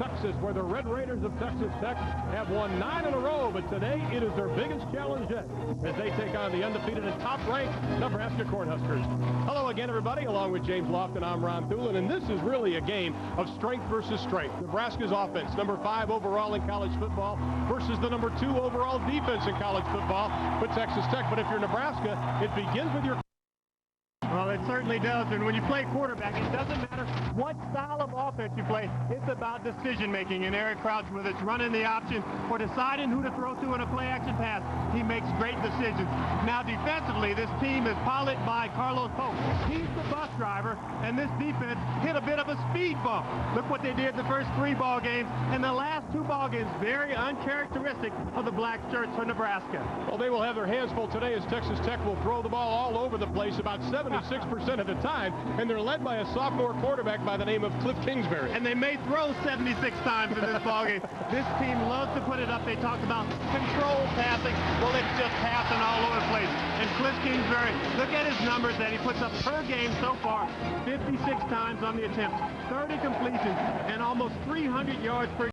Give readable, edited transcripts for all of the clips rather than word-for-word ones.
Texas, where the Red Raiders of Texas Tech have won 9 in a row, but today it is their biggest challenge yet as they take on the undefeated and top-ranked Nebraska Cornhuskers. Hello again, everybody. Along with James Lofton, I'm Ron Thulin, and this is really a game of strength versus strength. Nebraska's offense, number 5 overall in college football, versus the number 2 overall defense in college football for Texas Tech. But if you're Nebraska, it begins with your... Well, it certainly does, and when you play quarterback, it doesn't matter what style of offense you play. It's about decision-making, and Eric Crouch, whether it's running the option or deciding who to throw to in a play-action pass, he makes great decisions. Now, defensively, this team is piloted by Carlos Pope. He's the bus driver, and this defense hit a bit of a speed bump. Look what they did the first 3 ball games, and the last 2 ball games, very uncharacteristic of the black shirts for Nebraska. Well, they will have their hands full today as Texas Tech will throw the ball all over the place, about 76% of the time, and they're led by a sophomore quarterback by the name of Cliff Kingsbury. And they may throw 76 times in this ballgame. This team loves to put it up. They talk about controlled passing. Well, it's just passing all over the place. And Cliff Kingsbury, look at his numbers that he puts up per game so far. 56 times on the attempt, 30 completions, and almost 300 yards per game.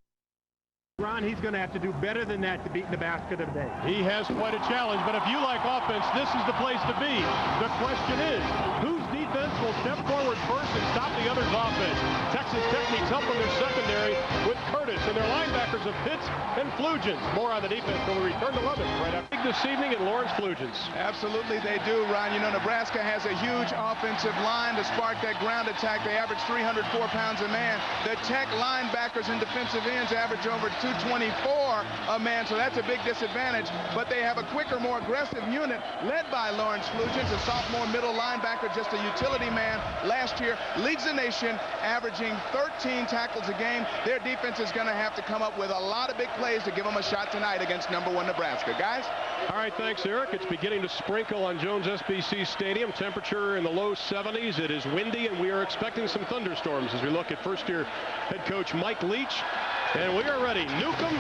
Ron, he's going to have to do better than that to beat Nebraska today. He has quite a challenge, but if you like offense, this is the place to be. The question is, whose defense will step forward first and stop the other's offense? Texas Tech needs help in their secondary with Curtis and their linebackers of Pitts and Flugens. More on the defense when we return to Lubbock right after this evening at Lawrence Flugens. Absolutely they do, Ron. You know, Nebraska has a huge offensive line to spark that ground attack. They average 304 pounds a man. The Tech linebackers and defensive ends average over 224 a man, so that's a big disadvantage. But they have a quicker, more aggressive unit led by Lawrence Flugens, a sophomore middle linebacker, just a utility man last year. Leads the nation, averaging 13 tackles a game. Their defense is going to have to come up with a lot of big plays to give them a shot tonight against number 1 Nebraska. Guys? All right, thanks, Eric. It's beginning to sprinkle on Jones SBC Stadium. Temperature in the low 70s. It is windy, and we are expecting some thunderstorms as we look at first-year head coach Mike Leach. And we are ready. Newcomb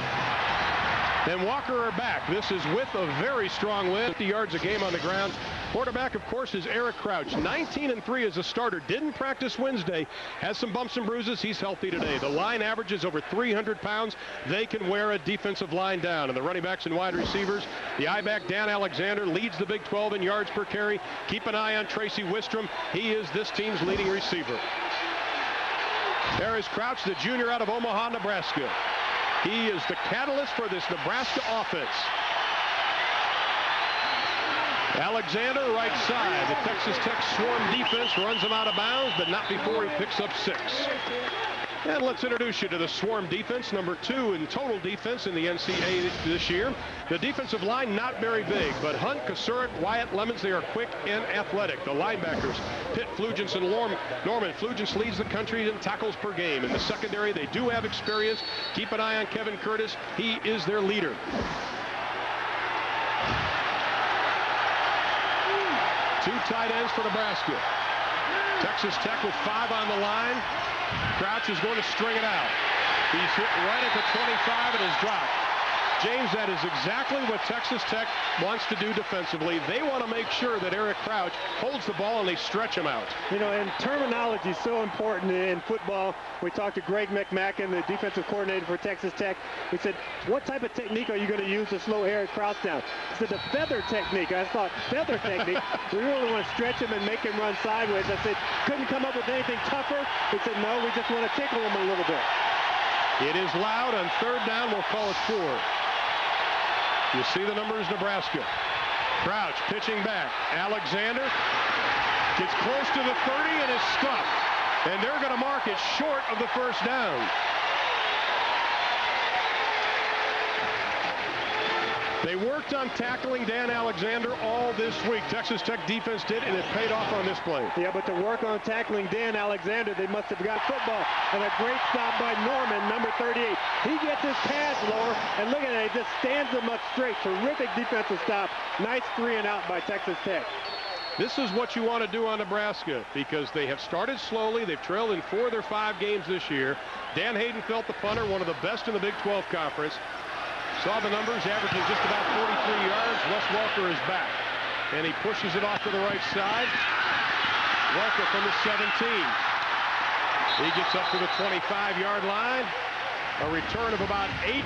and Walker are back. This is with a very strong wind. 50 yards a game on the ground. Quarterback, of course, is Eric Crouch. 19-3 as a starter. Didn't practice Wednesday. Has some bumps and bruises. He's healthy today. The line averages over 300 pounds. They can wear a defensive line down. And the running backs and wide receivers, the I-back Dan Alexander leads the Big 12 in yards per carry. Keep an eye on Tracy Wistrom. He is this team's leading receiver. There is Crouch, the junior out of Omaha, Nebraska. He is the catalyst for this Nebraska offense. Alexander, right side. The Texas Tech swarm defense runs him out of bounds, but not before he picks up 6. And let's introduce you to the swarm defense, number 2 in total defense in the NCAA this year. The defensive line not very big, but Hunt, Kasurik, Wyatt, Lemons, they are quick and athletic. The linebackers, Pitt, Flugens, and Norman. Flugens leads the country in tackles per game. In the secondary, they do have experience. Keep an eye on Kevin Curtis. He is their leader. Two tight ends for Nebraska. Texas Tech with 5 on the line. Crouch is going to string it out. He's hit right at the 25 and is dropped. James, that is exactly what Texas Tech wants to do defensively. They want to make sure that Eric Crouch holds the ball and they stretch him out. You know, and terminology is so important in football. We talked to Greg McMacken, the defensive coordinator for Texas Tech. He said, what type of technique are you going to use to slow Eric Crouch down? He said, the feather technique. I thought, feather technique? We really want to stretch him and make him run sideways. I said, couldn't come up with anything tougher? He said, no, we just want to tickle him a little bit. It is loud on 3rd down. We'll call it 4. You see the numbers, Nebraska. Crouch pitching back. Alexander gets close to the 30 and is stuffed. And they're going to mark it short of the 1st down. They worked on tackling Dan Alexander all this week. Texas Tech defense did, and it paid off on this play. Yeah, but to work on tackling Dan Alexander, they must have got football. And a great stop by Norman, number 38. He gets his pads lower, and look at it, he just stands him up straight. Terrific defensive stop. Nice 3 and out by Texas Tech. This is what you want to do on Nebraska because they have started slowly. They've trailed in 4 of their 5 games this year. Dan Haydenfeld, the punter, one of the best in the Big 12 Conference. Saw the numbers, averaging just about 43 yards. Wes Walker is back, and he pushes it off to the right side. Walker from the 17. He gets up to the 25-yard line. A return of about 8.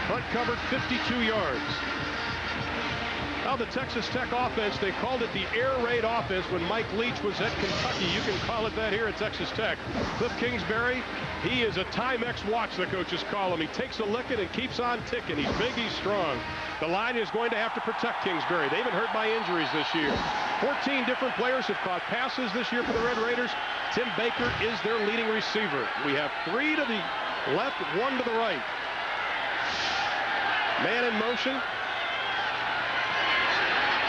Hunt covered 52 yards. Now the Texas Tech offense, they called it the air raid offense when Mike Leach was at Kentucky. You can call it that here at Texas Tech. Cliff Kingsbury, he is a Timex watch, the coaches call him. He takes a licking and keeps on ticking. He's big, he's strong. The line is going to have to protect Kingsbury. They've been hurt by injuries this year. 14 different players have caught passes this year for the Red Raiders. Tim Baker is their leading receiver. We have 3 to the left, 1 to the right. Man in motion.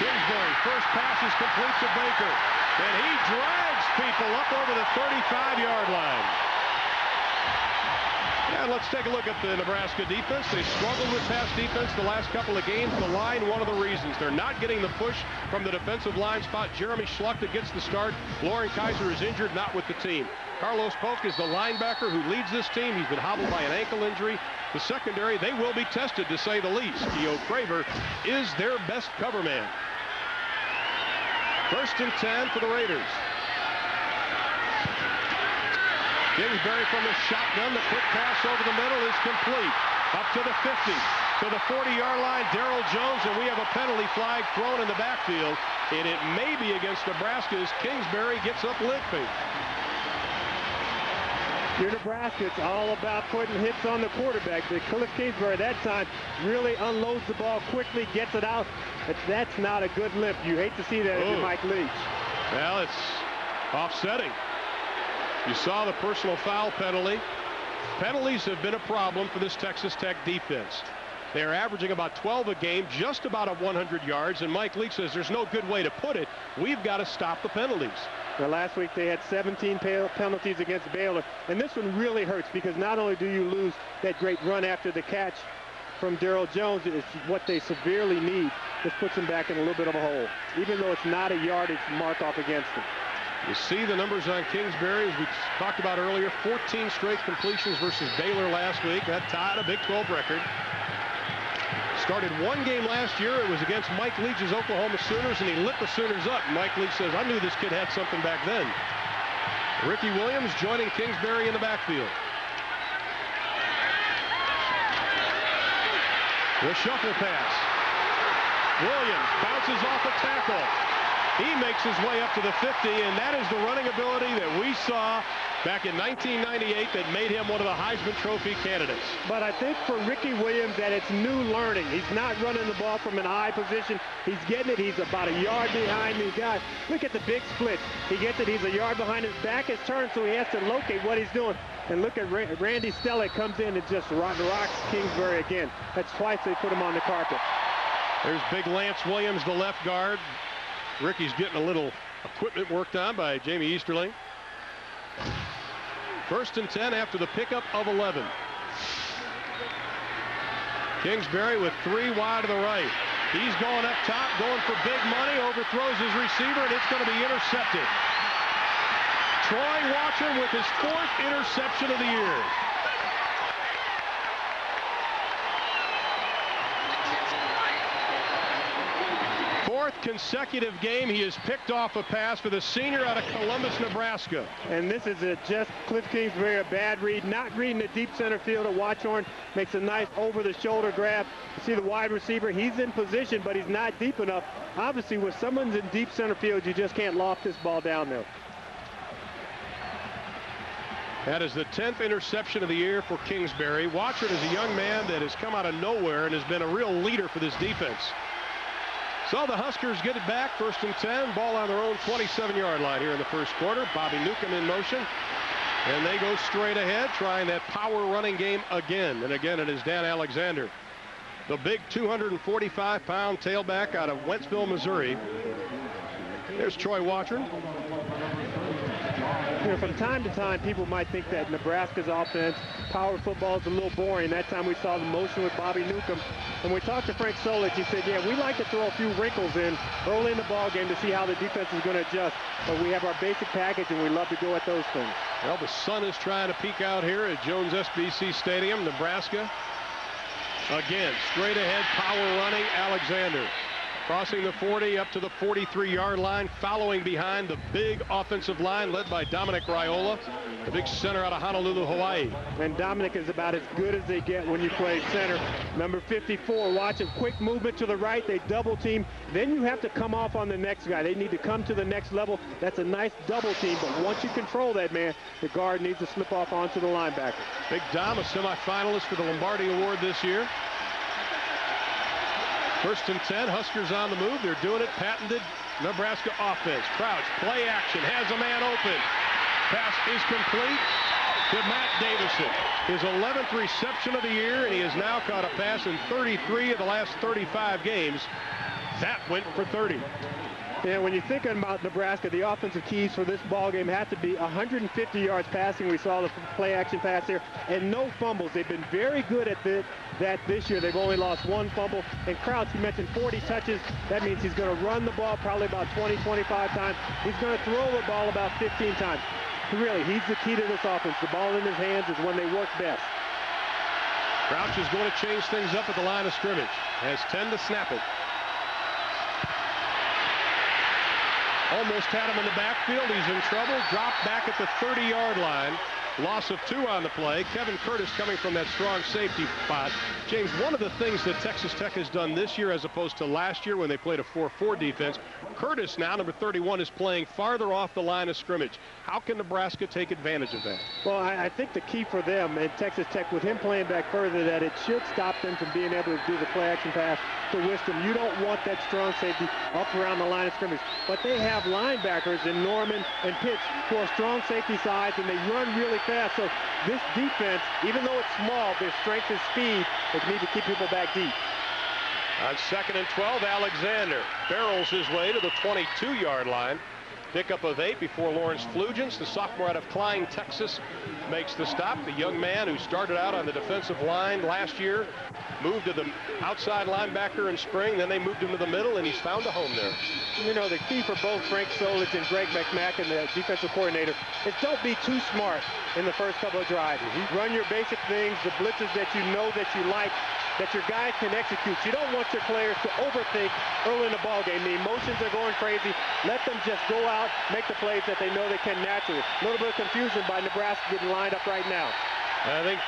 Kingsbury, first pass is complete to Baker, and he drags people up over the 35-yard line. And let's take a look at the Nebraska defense. They struggled with pass defense the last couple of games. The line, one of the reasons. They're not getting the push from the defensive line spot. Jeremy Schluchter gets the start. Lauren Kaiser is injured, not with the team. Carlos Polk is the linebacker who leads this team. He's been hobbled by an ankle injury. The secondary, they will be tested, to say the least. Keo Craver is their best cover man. 1st and 10 for the Raiders. Kingsbury from the shotgun. The quick pass over the middle is complete. Up to the 50, to the 40-yard line. Darrell Jones, and we have a penalty flag thrown in the backfield. And it may be against Nebraska as Kingsbury gets up limping. You're Nebraska, it's all about putting hits on the quarterback. But Cliff Kingsbury that time really unloads the ball quickly, gets it out. But that's not a good limp. You hate to see that if you're Mike Leach. Well, it's offsetting. You saw the personal foul penalty. Penalties have been a problem for this Texas Tech defense. They're averaging about 12 a game, just about at 100 yards, and Mike Leach says there's no good way to put it. We've got to stop the penalties. Well, last week they had 17 penalties against Baylor, and this one really hurts because not only do you lose that great run after the catch from Darrell Jones, it's what they severely need. This puts them back in a little bit of a hole, even though it's not a yardage mark off against them. You see the numbers on Kingsbury, as we talked about earlier, 14 straight completions versus Baylor last week. That tied a Big 12 record. Started one game last year. It was against Mike Leach's Oklahoma Sooners, and he lit the Sooners up. Mike Leach says, I knew this kid had something back then. Ricky Williams joining Kingsbury in the backfield. The shuffle pass. Williams bounces off a tackle. He makes his way up to the 50, and that is the running ability that we saw back in 1998 that made him one of the Heisman Trophy candidates. But I think for Ricky Williams that it's new learning. He's not running the ball from an high position. He's getting it. He's about a yard behind these guys. Look at the big split. He gets it. He's a yard behind. His back is turned, so he has to locate what he's doing. And look at Randy Stella comes in and just rocks Kingsbury again. That's twice they put him on the carpet. There's big Lance Williams, the left guard. Ricky's getting a little equipment worked on by Jamie Easterling. 1st and 10 after the pickup of 11. Kingsbury with 3 wide to the right. He's going up top, going for big money, overthrows his receiver, and it's going to be intercepted. Troy Watchern with his 4th interception of the year. 4th consecutive game he has picked off a pass for the senior out of Columbus, Nebraska. And this is just Cliff Kingsbury, a bad read, not reading the deep center field. Watchorn makes a nice over-the-shoulder grab. You see the wide receiver, he's in position, but he's not deep enough. Obviously, when someone's in deep center field, you just can't loft this ball down there. That is the 10th interception of the year for Kingsbury. Watchern is a young man that has come out of nowhere and has been a real leader for this defense. So the Huskers get it back, 1st and 10, ball on their own 27-yard line here in the first quarter. Bobby Newcomb in motion, and they go straight ahead, trying that power running game again. And again, it is Dan Alexander, the big 245-pound tailback out of Wentzville, Missouri. There's Troy Watchern. You know, from time to time, people might think that Nebraska's offense, power football, is a little boring. That time we saw the motion with Bobby Newcomb. And we talked to Frank Solich, he said, yeah, we like to throw a few wrinkles in early in the ball game to see how the defense is going to adjust. But we have our basic package, and we love to go at those things. Well, the sun is trying to peek out here at Jones SBC Stadium, Nebraska. Again, straight ahead, power running, Alexander. crossing the 40 up to the 43-yard line, following behind the big offensive line led by Dominic Raiola, the big center out of Honolulu, Hawaii. And Dominic is about as good as they get when you play center. Number 54, watch a quick movement to the right. They double team. Then you have to come off on the next guy. They need to come to the next level. That's a nice double team, but once you control that man, the guard needs to slip off onto the linebacker. Big Dom, a semifinalist for the Lombardi Award this year. First and 10, Huskers on the move. They're doing it. Patented Nebraska offense. Crouch, play action, has a man open. Pass is complete to Matt Davison. His 11th reception of the year, and he has now caught a pass in 33 of the last 35 games. That went for 30. Yeah, when you're thinking about Nebraska, the offensive keys for this ball game have to be 150 yards passing. We saw the play action pass here, and no fumbles. They've been very good at that this year. They've only lost one fumble. And Crouch, you mentioned 40 touches. That means he's going to run the ball probably about 20, 25 times. He's going to throw the ball about 15 times. Really, he's the key to this offense. The ball in his hands is when they work best. Crouch is going to change things up at the line of scrimmage. Has 10 to snap it. Almost had him in the backfield. He's in trouble. Dropped back at the 30-yard line. Loss of 2 on the play. Kevin Curtis coming from that strong safety spot. James, one of the things that Texas Tech has done this year as opposed to last year when they played a 4-4 defense, Curtis now, number 31, is playing farther off the line of scrimmage. How can Nebraska take advantage of that? Well, I think the key for them at Texas Tech, with him playing back further, that it should stop them from being able to do the play action pass to Wisdom. You don't want that strong safety up around the line of scrimmage. But they have linebackers in Norman and Pitts who are strong safety sides, and they run really fast. So this defense, even though it's small, their strength is speed. They need to keep people back deep. On 2nd and 12, Alexander barrels his way to the 22-yard line. Pickup of 8 before Lawrence Flugents, the sophomore out of Klein, Texas, makes the stop. The young man who started out on the defensive line last year, moved to the outside linebacker in spring, then they moved him to the middle, and he's found a home there. You know, the key for both Frank Solich and Greg McMacken, the defensive coordinator, is don't be too smart in the first couple of drives. Run your basic things, the blitzes that you know that you like, that your guys can execute. You don't want your players to overthink early in the ball game. The emotions are going crazy. Let them just go out, make the plays that they know they can naturally. A little bit of confusion by Nebraska getting lined up right now. I think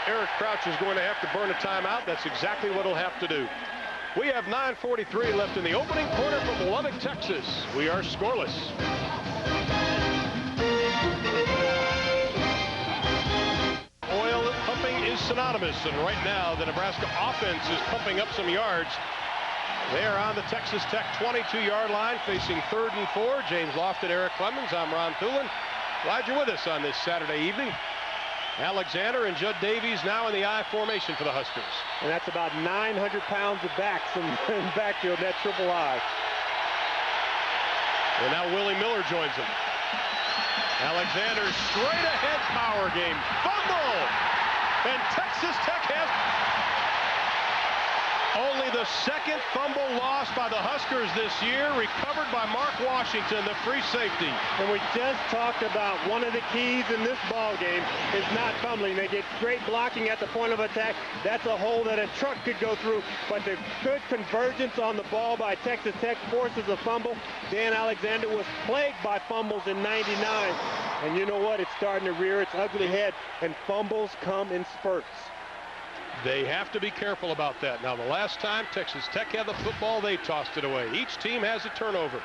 Eric Crouch is going to have to burn a timeout. That's exactly what he'll have to do. We have 9:43 left in the opening quarter from Lubbock, Texas. We are scoreless. Oil pumping is synonymous, and right now the Nebraska offense is pumping up some yards. They are on the Texas Tech 22-yard line, facing 3rd and 4. James Lofton, Eric Clemens. I'm Ron Thulin. Glad you're with us on this Saturday evening. Alexander and Judd Davies now in the I formation for the Huskers. And that's about 900 pounds of backs in backfield, that triple I. And now Willie Miller joins him. Alexander straight ahead power game. Fumble! And Texas Tech has only the 2nd fumble lost by the Huskers this year, recovered by Mark Washington, the free safety. And we just talked about one of the keys in this ball game is not fumbling. They get great blocking at the point of attack. That's a hole that a truck could go through, but the good convergence on the ball by Texas Tech forces a fumble. Dan Alexander was plagued by fumbles in '99. And you know what? It's starting to rear its ugly head, and fumbles come in spurts. They have to be careful about that. Now, the last time Texas Tech had the football, they tossed it away. Each team has a turnover.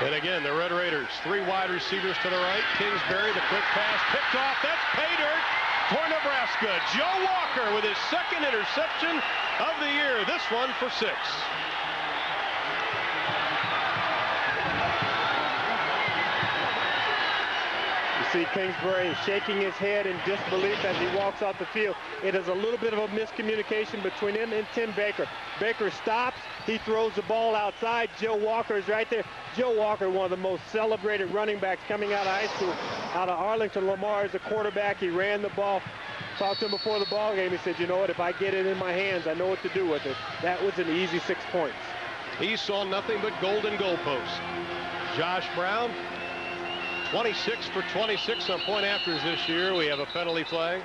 And again, the Red Raiders, 3 wide receivers to the right. Kingsbury, the quick pass, picked off. That's pay dirt for Nebraska. Joe Walker with his 2nd interception of the year. This one for 6. See Kingsbury shaking his head in disbelief as he walks off the field. It is a little bit of a miscommunication between him and Tim Baker. Baker stops. He throws the ball outside. Joe Walker is right there. Joe Walker, one of the most celebrated running backs coming out of high school, out of Arlington. Lamar is the quarterback. He ran the ball. Talked to him before the ball game. He said, you know what, if I get it in my hands, I know what to do with it. That was an easy 6 points. He saw nothing but golden goalposts. Josh Brown, 26 for 26 on point afters this year. We have a penalty flag.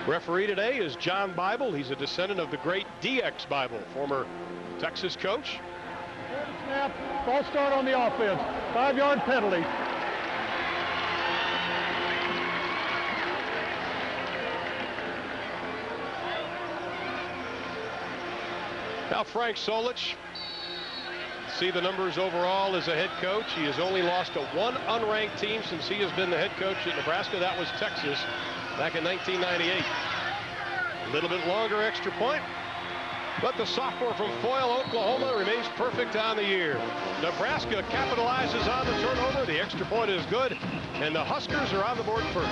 Referee today is John Bible. He's a descendant of the great DX Bible, former Texas coach. Snap, false start on the offense, 5-yard penalty. Now Frank Solich, see the numbers overall as a head coach. He has only lost to one unranked team since he has been the head coach at Nebraska. That was Texas back in 1998. A little bit longer extra point, but the sophomore from Foyle, Oklahoma remains perfect on the year. Nebraska capitalizes on the turnover. The extra point is good, and the Huskers are on the board first.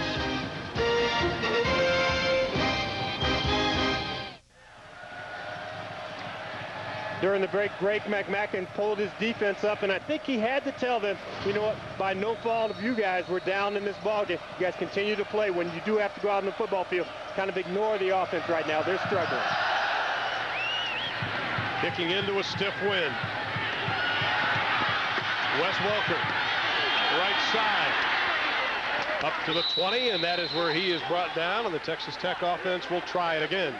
During the break, Greg McMackin pulled his defense up, and I think he had to tell them, you know what, by no fault of you guys, we're down in this ballgame. You guys continue to play. When you do have to go out on the football field, kind of ignore the offense right now. They're struggling. Kicking into a stiff wind. Wes Welker, right side. Up to the 20, and that is where he is brought down, and the Texas Tech offense will try it again.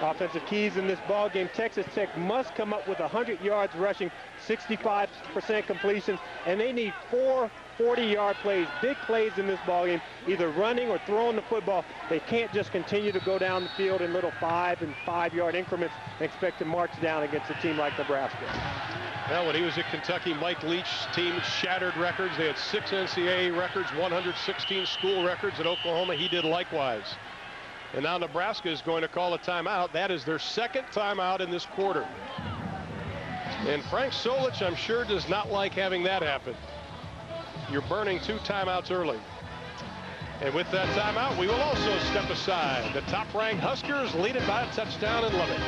Offensive keys in this ball game. Texas Tech must come up with 100 yards rushing, 65% completions, and they need 4 40-yard plays, big plays in this ball game, either running or throwing the football. They can't just continue to go down the field in little 5- and 5-yard increments and expect to march down against a team like Nebraska. Well, when he was at Kentucky, Mike Leach's team shattered records. They had 6 NCAA records, 116 school records. At Oklahoma, he did likewise. And now Nebraska is going to call a timeout. That is their second timeout in this quarter. And Frank Solich, I'm sure, does not like having that happen. You're burning 2 timeouts early. And with that timeout, we will also step aside. The top-ranked Huskers lead it by a touchdown in Lubbock.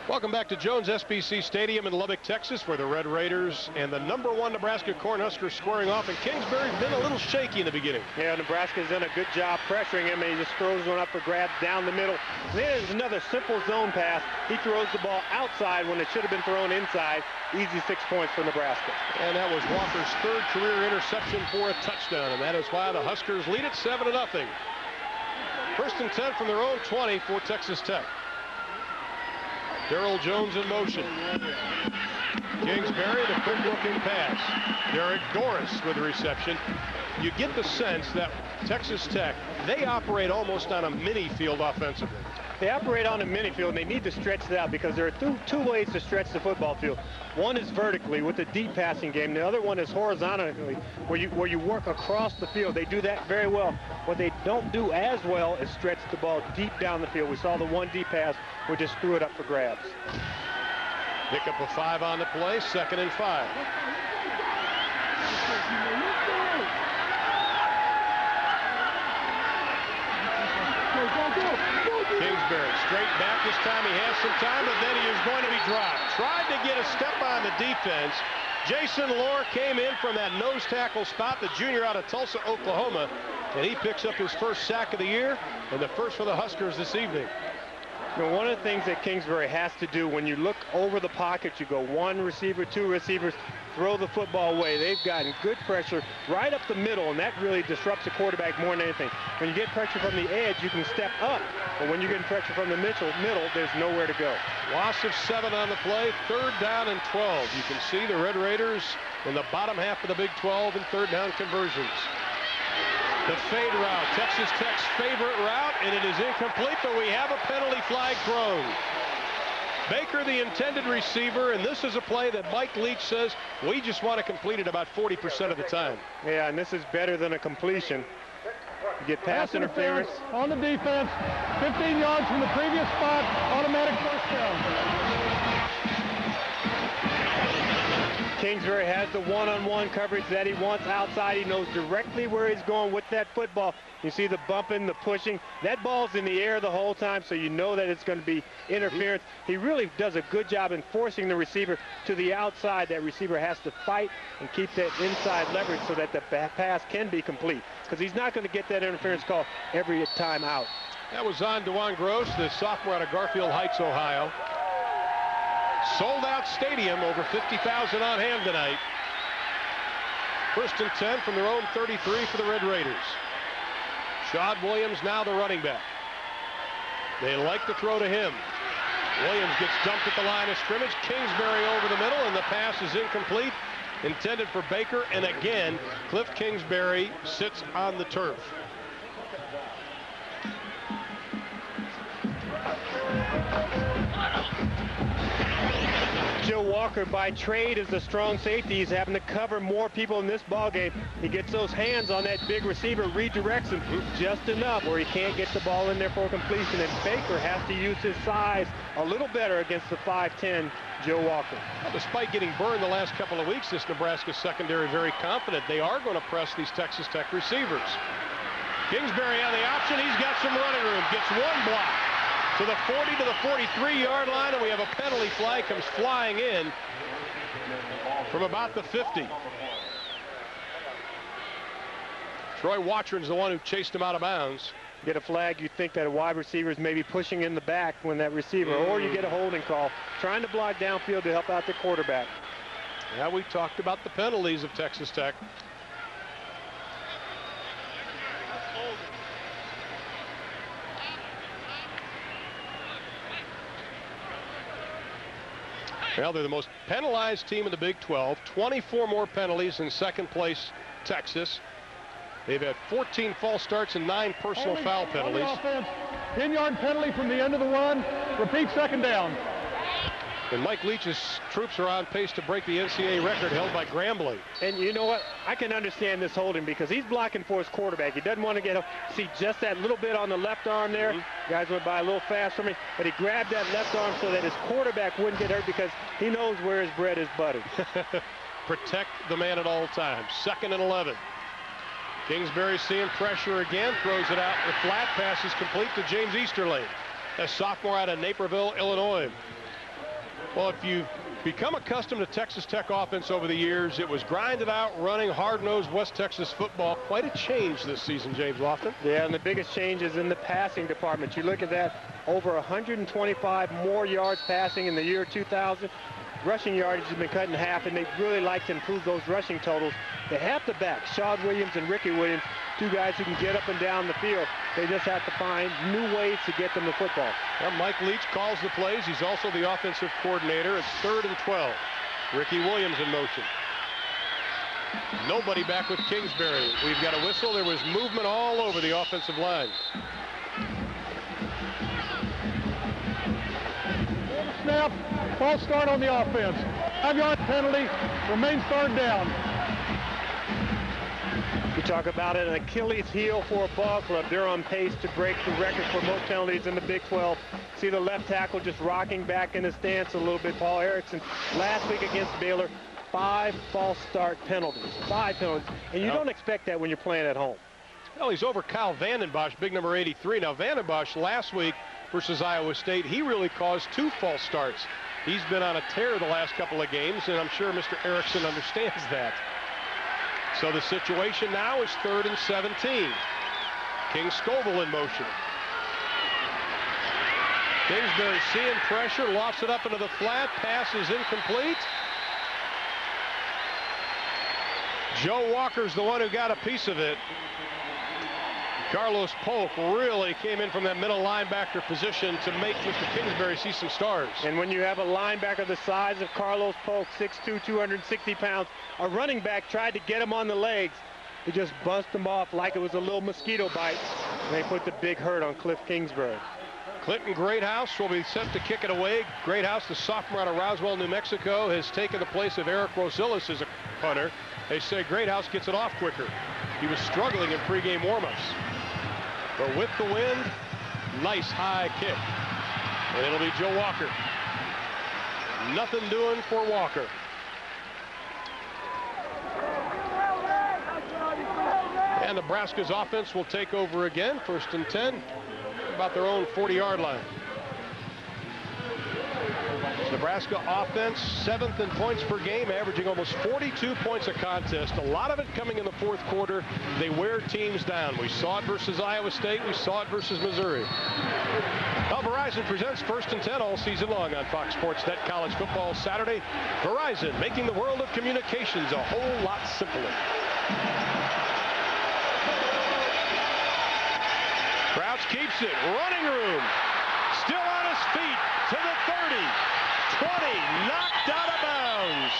Welcome back to Jones SBC Stadium in Lubbock, Texas, where the Red Raiders and the #1 Nebraska Cornhuskers squaring off, and Kingsbury's been a little shaky in the beginning. Yeah, Nebraska's done a good job pressuring him, and he just throws one up for grabs down the middle. There's another simple zone pass. He throws the ball outside when it should have been thrown inside. Easy 6 points for Nebraska. And that was Walker's 3rd career interception for a touchdown, and that is why the Huskers lead it 7-0. 1st and 10 from their own 20 for Texas Tech. Darrell Jones in motion. Kingsbury, the quick-looking pass. Derek Doris with the reception. You get the sense that Texas Tech, they operate almost on a mini field offensively. They operate on a mini field, and they need to stretch it out because there are two ways to stretch the football field. One is vertically with the deep passing game. The other one is horizontally, where you work across the field. They do that very well. What they don't do as well is stretch the ball deep down the field. We saw the one deep pass. We just threw it up for grabs. Pick up a 5 on the play, 2nd and 5. Kingsbury straight back this time. He has some time, but then he is going to be dropped. Tried to get a step on the defense. Jason Lohr came in from that nose tackle spot, the junior out of Tulsa, Oklahoma, and he picks up his 1st sack of the year and the 1st for the Huskers this evening. You know, one of the things that Kingsbury has to do when you look over the pocket, you go 1 receiver, 2 receivers, throw the football away. They've gotten good pressure right up the middle, and that really disrupts the quarterback more than anything. When you get pressure from the edge, you can step up, but when you're getting pressure from the middle, there's nowhere to go. Loss of 7 on the play, 3rd down and 12. You can see the Red Raiders in the bottom half of the Big 12 in 3rd down conversions. The fade route, Texas Tech's favorite route, and it is incomplete, but we have a penalty flag thrown. Baker, the intended receiver, and this is a play that Mike Leach says we just want to complete it about 40% of the time. Yeah, and this is better than a completion. You get pass interference. On the defense, 15 yards from the previous spot, automatic 1st down. Kingsbury has the one-on-one coverage that he wants outside. He knows directly where he's going with that football. You see the bumping, the pushing. That ball's in the air the whole time, so you know that it's going to be interference. He really does a good job in forcing the receiver to the outside. That receiver has to fight and keep that inside leverage so that the pass can be complete, because he's not going to get that interference call every time out. That was on Dewan Gross, the sophomore out of Garfield Heights, Ohio. Sold-out stadium, over 50,000 on hand tonight. 1st and 10 from their own 33 for the Red Raiders. Shad Williams now the running back. They like to throw to him. Williams gets dumped at the line of scrimmage. Kingsbury over the middle, and the pass is incomplete. Intended for Baker, and again, Cliff Kingsbury sits on the turf. Joe Walker, by trade, is a strong safety. He's having to cover more people in this ballgame. He gets those hands on that big receiver, redirects him just enough where he can't get the ball in there for completion. And Baker has to use his size a little better against the 5'10" Joe Walker. Well, despite getting burned the last couple of weeks, this Nebraska secondary very confident. They are going to press these Texas Tech receivers. Kingsbury on the option. He's got some running room. Gets one block to the 40 to the 43-yard line, and we have a penalty flag comes flying in from about the 50. Troy Watron's the one who chased him out of bounds. Get a flag, you think that a wide receiver is maybe pushing in the back when that receiver, or you get a holding call, trying to block downfield to help out the quarterback. Yeah, we talked about the penalties of Texas Tech. Well, they're the most penalized team in the Big 12. 24 more penalties in second place, Texas. They've had 14 false starts and 9 personal foul penalties. 10-yard penalty from the end of the run. Repeat, second down. And Mike Leach's troops are on pace to break the NCAA record held by Grambling. And you know what? I can understand this holding because he's blocking for his quarterback. He doesn't want to get see just that little bit on the left arm there. Guys went by a little fast for me, but he grabbed that left arm so that his quarterback wouldn't get hurt because he knows where his bread is buttered. Protect the man at all times. 2nd and 11. Kingsbury seeing pressure again, throws it out. The flat pass is complete to James Easterling, a sophomore out of Naperville, Illinois. Well, if you've become accustomed to Texas Tech offense over the years, it was grinded out, running, hard-nosed West Texas football. Quite a change this season, James Lofton. Yeah, and the biggest change is in the passing department. You look at that, over 125 more yards passing in the year 2000. Rushing yardage has been cut in half, and they'd really like to improve those rushing totals. They have the backs, Shad Williams and Ricky Williams, two guys who can get up and down the field. They just have to find new ways to get them the football. Well, Mike Leach calls the plays. He's also the offensive coordinator. It's 3rd and 12. Ricky Williams in motion. Nobody back with Kingsbury. We've got a whistle. There was movement all over the offensive line. Snap, false start on the offense. 5-yard penalty, remains 3rd down. You talk about an Achilles heel for a ball club. They're on pace to break the record for most penalties in the Big 12. See the left tackle just rocking back in his stance a little bit. Paul Erickson last week against Baylor, 5 false start penalties. 5 penalties. And you don't expect that when you're playing at home. Well, he's over Kyle Vandenbosch, big number 83. Now, Vandenbosch last week versus Iowa State, he really caused 2 false starts. He's been on a tear the last couple of games, and I'm sure Mr. Erickson understands that. So the situation now is 3rd and 17. King Scoville in motion. Kingsbury seeing pressure, lofts it up into the flat. Pass is incomplete. Joe Walker's the one who got a piece of it. Carlos Polk really came in from that middle linebacker position to make Mr. Kingsbury see some stars. And when you have a linebacker the size of Carlos Polk, 6'2", 260 pounds, a running back tried to get him on the legs. He just bunched him off like it was a little mosquito bite. And they put the big hurt on Cliff Kingsbury. Clinton Greathouse will be set to kick it away. Greathouse, the sophomore out of Roswell, New Mexico, has taken the place of Eric Rosillas as a punter. They say Greathouse gets it off quicker. He was struggling in pregame warmups. But with the wind, nice high kick. And it'll be Joe Walker. Nothing doing for Walker. And Nebraska's offense will take over again. 1st and 10, about their own 40-yard line. Nebraska offense 7th in points per game, averaging almost 42 points a contest. A lot of it coming in the 4th quarter. They wear teams down. We saw it versus Iowa State. We saw it versus Missouri. Well, Verizon presents First and 10 all season long on Fox Sports Net College Football Saturday. Verizon, making the world of communications a whole lot simpler. Crouch keeps it. Running room. Still on his feet to the 30. 20. Knocked out of bounds.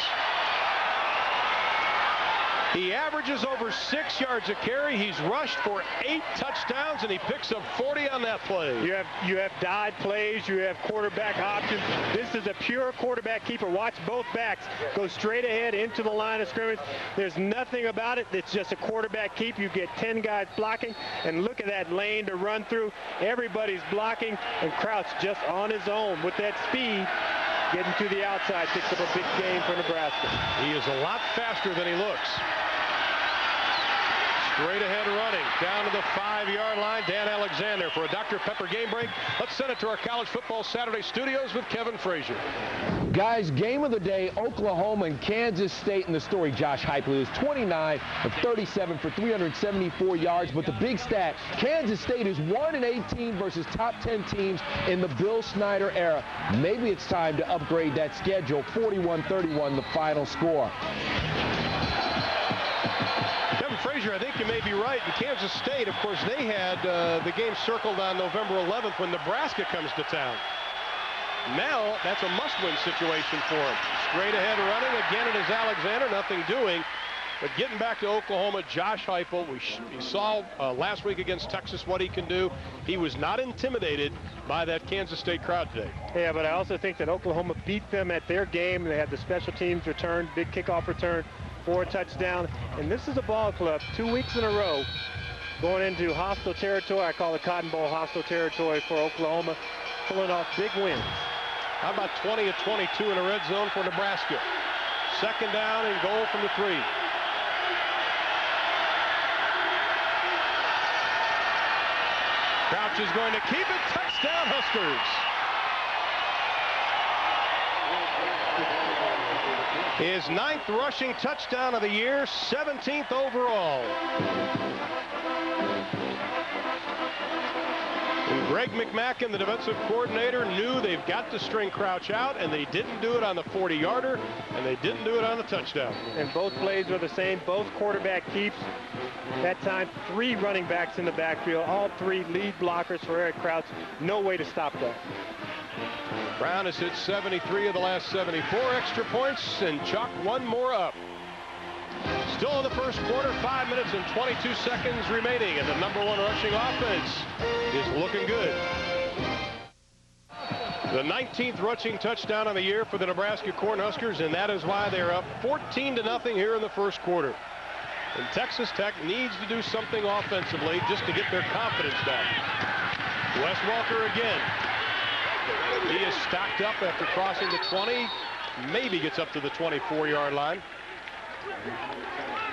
He averages over 6 yards a carry. He's rushed for 8 touchdowns, and he picks up 40 on that play. You have dive plays. You have quarterback options. This is a pure quarterback keeper. Watch both backs go straight ahead into the line of scrimmage. There's nothing about it. It's just a quarterback keep. You get 10 guys blocking, and look at that lane to run through. Everybody's blocking, and Crouch just on his own with that speed, getting to the outside, picks up a big game for Nebraska. He is a lot faster than he looks. Straight ahead running down to the 5-yard line. Dan Alexander for a Dr. Pepper game break. Let's send it to our College Football Saturday studios with Kevin Frazier. Guys, game of the day, Oklahoma and Kansas State. In the story, Josh Heupel is 29 of 37 for 374 yards. But the big stat, Kansas State is 1-18 versus top 10 teams in the Bill Snyder era. Maybe it's time to upgrade that schedule. 41-31 the final score. Frazier, I think you may be right. In Kansas State, of course, they had the game circled on November 11th when Nebraska comes to town. Now, that's a must-win situation for him. Straight ahead running. Again, it is Alexander. Nothing doing. But getting back to Oklahoma, Josh Heupel, we saw last week against Texas what he can do. He was not intimidated by that Kansas State crowd today. Yeah, but I also think that Oklahoma beat them at their game. They had the special teams return, big kickoff return, 4 touchdowns. And this is a ball club 2 weeks in a row going into hostile territory. I call it Cotton Bowl hostile territory for Oklahoma, pulling off big wins. How about 20 of 22 in a red zone for Nebraska? Second down and goal from the 3. Crouch is going to keep it. Touchdown, Huskers. His 9th rushing touchdown of the year, 17th overall. And Greg McMackin, the defensive coordinator, knew they've got to string Crouch out, and they didn't do it on the 40-yarder, and they didn't do it on the touchdown. And both plays were the same. Both quarterback keeps. That time, 3 running backs in the backfield, all 3 lead blockers for Eric Crouch. No way to stop that. Brown has hit 73 of the last 74 extra points and chalked 1 more up. Still in the first quarter, 5 minutes and 22 seconds remaining, and the #1 rushing offense is looking good. The 19th rushing touchdown of the year for the Nebraska Cornhuskers, and that is why they're up 14-0 here in the first quarter. And Texas Tech needs to do something offensively just to get their confidence back. Wes Welker again. He is stocked up after crossing the 20, maybe gets up to the 24-yard line.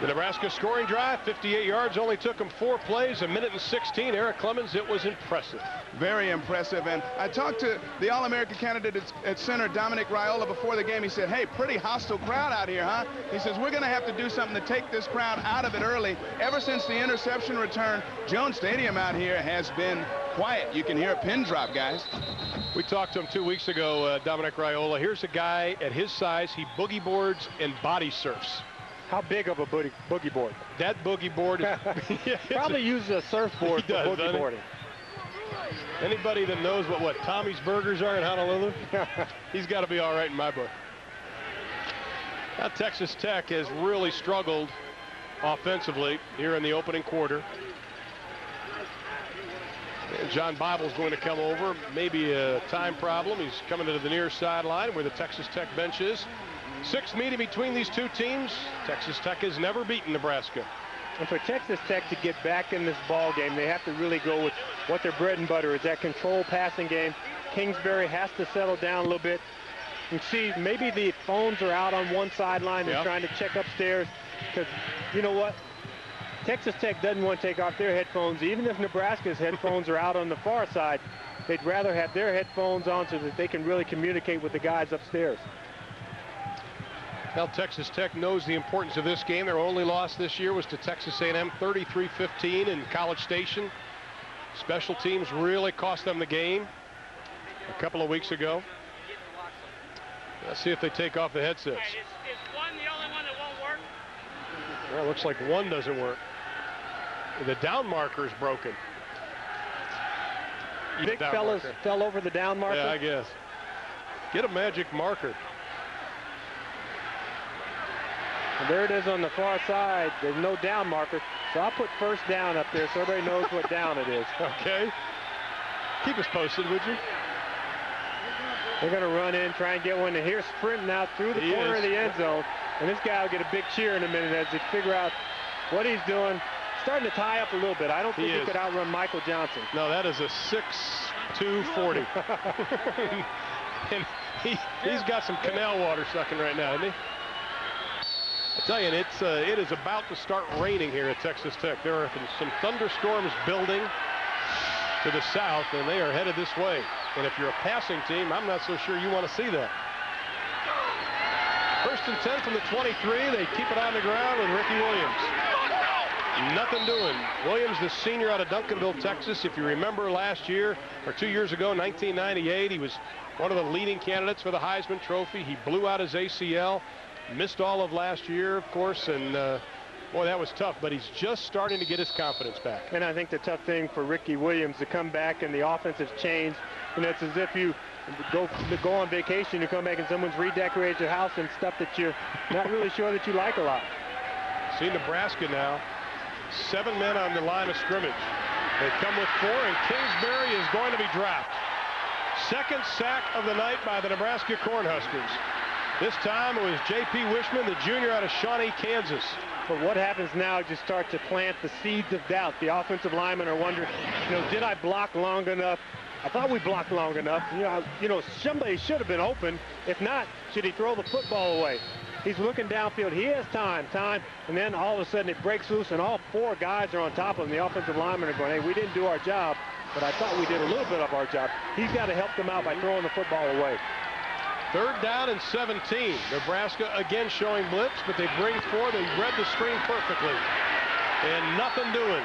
The Nebraska scoring drive, 58 yards, only took him 4 plays, 1 minute and 16. Eric Clemens, it was impressive. Very impressive. And I talked to the All-American candidate at center, Dominic Raiola, before the game. He said, hey, pretty hostile crowd out here, huh? He says, we're going to have to do something to take this crowd out of it early. Ever since the interception return, Jones Stadium out here has been quiet. You can hear a pin drop, guys. We talked to him 2 weeks ago, Dominic Raiola. Here's a guy at his size. He boogie boards and body surfs. How big of a boogie board? That boogie board is probably uses a surfboard for boogie boarding. Anybody that knows what Tommy's Burgers are in Honolulu, he's got to be all right in my book. Now Texas Tech has really struggled offensively here in the opening quarter. And John Bible's going to come over. Maybe a time problem. He's coming to the near sideline where the Texas Tech bench is. 6th meeting between these 2 teams. Texas Tech has never beaten Nebraska. And for Texas Tech to get back in this ball game, they have to really go with what their bread and butter is, that control passing game. Kingsbury has to settle down a little bit. You see, maybe the phones are out on one sideline. They're trying to check upstairs because, you know what? Texas Tech doesn't want to take off their headphones. Even if Nebraska's headphones are out on the far side, they'd rather have their headphones on so that they can really communicate with the guys upstairs. Well, Texas Tech knows the importance of this game. Their only loss this year was to Texas A&M, 33-15 in College Station. Special teams really cost them the game. a couple of weeks ago. Let's see if they take off the headsets. Is one the only one that won't work? Well, it looks like one doesn't work. The down marker is broken. Big fellas fell over the down marker. Yeah, I guess. Get a magic marker. And there it is on the far side. There's no down marker. So I'll put first down up there so everybody knows what down it is. Okay. Keep us posted, would you? They're going to run in, try and get one. And here's sprinting out through the corner of the end zone. And this guy will get a big cheer in a minute as they figure out what he's doing. Starting to tie up a little bit. I don't think he could outrun Michael Johnson. No, that is a 6'2", 40. And he's got some canal water sucking right now, isn't he? I tell you, it is about to start raining here at Texas Tech. There are some thunderstorms building to the south, and they are headed this way. And if you're a passing team, I'm not so sure you want to see that. 1st and 10 from the 23. They keep it on the ground with Ricky Williams. Nothing doing. Williams, the senior out of Duncanville, Texas. If you remember last year or 2 years ago, 1998, he was one of the leading candidates for the Heisman Trophy. He blew out his ACL, missed all of last year, of course, and boy, that was tough, but he's just starting to get his confidence back. And I think the tough thing for Ricky Williams to come back and the offense has changed. And it's as if you go on vacation, you come back and someone's redecorated your house and stuff that you're not really sure that you like a lot. See Nebraska now. 7 men on the line of scrimmage. They come with 4, and Kingsbury is going to be dropped. 2nd sack of the night by the Nebraska Cornhuskers. This time it was J.P. Wishman, the junior out of Shawnee, Kansas. But what happens now is you start to plant the seeds of doubt. The offensive linemen are wondering, did I block long enough? I thought we blocked long enough. Somebody should have been open. If not, should he throw the football away? He's looking downfield. He has time, and then all of a sudden it breaks loose, and all 4 guys are on top of him. The offensive linemen are going, hey, we didn't do our job, but I thought we did a little bit of our job. He's got to help them out by throwing the football away. 3rd down and 17. Nebraska again showing blitz, but they bring 4. They read the screen perfectly, and nothing doing.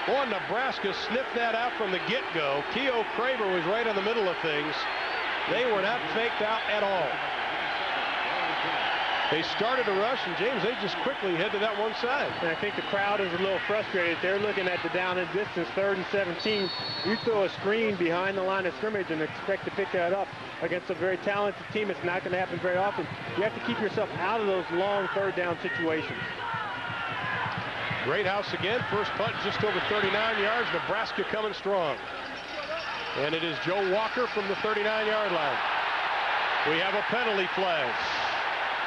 Boy, Nebraska sniffed that out from the get-go. Keogh Craver was right in the middle of things. They were not faked out at all. They started to rush, and James, they just quickly head to that one side. And I think the crowd is a little frustrated. They're looking at the down and distance, 3rd and 17. You throw a screen behind the line of scrimmage and expect to pick that up against a very talented team. It's not going to happen very often. You have to keep yourself out of those long 3rd down situations. Greathouse again, first punt just over 39 yards. Nebraska coming strong. And it is Joe Walker from the 39-yard line. We have a penalty flag.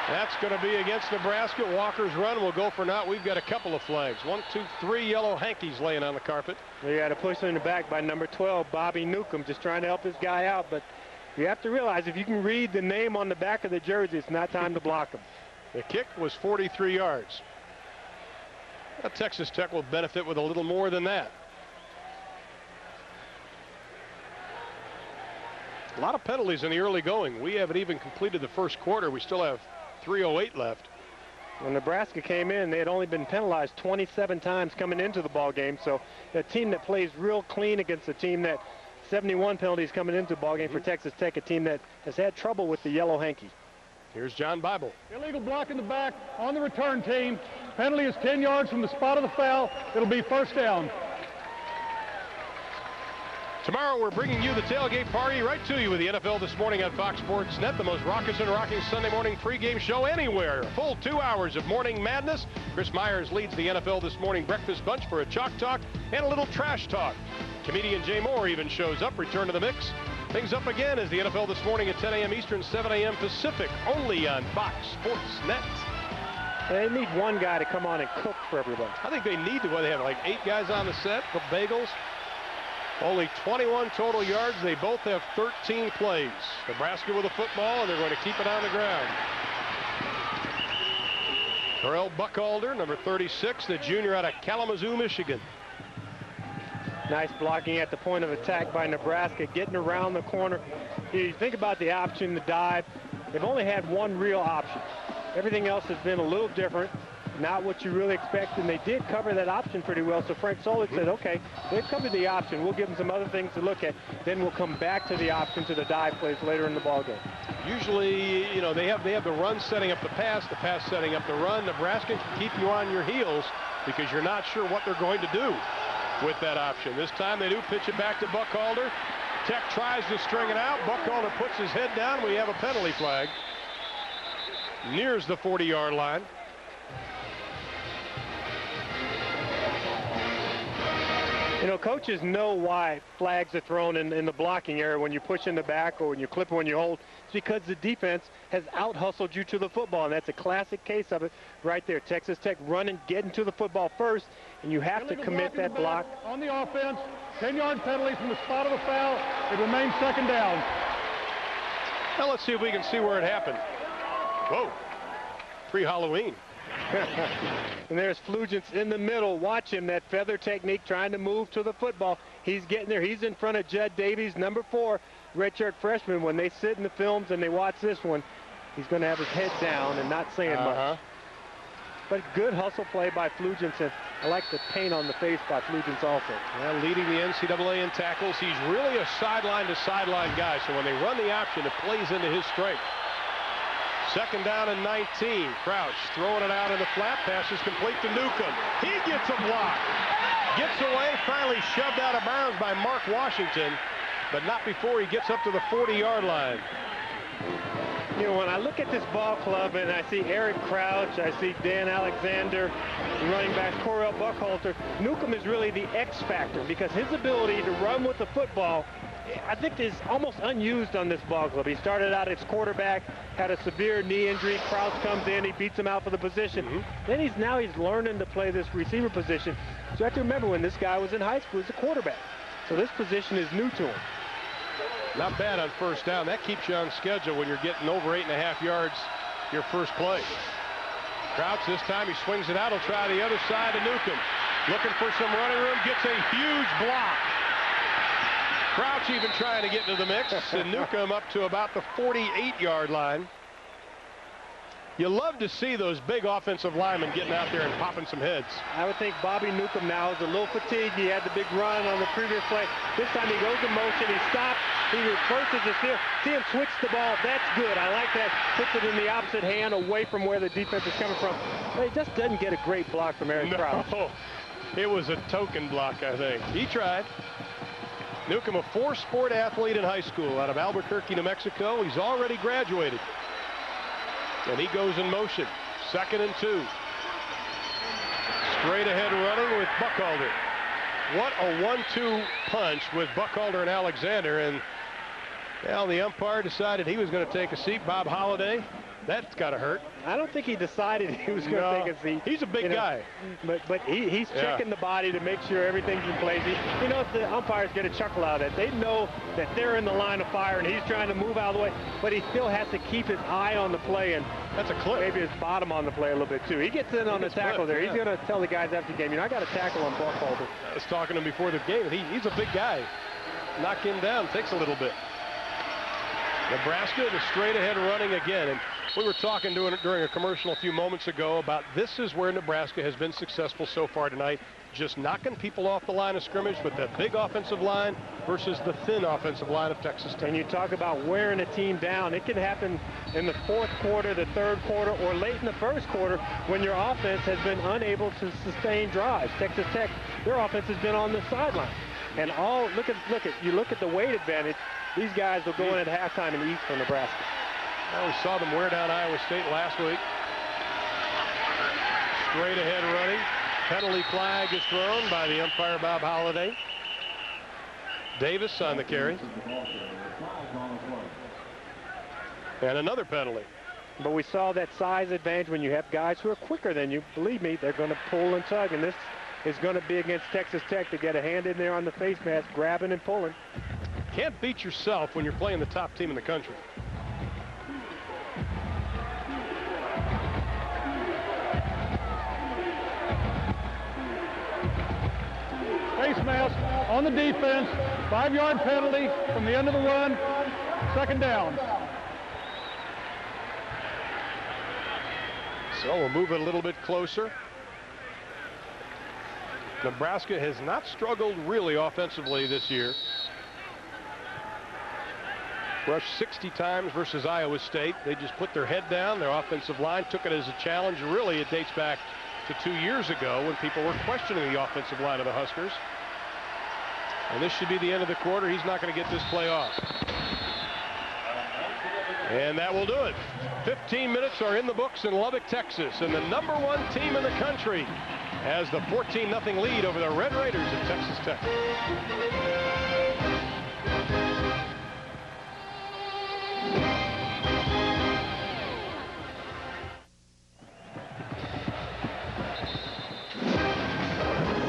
That's going to be against Nebraska. Walker's run will go for naught. We've got a couple of flags. 1, 2, 3 yellow hankies laying on the carpet. They got a push in the back by number 12, Bobby Newcomb, just trying to help his guy out. But you have to realize if you can read the name on the back of the jersey, it's not time to block him. The kick was 43 yards. Well, Texas Tech will benefit with a little more than that. A lot of penalties in the early going. We haven't even completed the first quarter. We still have 3:08 left. When Nebraska came in, they had only been penalized 27 times coming into the ball game. So a team that plays real clean against a team that 71 penalties coming into the ball game for Texas Tech, a team that has had trouble with the yellow hanky. Here's John Bible. Illegal block in the back on the return team. Penalty is 10 yards from the spot of the foul. It'll be 1st down. Tomorrow we're bringing you the tailgate party right to you with the NFL This Morning on Fox Sports Net, the most raucous and rocking Sunday morning pregame show anywhere. A full 2 hours of morning madness. Chris Myers leads the NFL This Morning breakfast bunch for a chalk talk and a little trash talk. Comedian Jay Moore even shows up, return to the mix. Things up again is the NFL This Morning at 10 a.m. Eastern, 7 a.m. Pacific, only on Fox Sports Net. They need one guy to come on and cook for everybody. I think they need to. Well, they have like 8 guys on the set, the bagels. Only 21 total yards. They both have 13 plays. Nebraska with the football, and they're going to keep it on the ground. Terrell Buckalder, number 36, the junior out of Kalamazoo, Michigan. Nice blocking at the point of attack by Nebraska, getting around the corner. You think about the option, the dive. They've only had one real option. Everything else has been a little different. not what you really expect, and they did cover that option pretty well. So Frank Solich said, okay, they've covered the option. We'll give them some other things to look at. Then we'll come back to the option, to the dive plays later in the ballgame. Usually, you know, they have the run setting up the pass setting up the run. Nebraska can keep you on your heels because you're not sure what they're going to do with that option. This time they do pitch it back to Buckhalter. Tech tries to string it out. Buckhalter puts his head down. We have a penalty flag. Nears the 40-yard line. You know, coaches know why flags are thrown in the blocking area when you push in the back or when you clip or when you hold. It's because the defense has out-hustled you to the football, and that's a classic case of it right there. Texas Tech running, getting to the football first, and you have to commit that block. On the offense, 10-yard penalty from the spot of the foul. It remains second down. Now let's see if we can see where it happened. Whoa, pre-Halloween. And there's Flugents in the middle. Watch him, that feather technique, trying to move to the football. He's getting there. He's in front of Judd Davies, number 4, redshirt freshman. When they sit in the films and they watch this one, he's going to have his head down and not saying much. But good hustle play by Flugents, and I like the paint on the face by Flugents also. Well, leading the NCAA in tackles. He's really a sideline-to-sideline guy, so when they run the option, it plays into his strength. Second down and 19. Crouch throwing it out in the flat. Pass is complete to Newcomb. He gets a block. Gets away, finally shoved out of bounds by Mark Washington, but not before he gets up to the 40-yard line. You know, when I look at this ball club and I see Eric Crouch, I see Dan Alexander, running back Correll Buckhalter, Newcomb is really the X factor because his ability to run with the football, I think, is almost unused on this ball club. He started out as quarterback, had a severe knee injury. Crouch comes in, he beats him out for the position. Then he's learning to play this receiver position. So you have to remember, when this guy was in high school, he was a quarterback. So this position is new to him. Not bad on first down. That keeps you on schedule when you're getting over 8.5 yards your first play. Crouch this time, he swings it out. He'll try the other side to Newcomb. Looking for some running room, gets a huge block. Crouch even trying to get into the mix, and Newcomb up to about the 48-yard line. You love to see those big offensive linemen getting out there and popping some heads. I would think Bobby Newcomb now is a little fatigued. He had the big run on the previous play. This time he goes in motion, he stops, he reverses the field. See him switch the ball. That's good. I like that. Puts it in the opposite hand, away from where the defense is coming from. But he just doesn't get a great block from Eric Crouch. No, it was a token block, I think. He tried. Newcomb, a 4-sport athlete in high school out of Albuquerque, New Mexico. He's already graduated. And he goes in motion. 2nd and 2. Straight ahead running with Buckhalter. What a 1-2 punch with Buckhalter and Alexander. And well, the umpire decided he was going to take a seat. Bob Holliday. That's got to hurt. I don't think he decided he was going to take a seat. He's a big guy. But he's checking the body to make sure everything's in place. You know, if the umpires get a chuckle out of it, they know that they're in the line of fire and he's trying to move out of the way, but he still has to keep his eye on the play, and that's a clip. Maybe his bottom on the play a little bit too. He gets in on the tackle there. He's going to tell the guys after the game, you know, I got a tackle on Buckhalter. I was talking to him before the game. He's a big guy. Knock him down takes a little bit. Nebraska, the straight ahead running again. And we were talking during a commercial a few moments ago about this is where Nebraska has been successful so far tonight, just knocking people off the line of scrimmage with that big offensive line versus the thin offensive line of Texas Tech. And you talk about wearing a team down. It can happen in the 4th quarter, the 3rd quarter, or late in the 1st quarter when your offense has been unable to sustain drives. Texas Tech, their offense has been on the sideline. And you look at the weight advantage. These guys will go in at halftime and eat for Nebraska. Well, we saw them wear down Iowa State last week. Straight ahead running. Penalty flag is thrown by the umpire, Bob Holliday. Davis on the carry. And another penalty. But we saw that size advantage when you have guys who are quicker than you. Believe me, they're going to pull and tug, and this is going to be against Texas Tech to get a hand in there on the face mask, grabbing and pulling. Can't beat yourself when you're playing the top team in the country. Face mask on the defense. 5-yard penalty from the end of the run. 2nd down. So we'll move it a little bit closer. Nebraska has not struggled really offensively this year. Rushed 60 times versus Iowa State. They just put their head down. Their offensive line took it as a challenge. Really, it dates back to 2 years ago when people were questioning the offensive line of the Huskers. And this should be the end of the quarter. He's not going to get this play off. And that will do it. 15 minutes are in the books in Lubbock, Texas. And the #1 team in the country has the 14-0 lead over the Red Raiders at Texas Tech.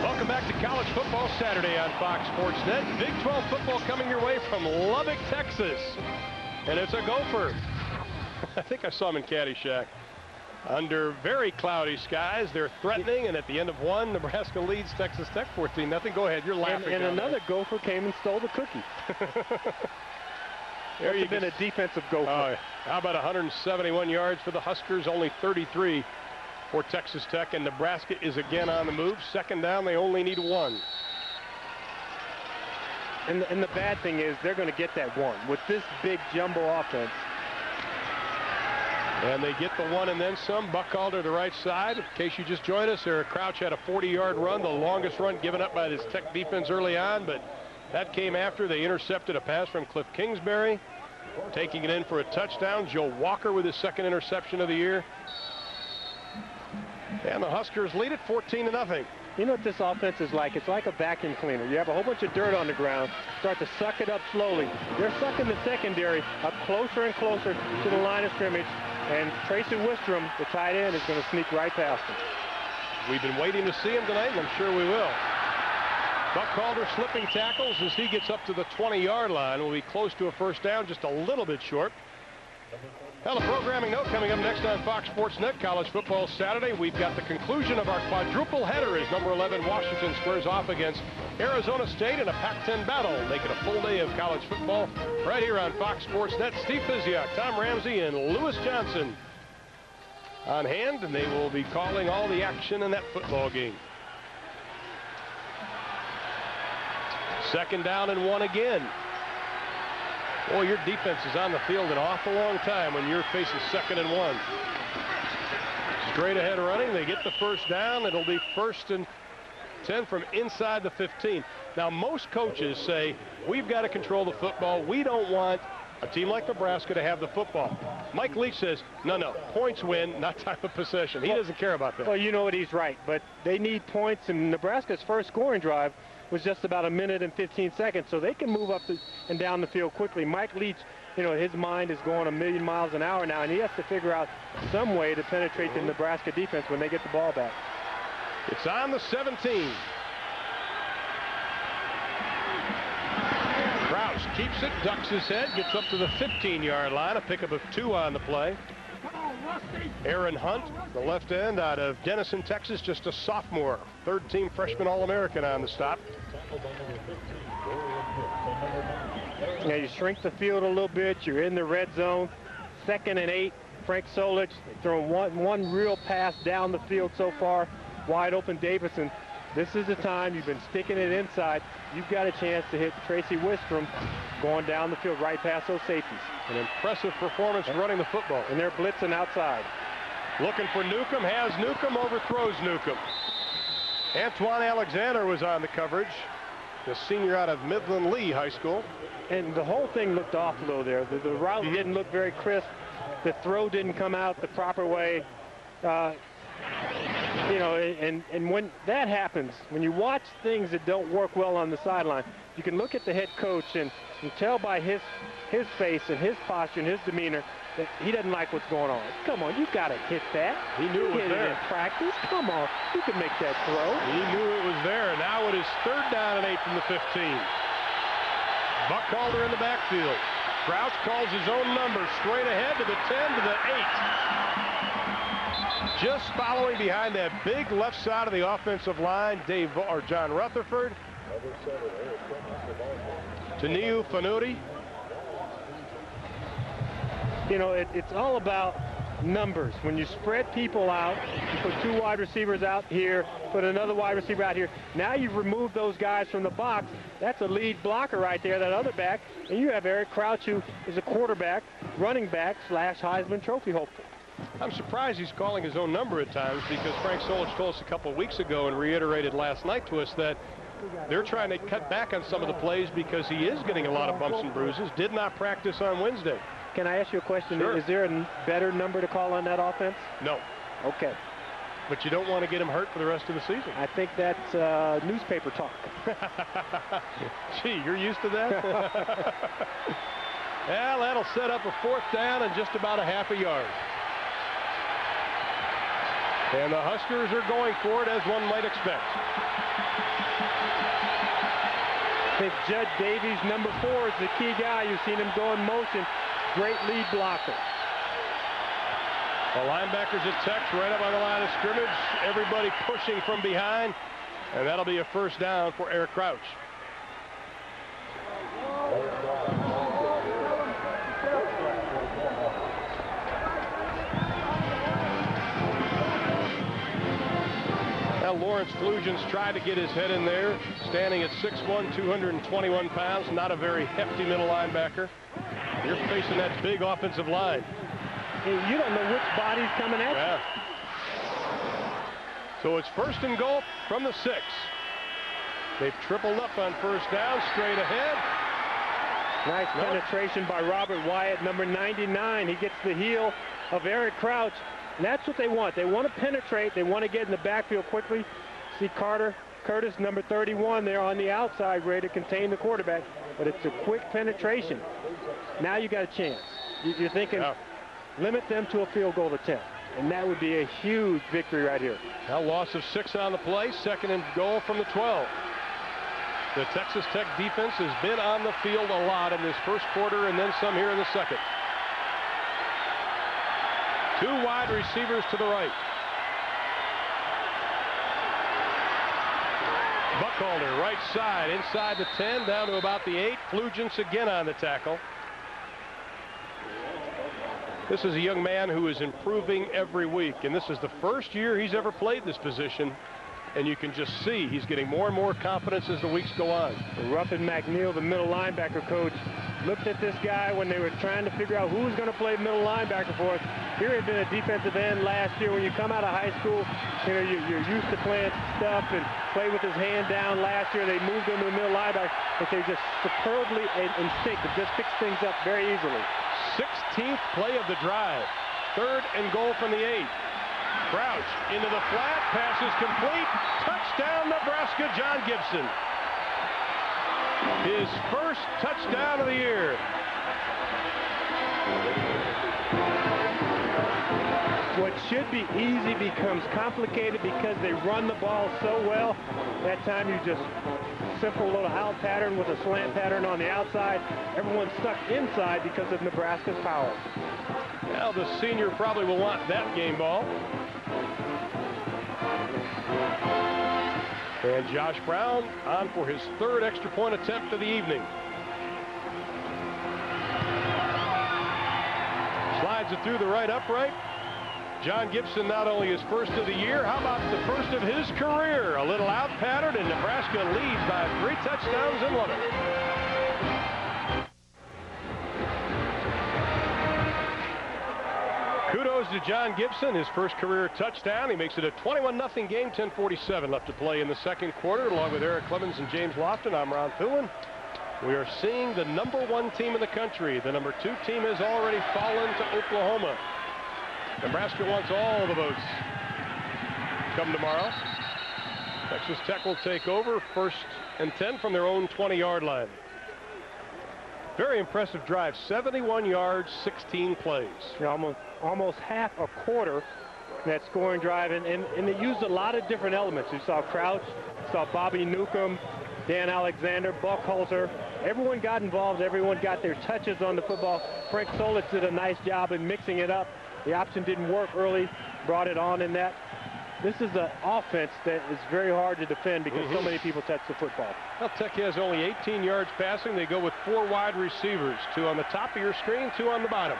Welcome back to College Football Saturday on Fox Sports Net. Big 12 football coming your way from Lubbock, Texas. And it's a Gopher. I think I saw him in Caddyshack. Under very cloudy skies, they're threatening, and at the end of one, Nebraska leads Texas Tech 14-0. Go ahead, you're laughing. And another Gopher came and stole the cookie. There you've been a defensive Gopher. How about 171 yards for the Huskers, only 33 for Texas Tech, and Nebraska is again on the move. Second down, they only need 1. And the bad thing is they're going to get that 1 with this big jumbo offense. And they get the 1 and then some. Buckhalter to the right side. In case you just joined us, Eric Crouch had a 40-yard run, the longest run given up by this Tech defense early on, but that came after they intercepted a pass from Cliff Kingsbury. Taking it in for a touchdown, Joe Walker with his second interception of the year. And the Huskers lead it 14-0. You know what this offense is like? It's like a vacuum cleaner. You have a whole bunch of dirt on the ground, start to suck it up slowly. They're sucking the secondary up closer and closer to the line of scrimmage, and Tracy Wistrom, the tight end, is going to sneak right past him. We've been waiting to see him tonight, and I'm sure we will. Buckhalter slipping tackles as he gets up to the 20-yard line. Will be close to a first down, just a little bit short. Well, the programming note coming up next on Fox Sports Net, College Football Saturday. We've got the conclusion of our quadruple header as number 11 Washington squares off against Arizona State in a Pac-10 battle. Make it a full day of college football right here on Fox Sports Net. Steve Physiak, Tom Ramsey, and Lewis Johnson on hand, and they will be calling all the action in that football game. Second down and 1 again. Boy, your defense is on the field an awful long time when you're facing 2nd and 1. Straight ahead running. They get the first down. It'll be 1st and 10 from inside the 15. Now, most coaches say, we've got to control the football. We don't want a team like Nebraska to have the football. Mike Leach says, no, points win, not time of possession. He doesn't care about that. Well, you know what, he's right. But they need points, and Nebraska's first scoring drive was just about 1 minute and 15 seconds, so they can move up and down the field quickly. Mike Leach, you know, his mind is going 1,000,000 miles an hour now, and he has to figure out some way to penetrate the Nebraska defense when they get the ball back. It's on the 17. Crouch keeps it, ducks his head, gets up to the 15-yard line, a pickup of 2 on the play. Aaron Hunt, the left end out of Denison, Texas, just a sophomore. Third-team freshman All-American on the stop. Now you shrink the field a little bit. You're in the red zone. 2nd and 8. Frank Solich throwing one real pass down the field so far. Wide open Davison. This is the time. You've been sticking it inside. You've got a chance to hit Tracy Wistrom going down the field right past those safeties. An impressive performance running the football. And they're blitzing outside. Looking for Newcomb, has Newcomb, overthrows Newcomb. Antoine Alexander was on the coverage, the senior out of Midland Lee High School. And the whole thing looked off a little there. The route didn't look very crisp. The throw didn't come out the proper way. You know, and when that happens, when you watch things that don't work well on the sideline, you can look at the head coach and tell by his face and his posture and his demeanor that he doesn't like what's going on. Come on, you got to hit that. He knew it was there. In practice. Come on, you can make that throw. He knew it was there. Now it is 3rd down and 8 from the 15. Buckhalter in the backfield. Crouch calls his own number straight ahead to the 10 to the 8. Just following behind that big left side of the offensive line, John Rutherford. To Niu Fanuti. You know, it's all about numbers. When you spread people out, you put 2 wide receivers out here, put another wide receiver out here. Now you've removed those guys from the box. That's a lead blocker right there, that other back. And you have Eric Crouch, who is a quarterback, running back / Heisman Trophy hopeful. I'm surprised he's calling his own number at times, because Frank Solich told us a couple of weeks ago and reiterated last night to us that they're trying to cut back on some of the plays because he is getting a lot of bumps and bruises. Did not practice on Wednesday. Can I ask you a question? Sure. Is there a better number to call on that offense? No. Okay. But you don't want to get him hurt for the rest of the season. I think that's newspaper talk. Gee, you're used to that? Well, that'll set up a 4th down and just about a half a yard. And the Huskers are going for it, as one might expect. I think Judd Davies, number 4, is the key guy. You've seen him go in motion. Great lead blocker. The linebackers at Tech right up on the line of scrimmage. Everybody pushing from behind. And that'll be a 1st down for Eric Crouch. Now Lawrence Flugens tried to get his head in there, standing at 6'1", 221 pounds. Not a very hefty middle linebacker. You're facing that big offensive line. You don't know which body's coming at you. So it's 1st and goal from the 6. They've tripled up on 1st down, straight ahead. Nice penetration by Robert Wyatt, number 99. He gets the heel of Eric Crouch. And that's what they want. They want to penetrate. They want to get in the backfield quickly. See Curtis, number 31, there on the outside, ready to contain the quarterback. But it's a quick penetration. Now you got a chance. You're thinking, limit them to a field goal attempt. And that would be a huge victory right here. Now loss of 6 on the play. 2nd and goal from the 12. The Texas Tech defense has been on the field a lot in this 1st quarter and then some here in the 2nd. 2 wide receivers to the right. Buckholder, right side, inside the 10, down to about the 8. Flugens again on the tackle. This is a young man who is improving every week, and this is the 1st year he's ever played this position. And you can just see he's getting more and more confidence as the weeks go on. Ruffin McNeil, the middle linebacker coach, looked at this guy when they were trying to figure out who's going to play middle linebacker for us. Here had been a defensive end last year. When you come out of high school, you know, you're used to playing stuff and play with his hand down. Last year they moved him to the middle linebacker, but they just superbly instinctive, just fix things up very easily. 16th play of the drive. 3rd and goal from the 8. Crouch into the flat, pass is complete. Touchdown, Nebraska, John Gibson. His 1st touchdown of the year. What should be easy becomes complicated because they run the ball so well. That time you just simple little out pattern with a slant pattern on the outside. Everyone's stuck inside because of Nebraska's power. Well, the senior probably will want that game ball. And Josh Brown on for his 3rd extra point attempt of the evening. Slides it through the right upright. John Gibson, not only his 1st of the year, how about the 1st of his career? A little out pattern, and Nebraska leads by 3 touchdowns in Lubbock. Kudos to John Gibson, his 1st career touchdown. He makes it a 21-0 game, 10:47 left to play in the 2nd quarter. Along with Eric Clemens and James Lofton, I'm Ron Thulin. We are seeing the number 1 team in the country. The number 2 team has already fallen to Oklahoma. Nebraska wants all the votes. Come tomorrow. Texas Tech will take over 1st and 10 from their own 20-yard line. Very impressive drive, 71 yards, 16 plays. Almost half a quarter that scoring drive, and they used a lot of different elements. You saw Crouch, you saw Bobby Newcomb, Dan Alexander, Buckholzer. Everyone got involved. Everyone got their touches on the football. Frank Solich did a nice job in mixing it up. The option didn't work early, brought it on in that. This is an offense that is very hard to defend because so many people touch the football. Well, Tech has only 18 yards passing. They go with 4 wide receivers, 2 on the top of your screen, 2 on the bottom.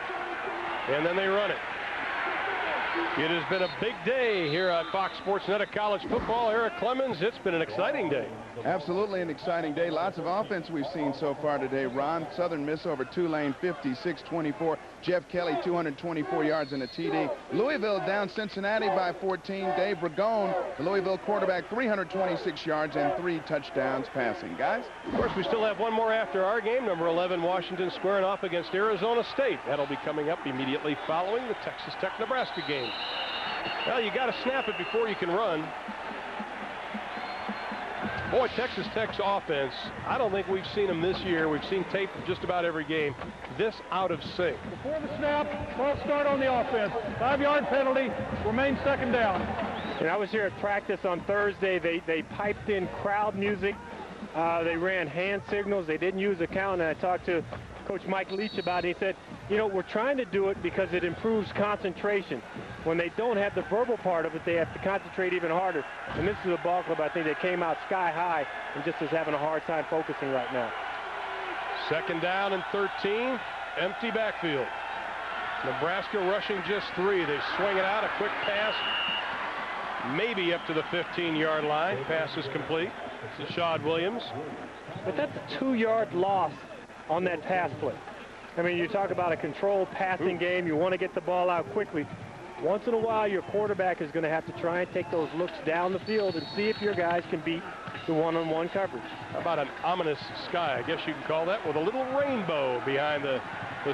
And then they run it. It has been a big day here at Fox Sports Net of college football. Eric Clemens, it's been an exciting day. Absolutely an exciting day. Lots of offense we've seen so far today. Ron, Southern Miss over Tulane, 56-24. Jeff Kelly, 224 yards and a TD. Louisville down Cincinnati by 14. Dave Bragone, the Louisville quarterback, 326 yards and 3 touchdowns passing. Guys? Of course, we still have one more after our game. Number 11, Washington squaring off against Arizona State. That'll be coming up immediately following the Texas Tech-Nebraska game. Well, you got to snap it before you can run. Boy, Texas Tech's offense, I don't think we've seen them this year. We've seen tape of just about every game. This out of sync. Before the snap, false start on the offense. 5-yard penalty, remains second down. And I was here at practice on Thursday. They piped in crowd music. They ran hand signals. They didn't use a count. And I talked to Coach Mike Leach about it. He said, you know, we're trying to do it because it improves concentration. When they don't have the verbal part of it, they have to concentrate even harder. And this is a ball club, I think, that came out sky high and just is having a hard time focusing right now. Second down and 13, empty backfield. Nebraska rushing just 3. They swing it out, a quick pass, maybe up to the 15-yard line. Pass is complete. It's Shad Williams. But that's a 2-yard loss on that pass play. I mean, you talk about a controlled passing game. You want to get the ball out quickly. Once in a while, your quarterback is going to have to try and take those looks down the field and see if your guys can beat the one-on-one coverage. How about an ominous sky, I guess you can call that, with a little rainbow behind the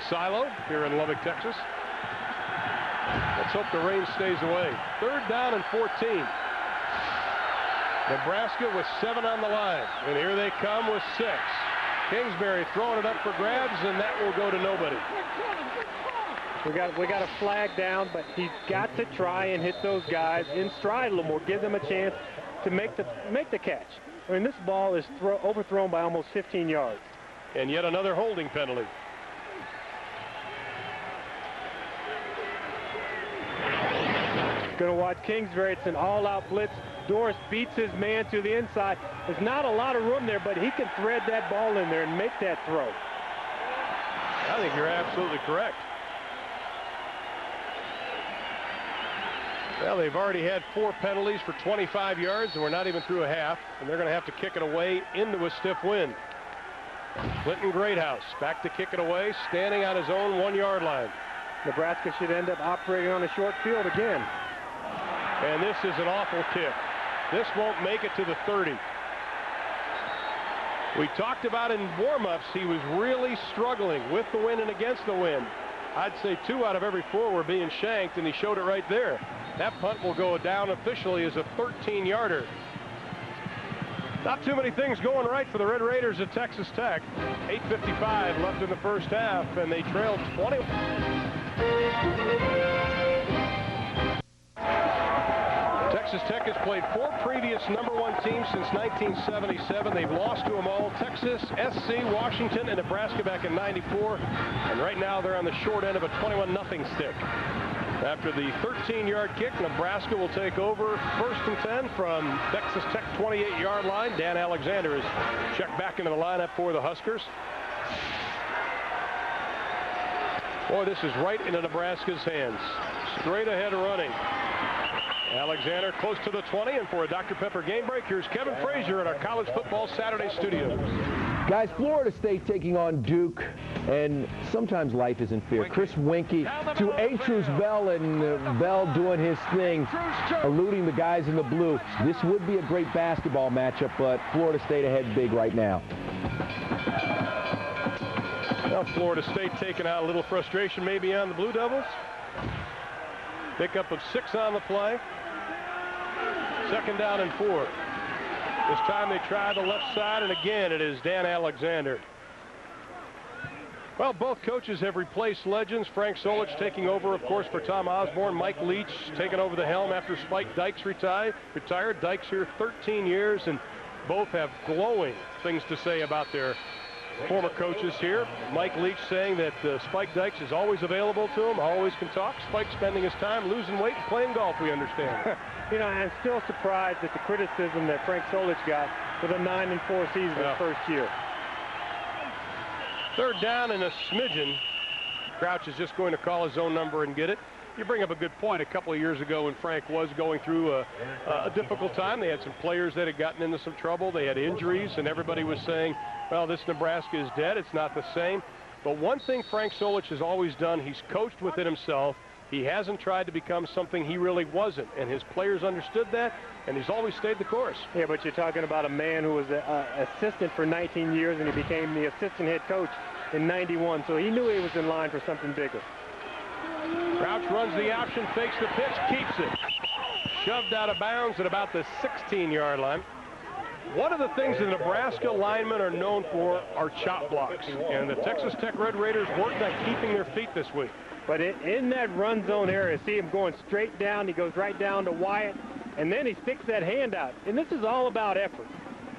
silo here in Lubbock, Texas. Let's hope the rain stays away. Third down and 14. Nebraska with 7 on the line, and here they come with 6. Kingsbury throwing it up for grabs, and that will go to nobody. We got a flag down, but he's got to try and hit those guys in stride a little more, give them a chance to make the catch. I mean, this ball is overthrown by almost 15 yards. And yet another holding penalty. Going to watch Kingsbury. It's an all-out blitz. Doris beats his man to the inside. There's not a lot of room there, but he can thread that ball in there and make that throw. I think you're absolutely correct. Well, they've already had 4 penalties for 25 yards, and we're not even through a half, and they're going to have to kick it away into a stiff wind. Clinton Greathouse back to kick it away, standing on his own 1-yard line. Nebraska should end up operating on a short field again. And this is an awful kick. This won't make it to the 30. We talked about in warm-ups, he was really struggling with the wind and against the wind. I'd say 2 out of every 4 were being shanked, and he showed it right there. That punt will go down officially as a 13-yarder. Not too many things going right for the Red Raiders at Texas Tech. 8:55 left in the first half, and they trailed 20. Texas Tech has played 4 previous #1 teams since 1977. They've lost to them all: Texas, SC, Washington, and Nebraska back in '94. And right now they're on the short end of a 21-0 stick. After the 13-yard kick, Nebraska will take over 1st and 10 from Texas Tech 28-yard line. Dan Alexander is checked back into the lineup for the Huskers. Boy, this is right into Nebraska's hands. Straight ahead running. Alexander close to the 20, and for a Dr. Pepper game break, here's Kevin Frazier at our College Football Saturday studios. Guys, Florida State taking on Duke, and sometimes life isn't fair. Chris Winkie to Atrus Bell, and Bell doing his thing, eluding the guys in the blue. This would be a great basketball matchup, but Florida State ahead big right now. Well, Florida State taking out a little frustration maybe on the Blue Devils. Pickup of 6 on the play. 2nd down and 4. This time they try the left side, and again it is Dan Alexander. Well, both coaches have replaced legends. Frank Solich taking over, of course, for Tom Osborne. Mike Leach taking over the helm after Spike Dykes retired. Dykes here 13 years, and both have glowing things to say about their former coaches here. Mike Leach saying that Spike Dykes is always available to him, always can talk. Spike spending his time losing weight and playing golf, we understand. You know, I'm still surprised at the criticism that Frank Solich got with a 9-4 season his first year. 3rd down and a smidgen. Crouch is just going to call his own number and get it. You bring up a good point. A couple of years ago when Frank was going through a difficult time, they had some players that had gotten into some trouble. They had injuries, and everybody was saying, well, this Nebraska is dead. It's not the same. But one thing Frank Solich has always done, he's coached within himself. He hasn't tried to become something he really wasn't, and his players understood that, and he's always stayed the course. Yeah, but you're talking about a man who was an assistant for 19 years, and he became the assistant head coach in '91, so he knew he was in line for something bigger. Crouch runs the option, fakes the pitch, keeps it. Shoved out of bounds at about the 16-yard line. One of the things the Nebraska linemen are known for are chop blocks, and the Texas Tech Red Raiders worked on keeping their feet this week. But in that run zone area, see him going straight down. He goes right down to Wyatt, and then he sticks that hand out. And this is all about effort.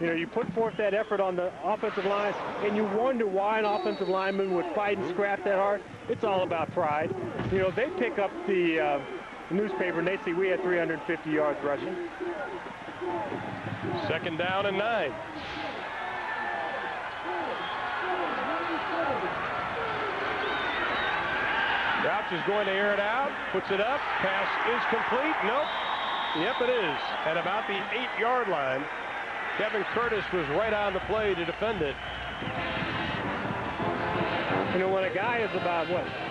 You know, you put forth that effort on the offensive line, and you wonder why an offensive lineman would fight and scrap that hard. It's all about pride. You know, they pick up the newspaper, and they see we had 350 yards rushing. 2nd down and 9. Crouch is going to air it out, puts it up, pass is complete. Nope. Yep, it is. At about the 8-yard line. Kevin Curtis was right on the play to defend it. You know, when a guy is about,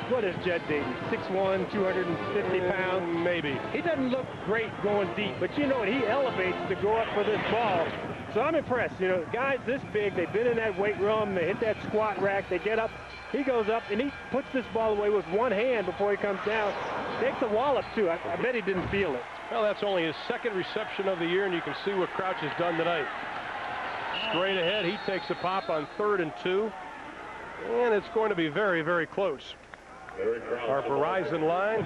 what is Jed Dayton? 6'1", 250 pounds? Maybe. He doesn't look great going deep, but you know what? He elevates to go up for this ball. So I'm impressed. You know, guys this big, they've been in that weight room, they hit that squat rack, they get up, he goes up, and he puts this ball away with one hand before he comes down. Takes a wallop, too. I bet he didn't feel it. Well, that's only his 2nd reception of the year, and you can see what Crouch has done tonight. Straight ahead, he takes a pop on 3rd and 2, and it's going to be very, very close. Our Verizon line,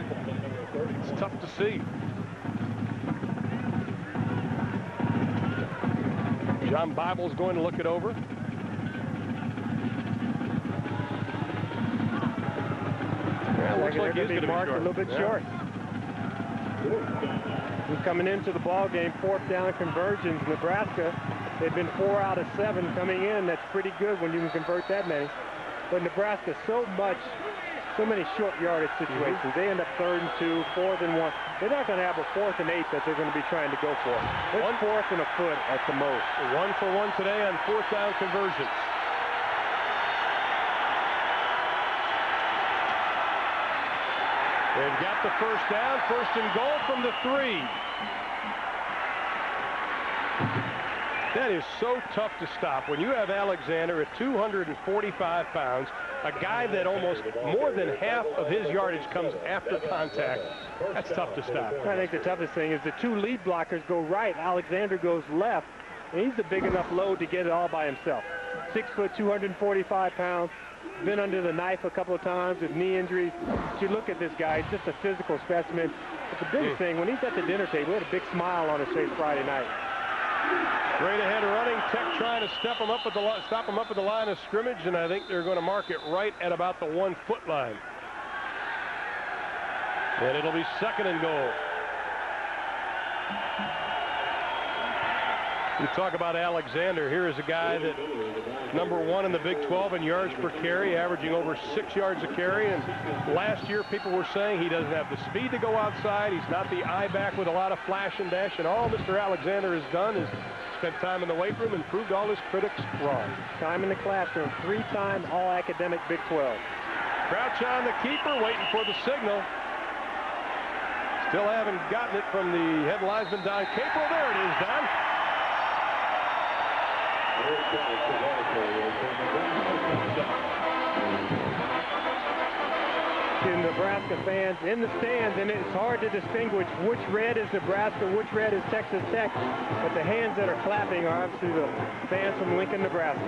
it's tough to see. John Bible's going to look it over. Yeah, looks like he's going to be marked a little bit short. He's coming into the ball game, 4th down conversions. Nebraska, they've been 4 out of 7 coming in. That's pretty good when you can convert that many. But Nebraska, so many short yardage situations. They end up 3rd and 2, 4th and 1. They're not going to have a 4th and 8 that they're going to be trying to go for. It's 4th and a foot at the most. 1 for 1 today on 4th down conversions. They've got the 1st down, 1st and goal from the 3. That is so tough to stop. When you have Alexander at 245 pounds, a guy that almost more than half of his yardage comes after contact, that's tough to stop. I think the toughest thing is the 2 lead blockers go right, Alexander goes left, and he's a big enough load to get it all by himself. 6 foot, 245 pounds. Been under the knife a couple of times with knee injuries. But you look at this guy, he's just a physical specimen. But the biggest thing, when he's at the dinner table, he had a big smile on his face Friday night. Straight ahead running, Tech trying to stop him up at the line of scrimmage, and I think they're going to mark it right at about the 1-foot line. And it'll be 2nd and goal. You talk about Alexander. Here is a guy that #1 in the Big 12 in yards per carry, averaging over 6 yards a carry. And last year, people were saying he doesn't have the speed to go outside. He's not the eye back with a lot of flash and dash. And all Mr. Alexander has done is spent time in the weight room and proved all his critics wrong. Time in the classroom, 3-time All-Academic Big 12. Crouch on the keeper, waiting for the signal. Still haven't gotten it from the head linesman, Don Capel. There it is, Don. To Nebraska fans in the stands, and it's hard to distinguish which red is Nebraska, which red is Texas Tech, but the hands that are clapping are obviously the fans from Lincoln, Nebraska.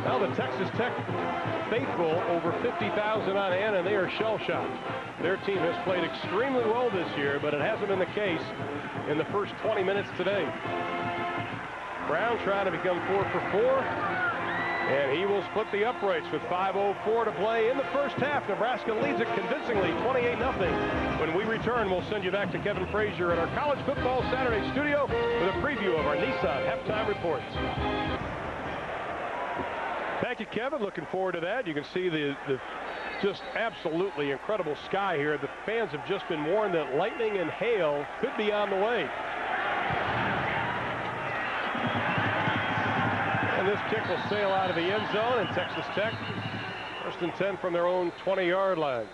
Now the Texas Tech faithful, over 50,000 on hand, and they are shell-shocked. Their team has played extremely well this year, but it hasn't been the case in the first 20 minutes today. Brown trying to become 4 for 4, and he will split the uprights with 5:04 to play in the first half. Nebraska leads it convincingly, 28-0. When we return, we'll send you back to Kevin Frazier at our College Football Saturday studio with a preview of our Nissan halftime reports. Thank you, Kevin. Looking forward to that. You can see the Just absolutely incredible sky here. The fans have just been warned that lightning and hail could be on the way. And this kick will sail out of the end zone, and Texas Tech, 1st and 10 from their own 20-yard line.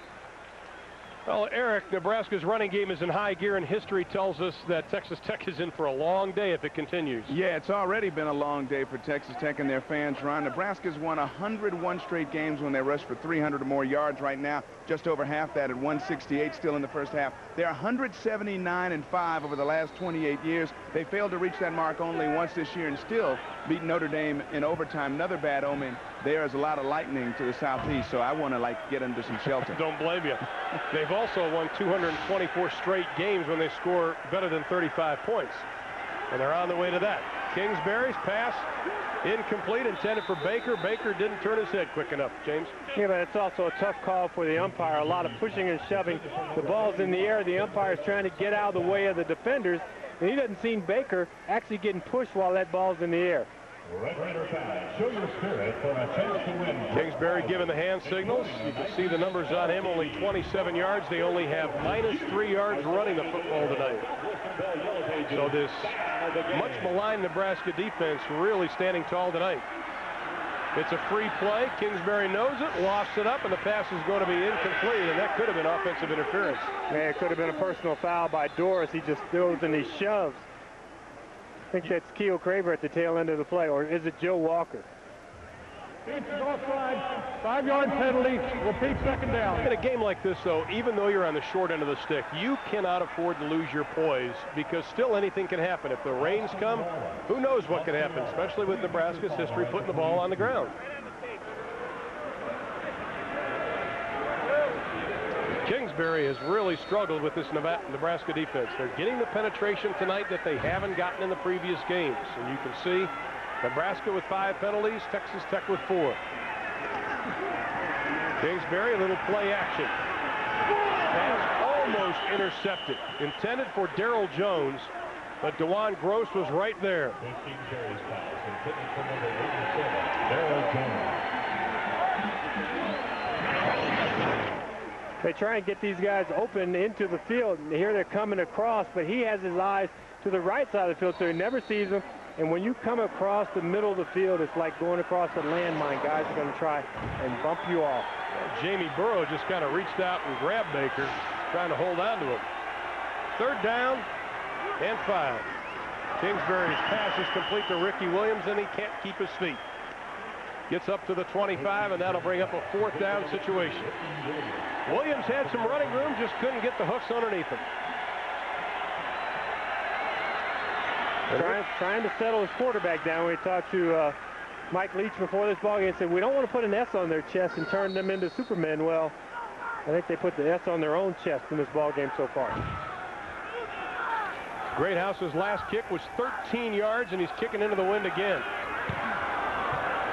Well, Eric, Nebraska's running game is in high gear, and history tells us that Texas Tech is in for a long day if it continues. Yeah, it's already been a long day for Texas Tech and their fans, Ron. Nebraska's won 101 straight games when they rush for 300 or more yards right now. Just over half that at 168 still in the first half. They're 179-5 over the last 28 years. They failed to reach that mark only once this year and still beat Notre Dame in overtime. Another bad omen. There is a lot of lightning to the southeast, so I want to get under some shelter. Don't blame you. They've also won 224 straight games when they score better than 35 points. And they're on the way to that. Kingsbury's pass incomplete, intended for Baker. Baker didn't turn his head quick enough. James? Yeah, but it's also a tough call for the umpire. A lot of pushing and shoving. The ball's in the air. The umpire's trying to get out of the way of the defenders, and he doesn't see Baker actually getting pushed while that ball's in the air. Show your spirit for a chance to win. Kingsbury giving the hand signals. You can see the numbers on him, only 27 yards. They only have -3 yards running the football tonight. So this much maligned Nebraska defense really standing tall tonight. It's a free play. Kingsbury knows it, lofts it up, and the pass is going to be incomplete, and that could have been offensive interference. Man, it could have been a personal foul by Doris. He just throws and he shoves. I think that's Keo Craver at the tail end of the play, or is it Joe Walker? It's offside, 5-yard penalty, repeat 2nd down. In a game like this, though, even though you're on the short end of the stick, you cannot afford to lose your poise because still anything can happen. If the rains come, who knows what can happen, especially with Nebraska's history putting the ball on the ground. Kingsbury has really struggled with this Nebraska defense. They're getting the penetration tonight that they haven't gotten in the previous games. And you can see Nebraska with 5 penalties, Texas Tech with 4. Kingsbury, a little play action. Pass almost intercepted. Intended for Darrell Jones, but DeJuan Gross was right there. Kingsbury's pass intended for number 87, Darrell Jones. They try and get these guys open into the field, and here they're coming across, but he has his eyes to the right side of the field, so he never sees them. And when you come across the middle of the field, it's like going across a landmine. Guys are going to try and bump you off. Jamie Burrow just kind of reached out and grabbed Baker, trying to hold on to him. 3rd down and 5. Kingsbury's pass is complete to Ricky Williams, and he can't keep his feet. Gets up to the 25, and that'll bring up a 4th down situation. Williams had some running room, just couldn't get the hooks underneath him. Trying to settle his quarterback down. We talked to Mike Leach before this ball game and said, we don't want to put an S on their chest and turn them into Supermen. Well, I think they put the S on their own chest in this ball game so far. Greathouse's last kick was 13 yards, and he's kicking into the wind again.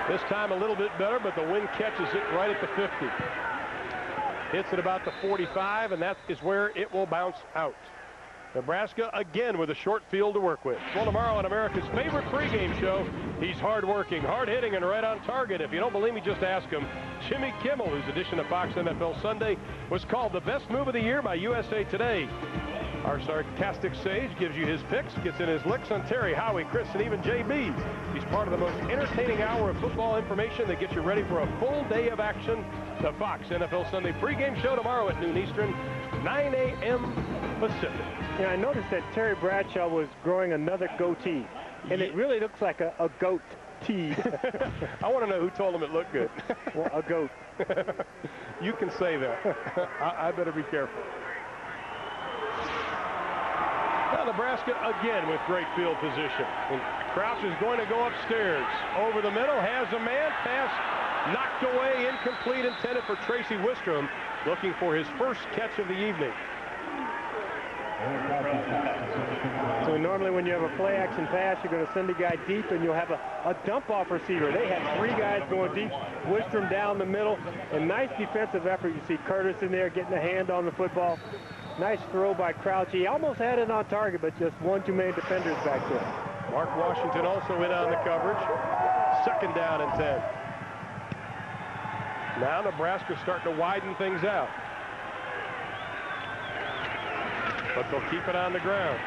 This time a little bit better, but the wind catches it right at the 50. Hits at about the 45, and that is where it will bounce out. Nebraska again with a short field to work with. Well, tomorrow on America's favorite pregame show, he's hard-working, hard-hitting, and right on target. If you don't believe me, just ask him. Jimmy Kimmel, whose edition of Fox NFL Sunday was called the best move of the year by USA Today. Our sarcastic sage gives you his picks, gets in his licks on Terry, Howie, Chris, and even JB. He's part of the most entertaining hour of football information that gets you ready for a full day of action. The Fox NFL Sunday pregame show tomorrow at noon Eastern, 9 a.m. Pacific. Yeah, I noticed that Terry Bradshaw was growing another goatee, and it really looks like a goat tee. I want to know who told him it looked good. Well, a goat. You can say that. I better be careful. Now Nebraska again with great field position. And Crouch is going to go upstairs. Over the middle, has a man. Pass knocked away, incomplete, intended for Tracy Wistrom, looking for his first catch of the evening. So normally when you have a play-action pass, you're going to send a guy deep, and you'll have a dump-off receiver. They had 3 guys going deep, Wistrom down the middle, and nice defensive effort. You see Curtis in there getting a hand on the football. Nice throw by Crouch. He almost had it on target, but just one too many defenders back there. Mark Washington also in on the coverage. 2nd down and 10. Now Nebraska's starting to widen things out. But they'll keep it on the ground.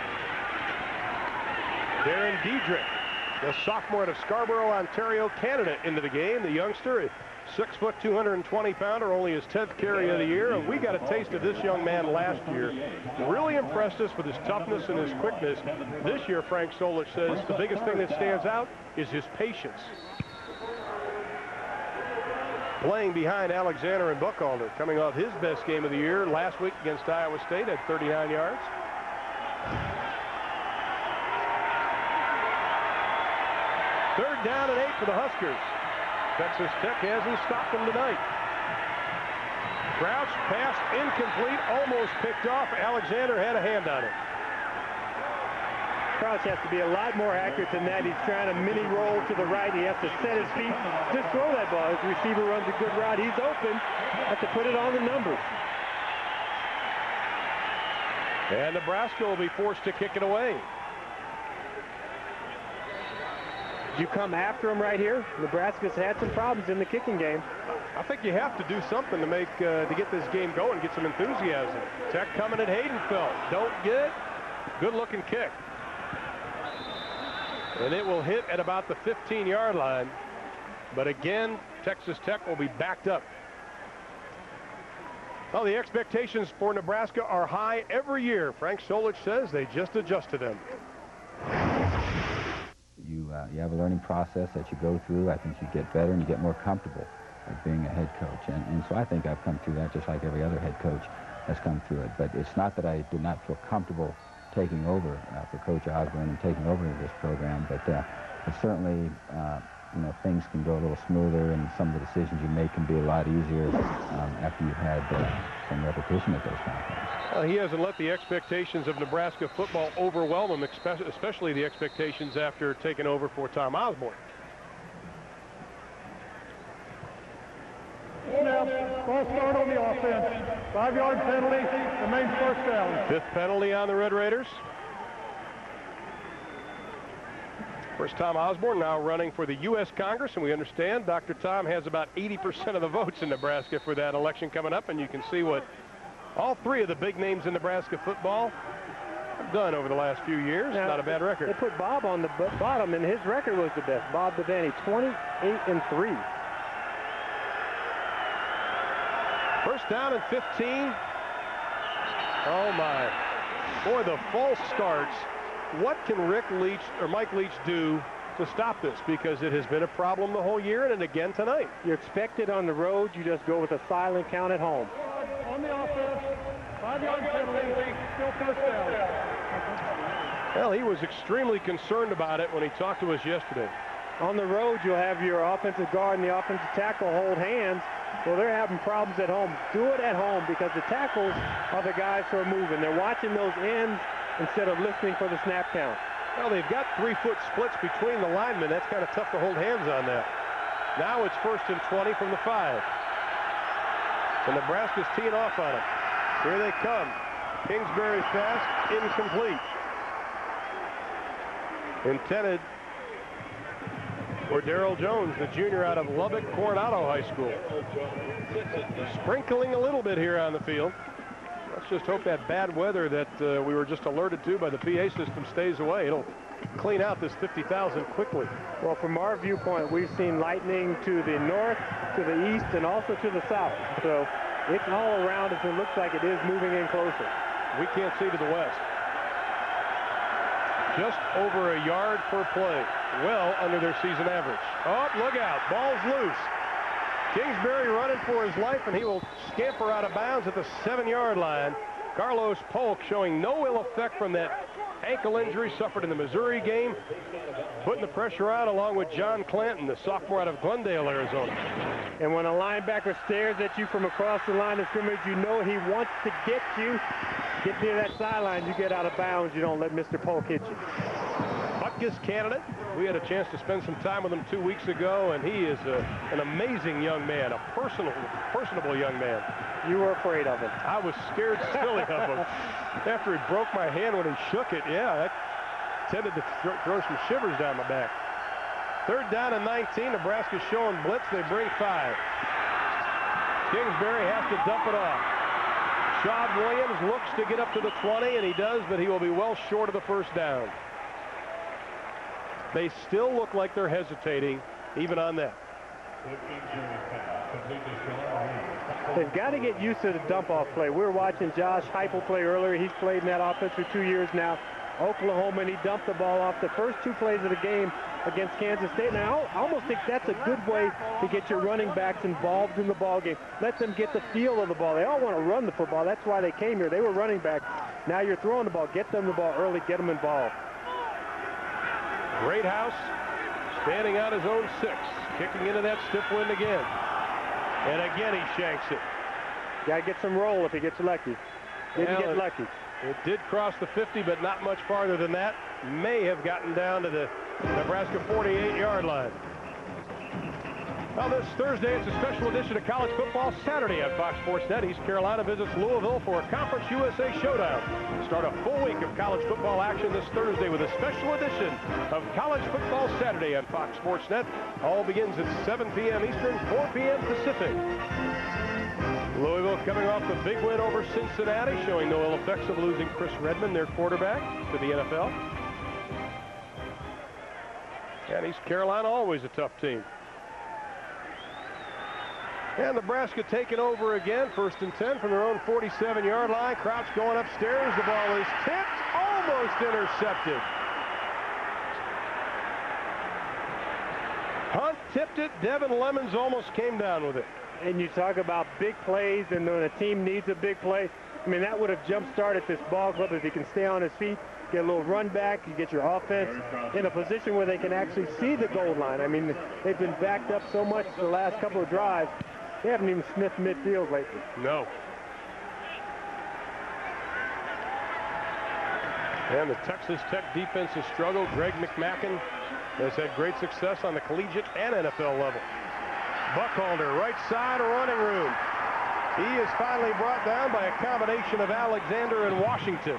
Darren Diedrich, the sophomore out of Scarborough, Ontario, Canada, into the game. The youngster, 6 foot, 220-pounder, only his 10th carry of the year. And we got a taste of this young man last year. Really impressed us with his toughness and his quickness. This year, Frank Solich says the biggest thing that stands out is his patience. Playing behind Alexander and Buchalter, coming off his best game of the year last week against Iowa State at 39 yards. Third down and 8 for the Huskers. Texas Tech hasn't stopped them tonight. Crouch, pass incomplete, almost picked off. Alexander had a hand on it. Crouch has to be a lot more accurate than that. He's trying to mini roll to the right. He has to set his feet, just throw that ball. His receiver runs a good route. He's open. Have to put it on the numbers. And Nebraska will be forced to kick it away. Did you come after him right here? Nebraska's had some problems in the kicking game. I think you have to do something to make to get this game going, get some enthusiasm. Tech coming at Haydenfeld. Don't get it. Good looking kick. And it will hit at about the 15-yard line. But again, Texas Tech will be backed up. Well, the expectations for Nebraska are high every year. Frank Solich says they just adjust to them. You have a learning process that you go through. I think you get better and you get more comfortable at being a head coach. And so I think I've come through that just like every other head coach has come through it. But it's not that I did not feel comfortable taking over for Coach Osborne and taking over this program, but certainly, you know, things can go a little smoother, and some of the decisions you make can be a lot easier after you've had some repetition at those kind of things. Well, he hasn't let the expectations of Nebraska football overwhelm him, especially the expectations after taking over for Tom Osborne. False start on the offense. 5-yard penalty, remains first down. 5th penalty on the Red Raiders. First, Tom Osborne now running for the U.S. Congress, and we understand Dr. Tom has about 80% of the votes in Nebraska for that election coming up, and you can see what all three of the big names in Nebraska football have done over the last few years. Now, not a bad record. They put Bob on the bottom, and his record was the best. Bob Devaney, 28-3. First down and 15. Oh my. Boy, the false starts. What can Rick Leach or Mike Leach do to stop this? Because it has been a problem the whole year and again tonight. You expect it on the road. You just go with a silent count at home. On the offense, 5-yard penalty, still first down. Well, he was extremely concerned about it when he talked to us yesterday. On the road, you'll have your offensive guard and the offensive tackle hold hands. Well, they're having problems at home. Do it at home, because the tackles are the guys who are moving. They're watching those ends instead of listening for the snap count. Well, they've got 3-foot splits between the linemen. That's kind of tough to hold hands on that. Now it's 1st and 20 from the 5. And Nebraska's teeing off on it. Here they come. Kingsbury's pass, incomplete. Intended for Darrell Jones, the junior out of Lubbock, Coronado High School. Sprinkling a little bit here on the field. Let's just hope that bad weather that we were just alerted to by the PA system stays away. It'll clean out this 50,000 quickly. Well, from our viewpoint, we've seen lightning to the north, to the east, and also to the south. So it's all around us. It looks like it is moving in closer. We can't see to the west. Just over a yard per play. Well under their season average. Oh, look out. Ball's loose. Kingsbury running for his life, and he will scamper out of bounds at the 7-yard line. Carlos Polk showing no ill effect from that ankle injury suffered in the Missouri game. Putting the pressure on along with John Clanton, the sophomore out of Glendale, Arizona. And when a linebacker stares at you from across the line of scrimmage, you know he wants to get you. Get near that sideline, you get out of bounds. You don't let Mr. Polk hit you. Butkus candidate. We had a chance to spend some time with him 2 weeks ago, and he is an amazing young man, a personable young man. You were afraid of him. I was scared silly of him. After he broke my hand when he shook it, yeah, that tended to throw some shivers down my back. 3rd down and 19. Nebraska's showing blitz. They bring 5. Kingsbury has to dump it off. Shawn Williams looks to get up to the 20, and he does, but he will be well short of the first down. They still look like they're hesitating, even on that. They've got to get used to the dump-off play. We were watching Josh Heupel play earlier. He's played in that offense for 2 years now. Oklahoma, and he dumped the ball off the first 2 plays of the game against Kansas State. Now, I almost think that's a good way to get your running backs involved in the ball game. Let them get the feel of the ball. They all want to run the football. That's why they came here. They were running backs. Now you're throwing the ball. Get them the ball early. Get them involved. Greathouse standing on his own 6, kicking into that stiff wind again. And again he shanks it. Got to get some roll if he gets lucky. Didn't get lucky. It did cross the 50, but not much farther than that. May have gotten down to the Nebraska 48-yard line. Well, this Thursday, it's a special edition of College Football Saturday on Fox Sports Net. East Carolina visits Louisville for a Conference USA showdown. Start a full week of college football action this Thursday with a special edition of College Football Saturday on Fox Sports Net. All begins at 7 p.m. Eastern, 4 p.m. Pacific. Louisville coming off the big win over Cincinnati, showing no ill effects of losing Chris Redmond, their quarterback, to the NFL. And East Carolina, always a tough team. And Nebraska taking over again, 1st and 10 from their own 47-yard line. Crouch going upstairs. The ball is tipped, almost intercepted. Hunt tipped it. Devin Lemons almost came down with it. And you talk about big plays, and when a team needs a big play, I mean, that would have jump-started this ball club if he can stay on his feet, get a little run back, you get your offense in a position where they can actually see the goal line. I mean, they've been backed up so much the last couple of drives. They haven't even sniffed midfield lately. No. And the Texas Tech defense has struggled. Greg McMackin has had great success on the collegiate and NFL level. Buckholder, right side running room. He is finally brought down by a combination of Alexander and Washington.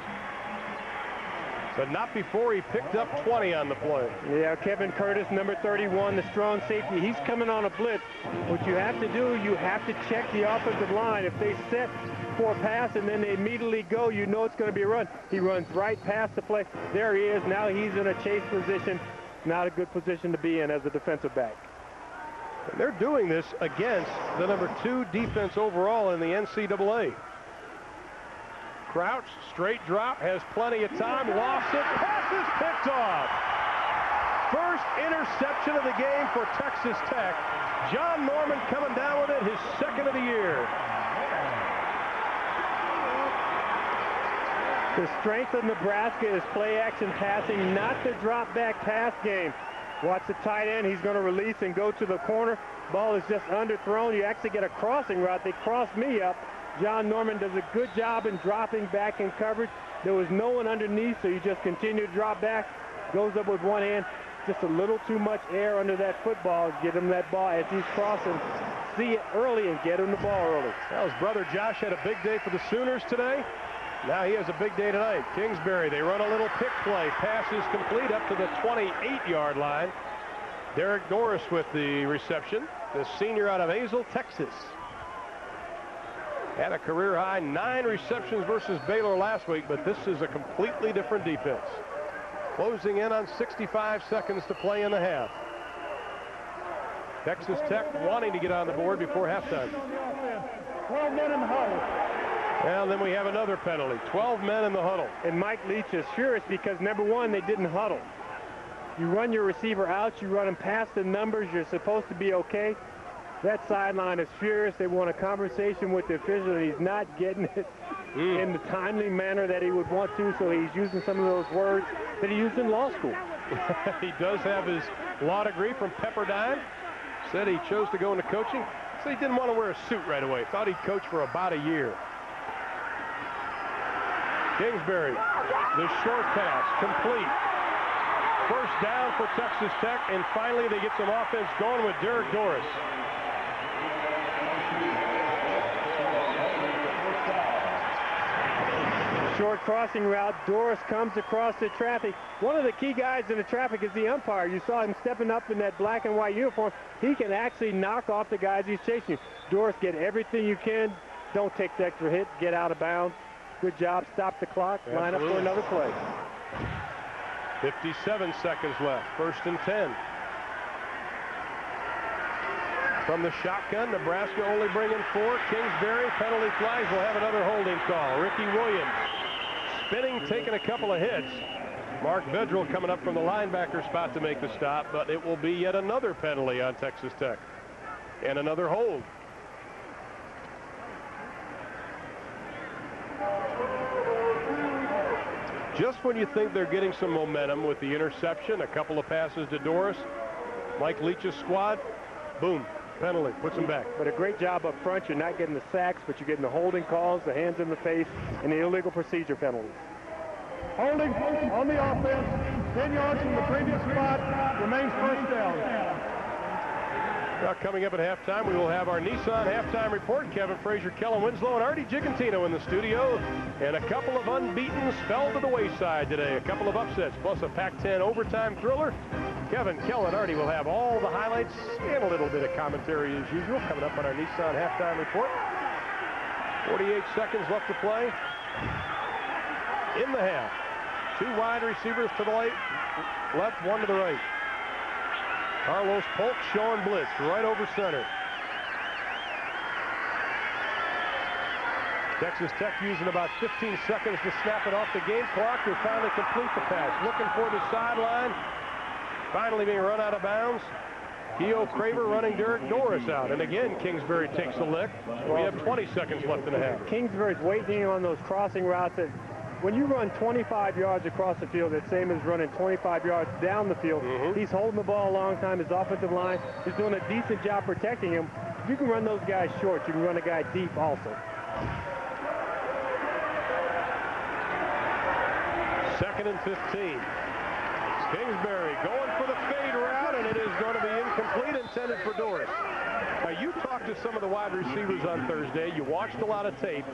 But not before he picked up 20 on the play. Yeah, Kevin Curtis, number 31, the strong safety. He's coming on a blitz. What you have to do, you have to check the offensive line. If they set for a pass and then they immediately go, you know it's going to be a run. He runs right past the play. There he is. Now he's in a chase position. Not a good position to be in as a defensive back. And they're doing this against the number 2 defense overall in the NCAA. Crouch, straight drop, has plenty of time, lost it, pass is picked off. First interception of the game for Texas Tech. John Norman coming down with it, his 2nd of the year. The strength of Nebraska is play-action passing, not the drop-back pass game. Watch the tight end. He's going to release and go to the corner. Ball is just underthrown. You actually get a crossing route. They crossed me up. John Norman does a good job in dropping back in coverage. There was no one underneath, so you just continue to drop back. Goes up with one hand. Just a little too much air under that football. Get him that ball as he's crossing. See it early and get him the ball early. Well, his brother Josh had a big day for the Sooners today. Now he has a big day tonight. Kingsbury, they run a little pick play. Pass is complete up to the 28-yard line. Derek Doris with the reception. The senior out of Azle, Texas. Had a career-high 9 receptions versus Baylor last week, but this is a completely different defense. Closing in on 65 seconds to play in the half. Texas Tech wanting to get on the board before halftime. 12 men in the huddle. And then we have another penalty. 12 men in the huddle. And Mike Leach is furious because, number one, they didn't huddle. You run your receiver out, you run him past the numbers, you're supposed to be okay. That sideline is furious. They want a conversation with the official, and he's not getting it in the timely manner that he would want to, so he's using some of those words that he used in law school. He does have his law degree from Pepperdine. Said he chose to go into coaching. So he didn't want to wear a suit right away. Thought he'd coach for about a year. Kingsbury, the short pass, complete. First down for Texas Tech, and finally they get some offense going with Derek Doris. Short crossing route. Doris comes across the traffic. One of the key guys in the traffic is the umpire. You saw him stepping up in that black and white uniform. He can actually knock off the guys he's chasing. Doris, get everything you can. Don't take the extra hit. Get out of bounds. Good job. Stop the clock. Absolutely. Line up for another play. 57 seconds left. 1st and 10. From the shotgun, Nebraska only bringing 4. Kingsbury, penalty flags, will have another holding call. Ricky Williams spinning, taking a couple of hits. Mark Vedral coming up from the linebacker spot to make the stop, but it will be yet another penalty on Texas Tech. And another hold. Just when you think they're getting some momentum with the interception, a couple of passes to Doris, Mike Leach's squad, boom. Penalty, puts him back. But a great job up front. You're not getting the sacks, but you're getting the holding calls, the hands in the face, and the illegal procedure penalties. Holding on the offense, 10 yards from the previous spot, remains first down. Now coming up at halftime, we will have our Nissan halftime report. Kevin Frazier, Kellen Winslow, and Artie Gigantino in the studio. And a couple of unbeatens fell to the wayside today. A couple of upsets, plus a Pac-10 overtime thriller. Kevin, Kellen, Artie will have all the highlights and a little bit of commentary as usual coming up on our Nissan halftime report. 48 seconds left to play in the half. 2 wide receivers to the left, 1 to the right. Carlos Polk showing blitz right over center. Texas Tech using about 15 seconds to snap it off the game clock to finally complete the pass. Looking for the sideline. Finally being run out of bounds. Keogh Craver running Derek Doris out. And again, Kingsbury takes a lick. We have 20 seconds left in the half. Kingsbury's waiting on those crossing routes. That when you run 25 yards across the field, that's same as running 25 yards down the field. He's holding the ball a long time. His offensive line is doing a decent job protecting him. If you can run those guys short, you can run a guy deep also. 2nd and 15. Kingsbury going for the fade route, and it is going to be incomplete, intended for Doris. Now, you talked to some of the wide receivers on Thursday. You watched a lot of tape,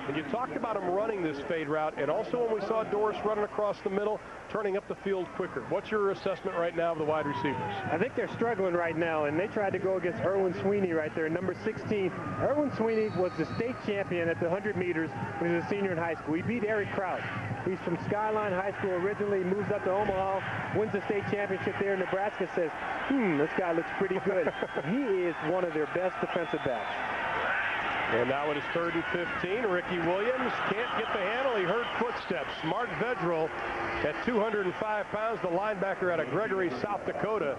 and you talked about them running this fade route, and also when we saw Doris running across the middle, turning up the field quicker. What's your assessment right now of the wide receivers? I think they're struggling right now, and they tried to go against Erwin Sweeney right there, number 16. Erwin Sweeney was the state champion at the 100 meters when he was a senior in high school. He beat Eric Kraus. He's from Skyline High School originally, moves up to Omaha, wins the state championship there. Nebraska says, this guy looks pretty good. He is one of their best defensive backs. And now it is 3rd and 15. Ricky Williams can't get the handle. He heard footsteps. Mark Vedral at 205 pounds, the linebacker out of Gregory, South Dakota,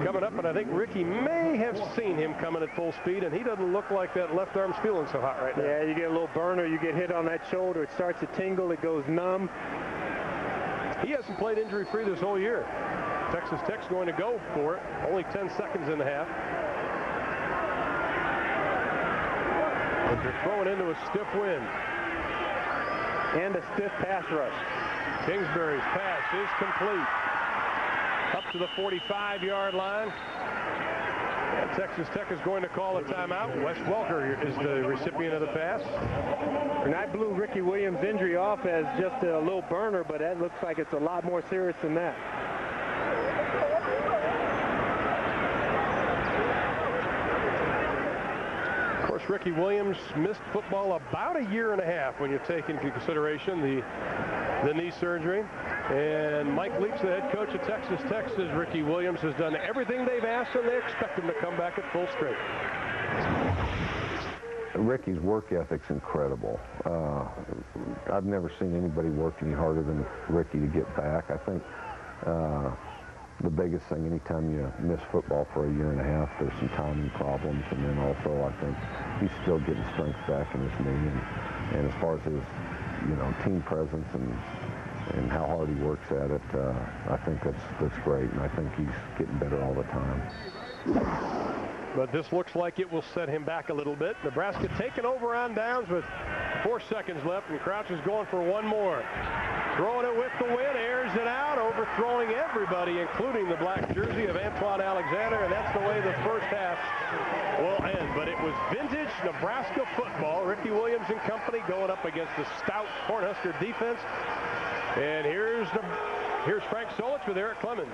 coming up. And I think Ricky may have seen him coming at full speed, and he doesn't look like that left arm's feeling so hot right now. Yeah, you get a little burner. You get hit on that shoulder. It starts to tingle. It goes numb. He hasn't played injury-free this whole year. Texas Tech's going to go for it. Only 10 seconds in the half. But they're throwing into a stiff wind. And a stiff pass rush. Kingsbury's pass is complete. Up to the 45-yard line. And Texas Tech is going to call a timeout. Wes Welker is the recipient of the pass. And I blew Ricky Williams' injury off as just a little burner, but that looks like it's a lot more serious than that. Of course, Ricky Williams missed football about a year and a half when you take into consideration the knee surgery. And Mike Leach, the head coach of Texas Tech, says Ricky Williams has done everything they've asked, and they expect him to come back at full strength. Ricky's work ethic's incredible. I've never seen anybody work any harder than Ricky to get back. I think the biggest thing, anytime you miss football for a year and a half, there's some timing problems, and then also I think he's still getting strength back in his knee. And as far as his, team presence and how hard he works at it, I think that's great, and I think he's getting better all the time. But this looks like it will set him back a little bit. Nebraska taking over on downs with 4 seconds left, and Crouch is going for one more. Throwing it with the win, airs fires it out, overthrowing everybody, including the black jersey of Antoine Alexander, and that's the way the first half will end. But it was vintage Nebraska football. Ricky Williams and company going up against the stout Cornhusker defense. And here's Frank Solich with Eric Clemens.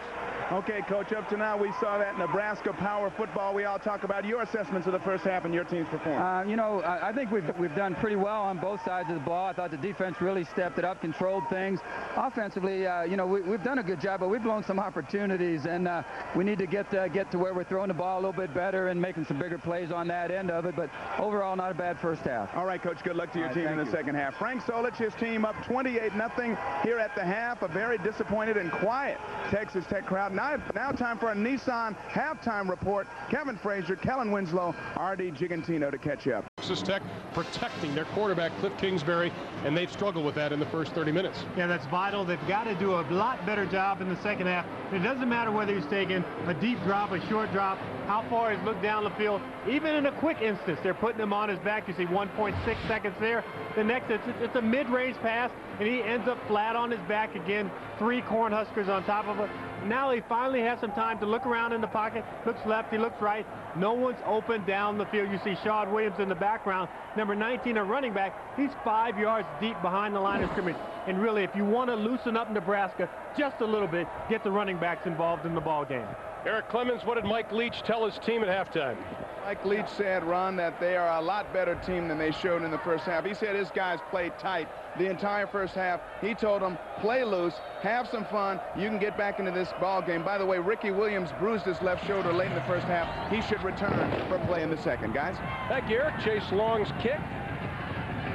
Okay, Coach, up to now we saw that Nebraska power football. We all talk about your assessments of the first half and your team's performance. You know, I think we've done pretty well on both sides of the ball. I thought the defense really stepped it up, controlled things. Offensively, you know, we've done a good job, but we've blown some opportunities, and we need to get to where we're throwing the ball a little bit better and making some bigger plays on that end of it. But overall, not a bad first half. All right, Coach, good luck to your team in the second half. Frank Solich, his team up 28-0 here at the half. A very disappointed and quiet Texas Tech crowd. Now time for a Nissan halftime report. Kevin Frazier, Kellen Winslow, R.D. Gigantino to catch up. Texas Tech protecting their quarterback, Cliff Kingsbury, and they've struggled with that in the first 30 minutes. Yeah, that's vital. They've got to do a lot better job in the second half. It doesn't matter whether he's taking a deep drop, a short drop, how far he's looked down the field. Even in a quick instance, they're putting him on his back. You see 1.6 seconds there. The next, it's a mid-range pass, and he ends up flat on his back again. 3 Cornhuskers on top of it. Now he finally has some time to look around in the pocket, looks left, he looks right. No one's open down the field. You see Shawn Williams in the background, number 19, a running back. He's 5 yards deep behind the line of scrimmage. And really, if you want to loosen up Nebraska just a little bit, get the running backs involved in the ball game. Eric Clemens, what did Mike Leach tell his team at halftime? Mike Leach said, Ron, that they are a lot better team than they showed in the first half. He said his guys played tight the entire first half. He told them, play loose, have some fun. You can get back into this ball game. By the way, Ricky Williams bruised his left shoulder late in the first half. He should return for play in the second, guys. Thank you, Eric. Chase Long's kick,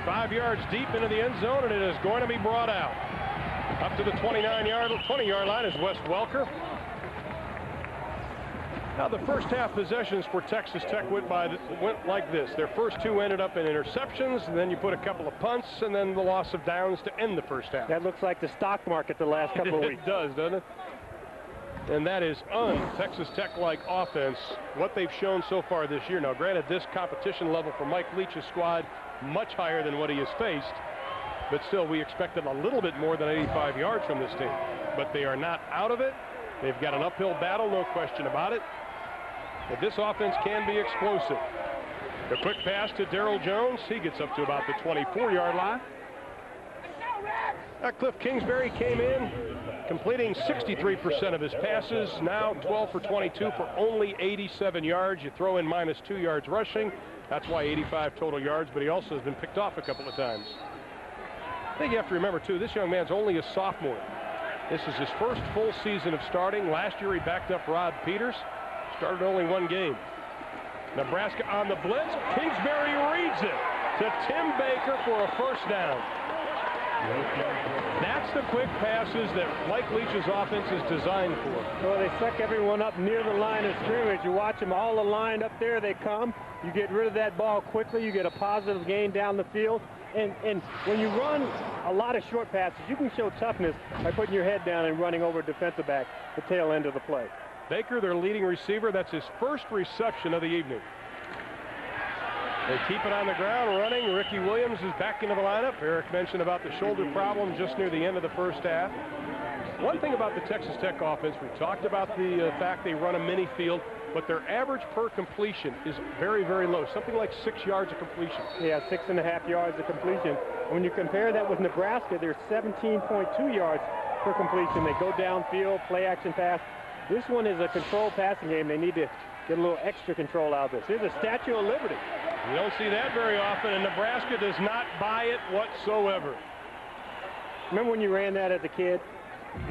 5 yards deep into the end zone, and it is going to be brought out. Up to the 20-yard line is Wes Welker. Now the first half possessions for Texas Tech went like this. Their first 2 ended up in interceptions, and then you put a couple of punts, and then the loss of downs to end the first half. That looks like the stock market the last couple of weeks. It does, doesn't it? And that is un-Texas Tech-like offense, what they've shown so far this year. Now, granted, this competition level for Mike Leach's squad much higher than what he has faced, but still we expected a little bit more than 85 yards from this team. But they are not out of it. They've got an uphill battle, no question about it. But this offense can be explosive. The quick pass to Darrell Jones. He gets up to about the 24-yard line. Cliff Kingsbury came in, completing 63% of his passes. Now 12 for 22 for only 87 yards. You throw in -2 yards rushing. That's why 85 total yards, but he also has been picked off a couple of times. I think you have to remember, too, this young man's only a sophomore. This is his first full season of starting. Last year he backed up Rod Peters. Started only 1 game. Nebraska on the blitz. Kingsbury reads it to Tim Baker for a first down. That's the quick passes that Mike Leach's offense is designed for. Well, they suck everyone up near the line of scrimmage. You watch them all aligned up there. They come. You get rid of that ball quickly. You get a positive gain down the field. And when you run a lot of short passes, you can show toughness by putting your head down and running over a defensive back, the tail end of the play. Baker, their leading receiver, that's his first reception of the evening. They keep it on the ground, running. Ricky Williams is back into the lineup. Eric mentioned about the shoulder problem just near the end of the first half. One thing about the Texas Tech offense, we talked about the fact they run a mini field, but their average per completion is very, very low, something like 6 yards of completion. Yeah, 6.5 yards of completion. When you compare that with Nebraska, they're 17.2 yards per completion. They go downfield, play action pass. This one is a controlled passing game. They need to get a little extra control out of this. Here's a Statue of Liberty. You don't see that very often, and Nebraska does not buy it whatsoever. Remember when you ran that as a kid?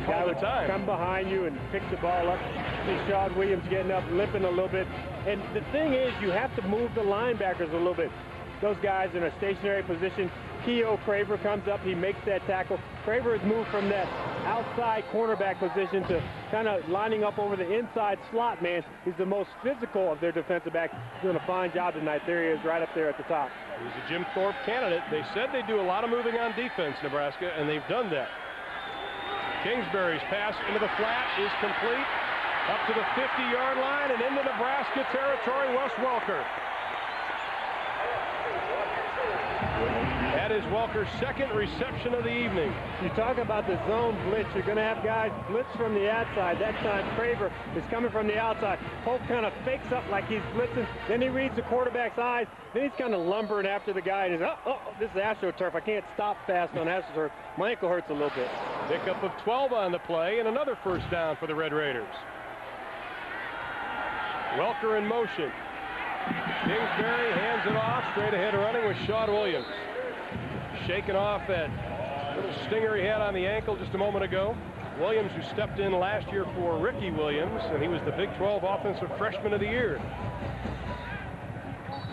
All the time. Come behind you and pick the ball up. See Shawn Williams getting up, limping a little bit. And the thing is, you have to move the linebackers a little bit. Those guys in a stationary position. Keough Craver comes up, he makes that tackle. Craver has moved from that outside cornerback position to kind of lining up over the inside slot man. He's the most physical of their defensive backs. He's doing a fine job tonight. There he is right up there at the top. He's a Jim Thorpe candidate. They said they do a lot of moving on defense, Nebraska, and they've done that. Kingsbury's pass into the flat is complete. Up to the 50-yard line and into Nebraska territory, Wes Welker. That is Welker's second reception of the evening. You talk about the zone blitz. You're going to have guys blitz from the outside. That time, Craver is coming from the outside. Polk kind of fakes up like he's blitzing. Then he reads the quarterback's eyes. Then he's kind of lumbering after the guy. And he's, oh, this is AstroTurf. I can't stop fast on AstroTurf. My ankle hurts a little bit. Pickup of 12 on the play and another first down for the Red Raiders. Welker in motion. Kingsbury hands it off. Straight ahead running with Sean Williams. Shaking off that little stinger he had on the ankle just a moment ago. Williams, who stepped in last year for Ricky Williams, and he was the Big 12 Offensive Freshman of the Year.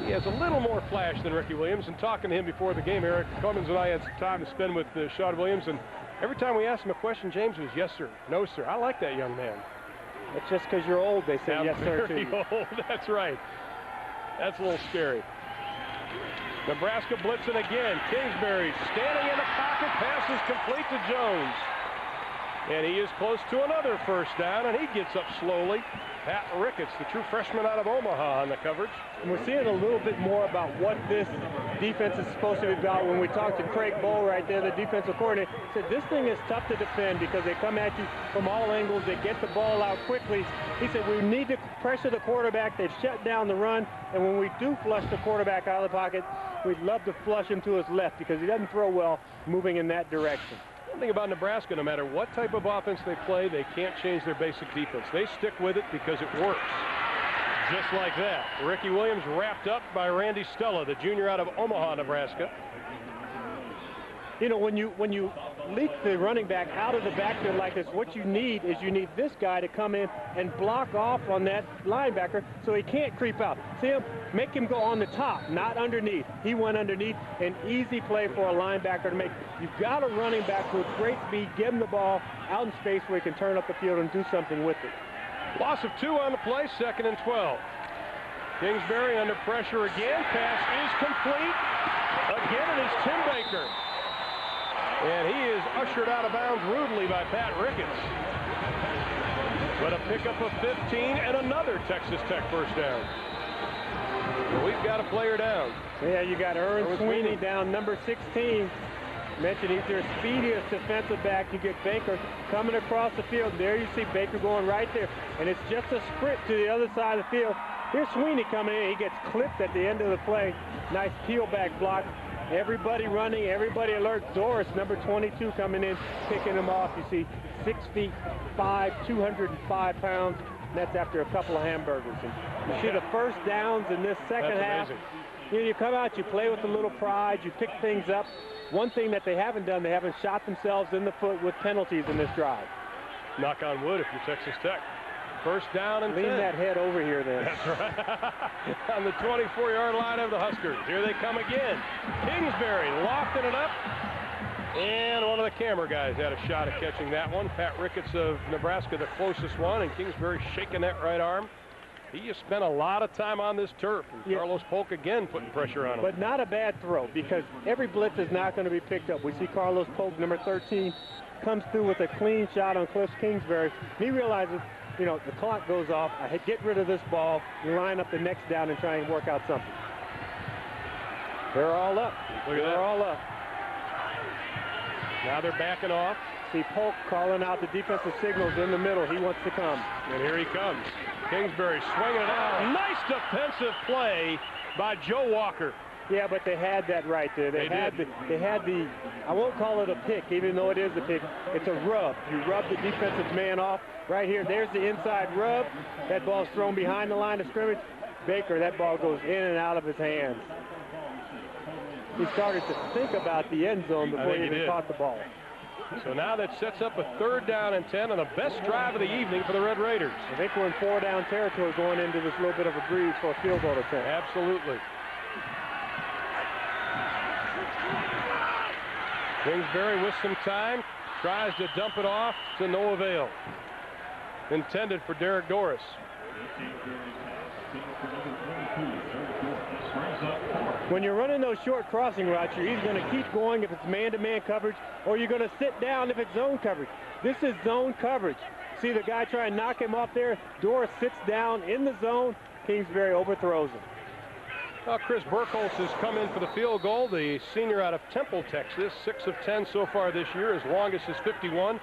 He has a little more flash than Ricky Williams, and talking to him before the game, Eric Cummins and I had some time to spend with Sean Williams, and every time we asked him a question, James was, yes, sir, no, sir. I like that young man. It's just because you're old, they say yes, sir, very old. That's right. That's a little scary. Nebraska blitzing again. Kingsbury standing in the pocket. Pass is complete to Jones. And he is close to another first down, and he gets up slowly. Pat Ricketts, the true freshman out of Omaha, on the coverage. And we're seeing a little bit more about what this defense is supposed to be about. When we talked to Craig Bowl right there, the defensive coordinator, said this thing is tough to defend because they come at you from all angles. They get the ball out quickly. He said we need to pressure the quarterback. They've shut down the run. And when we do flush the quarterback out of the pocket, we'd love to flush him to his left because he doesn't throw well moving in that direction. One thing about Nebraska, no matter what type of offense they play, they can't change their basic defense. They stick with it because it works. Just like that. Ricky Williams wrapped up by Randy Stella, the junior out of Omaha, Nebraska. You know, when you leak the running back out of the backfield like this, what you need is you need this guy to come in and block off on that linebacker so he can't creep out. See him? Make him go on the top, not underneath. He went underneath. An easy play for a linebacker to make. You've got a running back with great speed. Give him the ball out in space where he can turn up the field and do something with it. Loss of 2 on the play, 2nd and 12. Kingsbury under pressure again. Pass is complete. Again, it is Tim Baker. And he is ushered out of bounds rudely by Pat Ricketts. But a pickup of 15 and another Texas Tech first down. Well, we've got a player down. Yeah, you got Ern Sweeney down, number 16. Mentioned he's their speediest defensive back. You get Baker coming across the field. There you see Baker going right there. And it's just a sprint to the other side of the field. Here's Sweeney coming in. He gets clipped at the end of the play. Nice peel back block. Everybody running, everybody alert. Doris, number 22, coming in, picking him off. You see 6'5", 205 pounds. And that's after a couple of hamburgers. And you see the first downs in this second half. You know, you come out, you play with a little pride, you pick things up. One thing that they haven't done, they haven't shot themselves in the foot with penalties in this drive. Knock on wood if you're Texas Tech. First down and 10. Lean that head over here then. That's right. On the 24-yard line of the Huskers. Here they come again. Kingsbury lofting it up. And one of the camera guys had a shot at catching that one. Pat Ricketts of Nebraska, the closest one. And Kingsbury shaking that right arm. He has spent a lot of time on this turf. And Carlos Polk again putting pressure on him. But not a bad throw because every blitz is not going to be picked up. We see Carlos Polk, number 13, comes through with a clean shot on Cliff Kingsbury. He realizes, you know, the clock goes off. I get rid of this ball, you line up the next down and try and work out something. They're all up. They're all up. Now they're backing off. See Polk calling out the defensive signals in the middle. He wants to come. And here he comes. Kingsbury swinging it out. Nice defensive play by Joe Walker. Yeah, but they had that right there. They had the, I won't call it a pick, even though it is a pick. It's a rub. You rub the defensive man off. Right here, there's the inside rub. That ball's thrown behind the line of scrimmage. Baker, that ball goes in and out of his hands. He started to think about the end zone before he even caught the ball. So now that sets up a 3rd down and 10 and the best drive of the evening for the Red Raiders. I think we're in 4-down territory going into this little bit of a breeze for a field goal attempt. Absolutely. Kingsbury with some time, tries to dump it off to no avail. Intended for Derek Doris. When you're running those short crossing routes, you're either going to keep going if it's man-to-man coverage, or you're going to sit down if it's zone coverage. This is zone coverage. See the guy try and knock him off there. Doris sits down in the zone. Kingsbury overthrows him. Well, Chris Burkholz has come in for the field goal, the senior out of Temple, Texas. 6 of 10 so far this year. His longest is 51.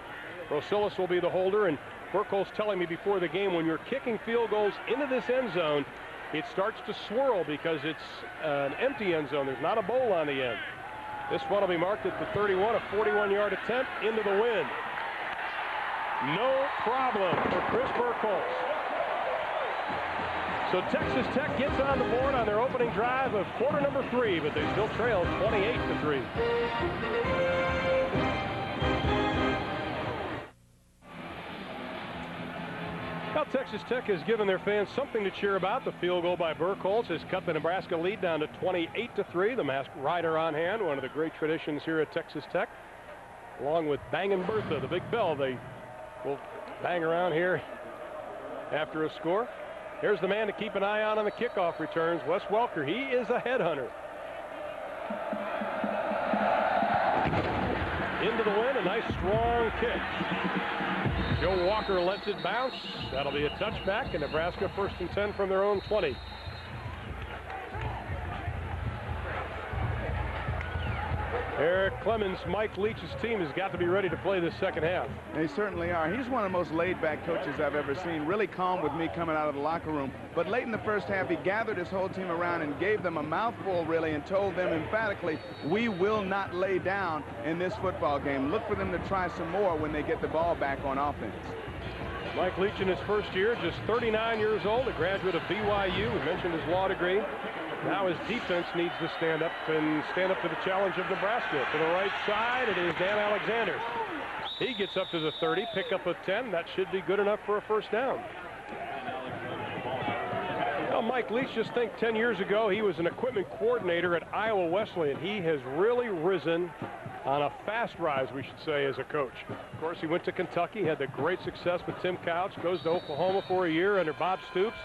Rosilis will be the holder, and Burkholz telling me before the game, when you're kicking field goals into this end zone, it starts to swirl because it's an empty end zone. There's not a bowl on the end. This one will be marked at the 31, a 41-yard attempt into the wind. No problem for Chris Burkholz. So Texas Tech gets on the board on their opening drive of quarter number 3, but they still trail 28-3. Well, Texas Tech has given their fans something to cheer about. The field goal by Burkholz has cut the Nebraska lead down to 28-3. The masked rider on hand, one of the great traditions here at Texas Tech, along with Bangin' Bertha, the big bell. They will bang around here after a score. Here's the man to keep an eye on the kickoff returns, Wes Welker. He is a headhunter. Into the wind, a nice strong kick. Joe Walker lets it bounce. That'll be a touchback, and Nebraska 1st and 10 from their own 20. Eric Clemens, Mike Leach's team has got to be ready to play this second half. They certainly are. He's one of the most laid-back coaches I've ever seen. Really calm with me coming out of the locker room. But late in the first half, he gathered his whole team around and gave them a mouthful, really, and told them emphatically, we will not lay down in this football game. Look for them to try some more when they get the ball back on offense. Mike Leach in his first year, just 39 years old, a graduate of BYU. We mentioned his law degree. Now his defense needs to stand up to the challenge of Nebraska. To the right side, it is Dan Alexander. He gets up to the 30, pick up a 10. That should be good enough for a first down. Well, Mike Leach, just think 10 years ago, he was an equipment coordinator at Iowa Wesleyan. He has really risen on a fast rise, we should say, as a coach. Of course, he went to Kentucky, had the great success with Tim Couch, goes to Oklahoma for a year under Bob Stoops.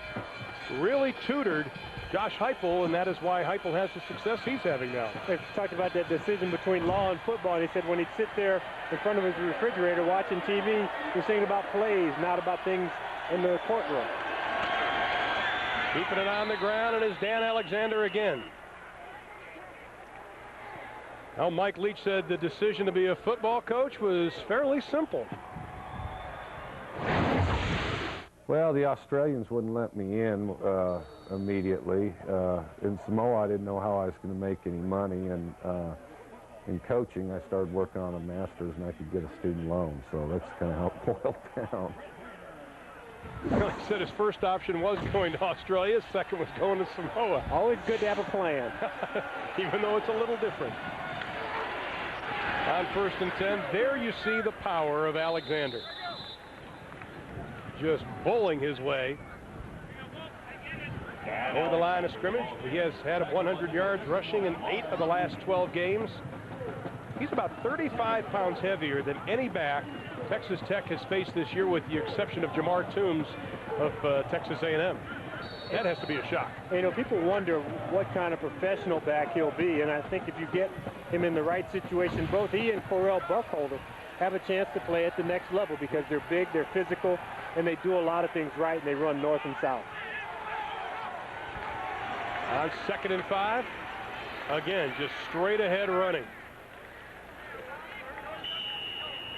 Really tutored Josh Heupel, and that is why Heupel has the success he's having now. They talked about that decision between law and football, and he said when he'd sit there in front of his refrigerator watching TV, he was thinking about plays, not about things in the courtroom. Keeping it on the ground, and it's Dan Alexander again. Well, Mike Leach said the decision to be a football coach was fairly simple. Well, the Australians wouldn't let me in immediately. In Samoa, I didn't know how I was going to make any money, and in coaching, I started working on a master's, and I could get a student loan, so that's kind of how it boiled down. Well, he said his first option was going to Australia, second was going to Samoa. Always good to have a plan. Even though it's a little different. On 1st and 10, there you see the power of Alexander. Just bowling his way over the line of scrimmage. He has had 100 yards rushing in 8 of the last 12 games. He's about 35 pounds heavier than any back Texas Tech has faced this year, with the exception of Jamar Toombs of Texas A&M. That has to be a shock. You know, people wonder what kind of professional back he'll be, and I think if you get him in the right situation, both he and Correll Buckholder have a chance to play at the next level because they're big, they're physical, and they do a lot of things right, and they run north and south. On 2nd and 5, again, just straight ahead running.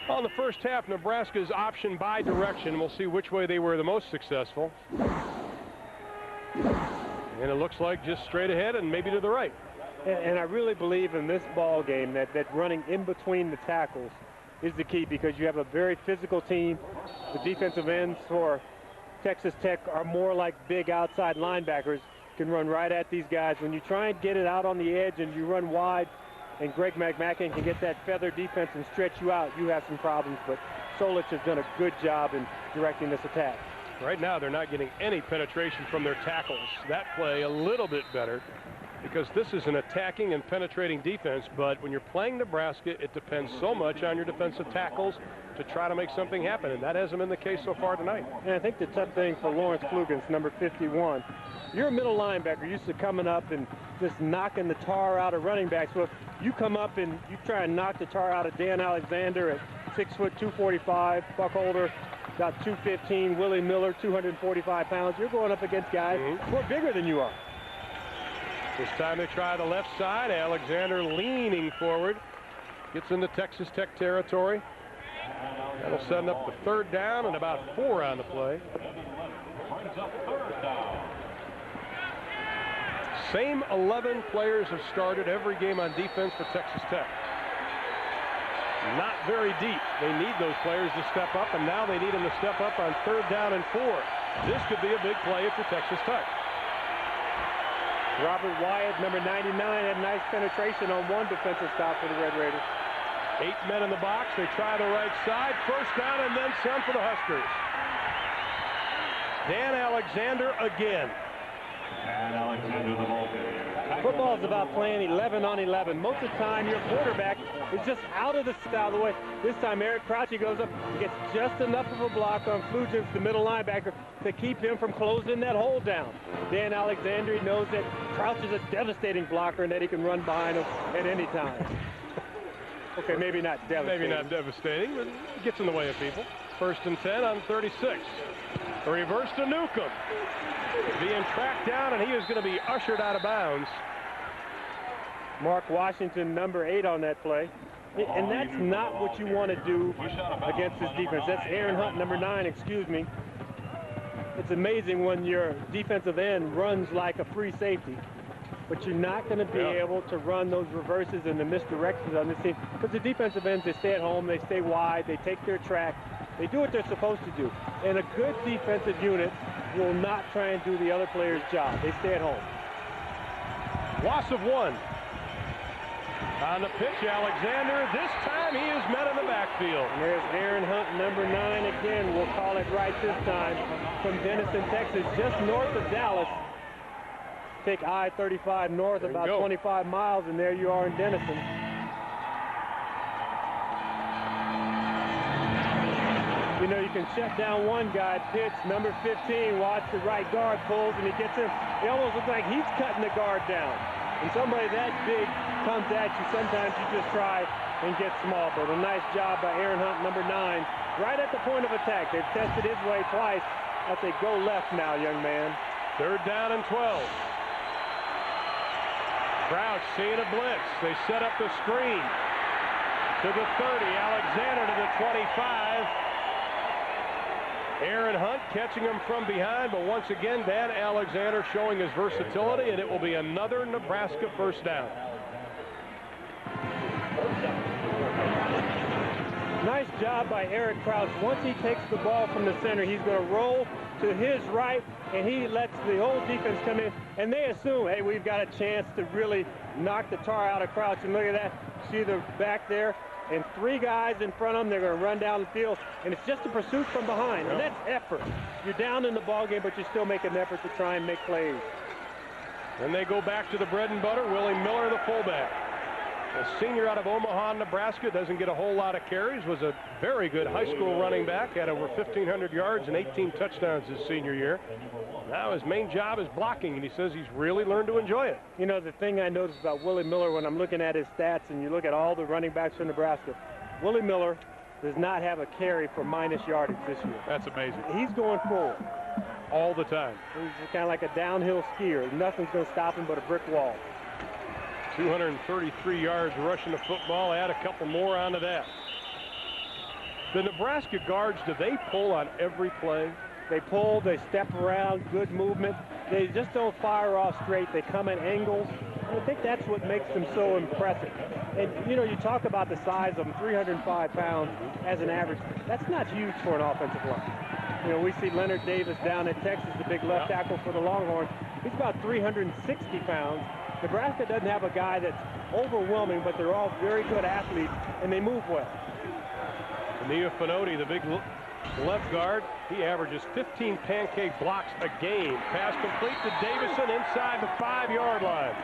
On the first half, Nebraska's option by direction. We'll see which way they were the most successful. And it looks like just straight ahead and maybe to the right. And I really believe in this ball game that running in between the tackles is the key, because you have a very physical team. The defensive ends for Texas Tech are more like big outside linebackers, can run right at these guys. When you try and get it out on the edge and you run wide, and Greg McMackin can get that feather defense and stretch you out, you have some problems. But Solich has done a good job in directing this attack. Right now, they're not getting any penetration from their tackles. That play a little bit better, because this is an attacking and penetrating defense. But when you're playing Nebraska, it depends so much on your defensive tackles to try to make something happen, and that hasn't been the case so far tonight. And I think the tough thing for Lawrence Flugans, number 51, you're a middle linebacker, used to coming up and just knocking the tar out of running backs. Well, if you come up and you try and knock the tar out of Dan Alexander at 6 foot 245, Buckholder about 215, Willie Miller 245 pounds, you're going up against guys who are bigger than you are. This time they try the left side. Alexander leaning forward. Gets into Texas Tech territory. That'll set up the 3rd down and about 4 on the play. Same 11 players have started every game on defense for Texas Tech. Not very deep. They need those players to step up, and now they need them to step up on 3rd down and 4. This could be a big play for Texas Tech. Robert Wyatt, number 99, had nice penetration on one defensive stop for the Red Raiders. 8 men in the box. They try the right side. 1st down and then some for the Huskers. Dan Alexander again. And Alexander the ball. Football is about playing 11 on 11. Most of the time, your quarterback is just out of the way. This time, Eric Crouchy goes up and gets just enough of a block on Flugents, the middle linebacker, to keep him from closing that hole down. Dan Alexander knows that Crouch is a devastating blocker and that he can run behind him at any time. Okay, maybe not devastating. Maybe not devastating, but it gets in the way of people. 1st and 10 on 36. A reverse to Newcomb. Being tracked down, and he is going to be ushered out of bounds. Mark Washington, number 8 on that play. And that's not what you want to do against this defense. That's Aaron Hunt, number 9, excuse me. It's amazing when your defensive end runs like a free safety, but you're not going to be able to run those reverses and the misdirections on this team. Because the defensive ends, they stay at home, they stay wide, they take their track. They do what they're supposed to do. And a good defensive unit will not try and do the other player's job. They stay at home. Loss of 1. On the pitch, Alexander. This time he is met in the backfield. And there's Aaron Hunt, number 9 again. We'll call it right this time. From Denison, Texas, just north of Dallas. Take I-35 north about 25 miles, and there you are in Denison. You know, you can shut down one guy, pitch, number 15, watch the right guard pulls, and he gets him. It almost looks like he's cutting the guard down. And somebody that big comes at you, sometimes you just try and get small. But a nice job by Aaron Hunt, number 9, right at the point of attack. They've tested his way twice. I say go left now, young man. 3rd down and 12. Crouch seeing a blitz. They set up the screen to the 30. Alexander to the 25. Aaron Hunt catching him from behind, but once again, Dan Alexander showing his versatility, and it will be another Nebraska 1st down. Nice job by Eric Crouch. Once he takes the ball from the center, he's going to roll to his right, and he lets the whole defense come in, and they assume, hey, we've got a chance to really knock the tar out of Crouch. And look at that. See the back there? And 3 guys in front of them. They're going to run down the field, and it's just a pursuit from behind, and that's effort. You're down in the ball game, but you still make an effort to try and make plays. Then they go back to the bread and butter. Willie Miller, the fullback. A senior out of Omaha, Nebraska, doesn't get a whole lot of carries, was a very good high school running back, had over 1,500 yards and 18 touchdowns his senior year. Now his main job is blocking, and he says he's really learned to enjoy it. You know, the thing I noticed about Willie Miller when I'm looking at his stats, and you look at all the running backs for Nebraska, Willie Miller does not have a carry for minus yardage this year. That's amazing. He's going forward. All the time. He's kind of like a downhill skier. Nothing's going to stop him but a brick wall. 233 yards rushing the football. Add a couple more onto that. The Nebraska guards, do they pull on every play? They pull, they step around, good movement. They just don't fire off straight. They come at angles. And I think that's what makes them so impressive. And, you know, you talk about the size of them, 305 pounds as an average. That's not huge for an offensive line. You know, we see Leonard Davis down at Texas, the big left tackle for the Longhorns. He's about 360 pounds. Nebraska doesn't have a guy that's overwhelming, but they're all very good athletes, and they move well. Nia Finotti, the big left guard, he averages 15 pancake blocks a game. Pass complete to Davison inside the 5-yard line.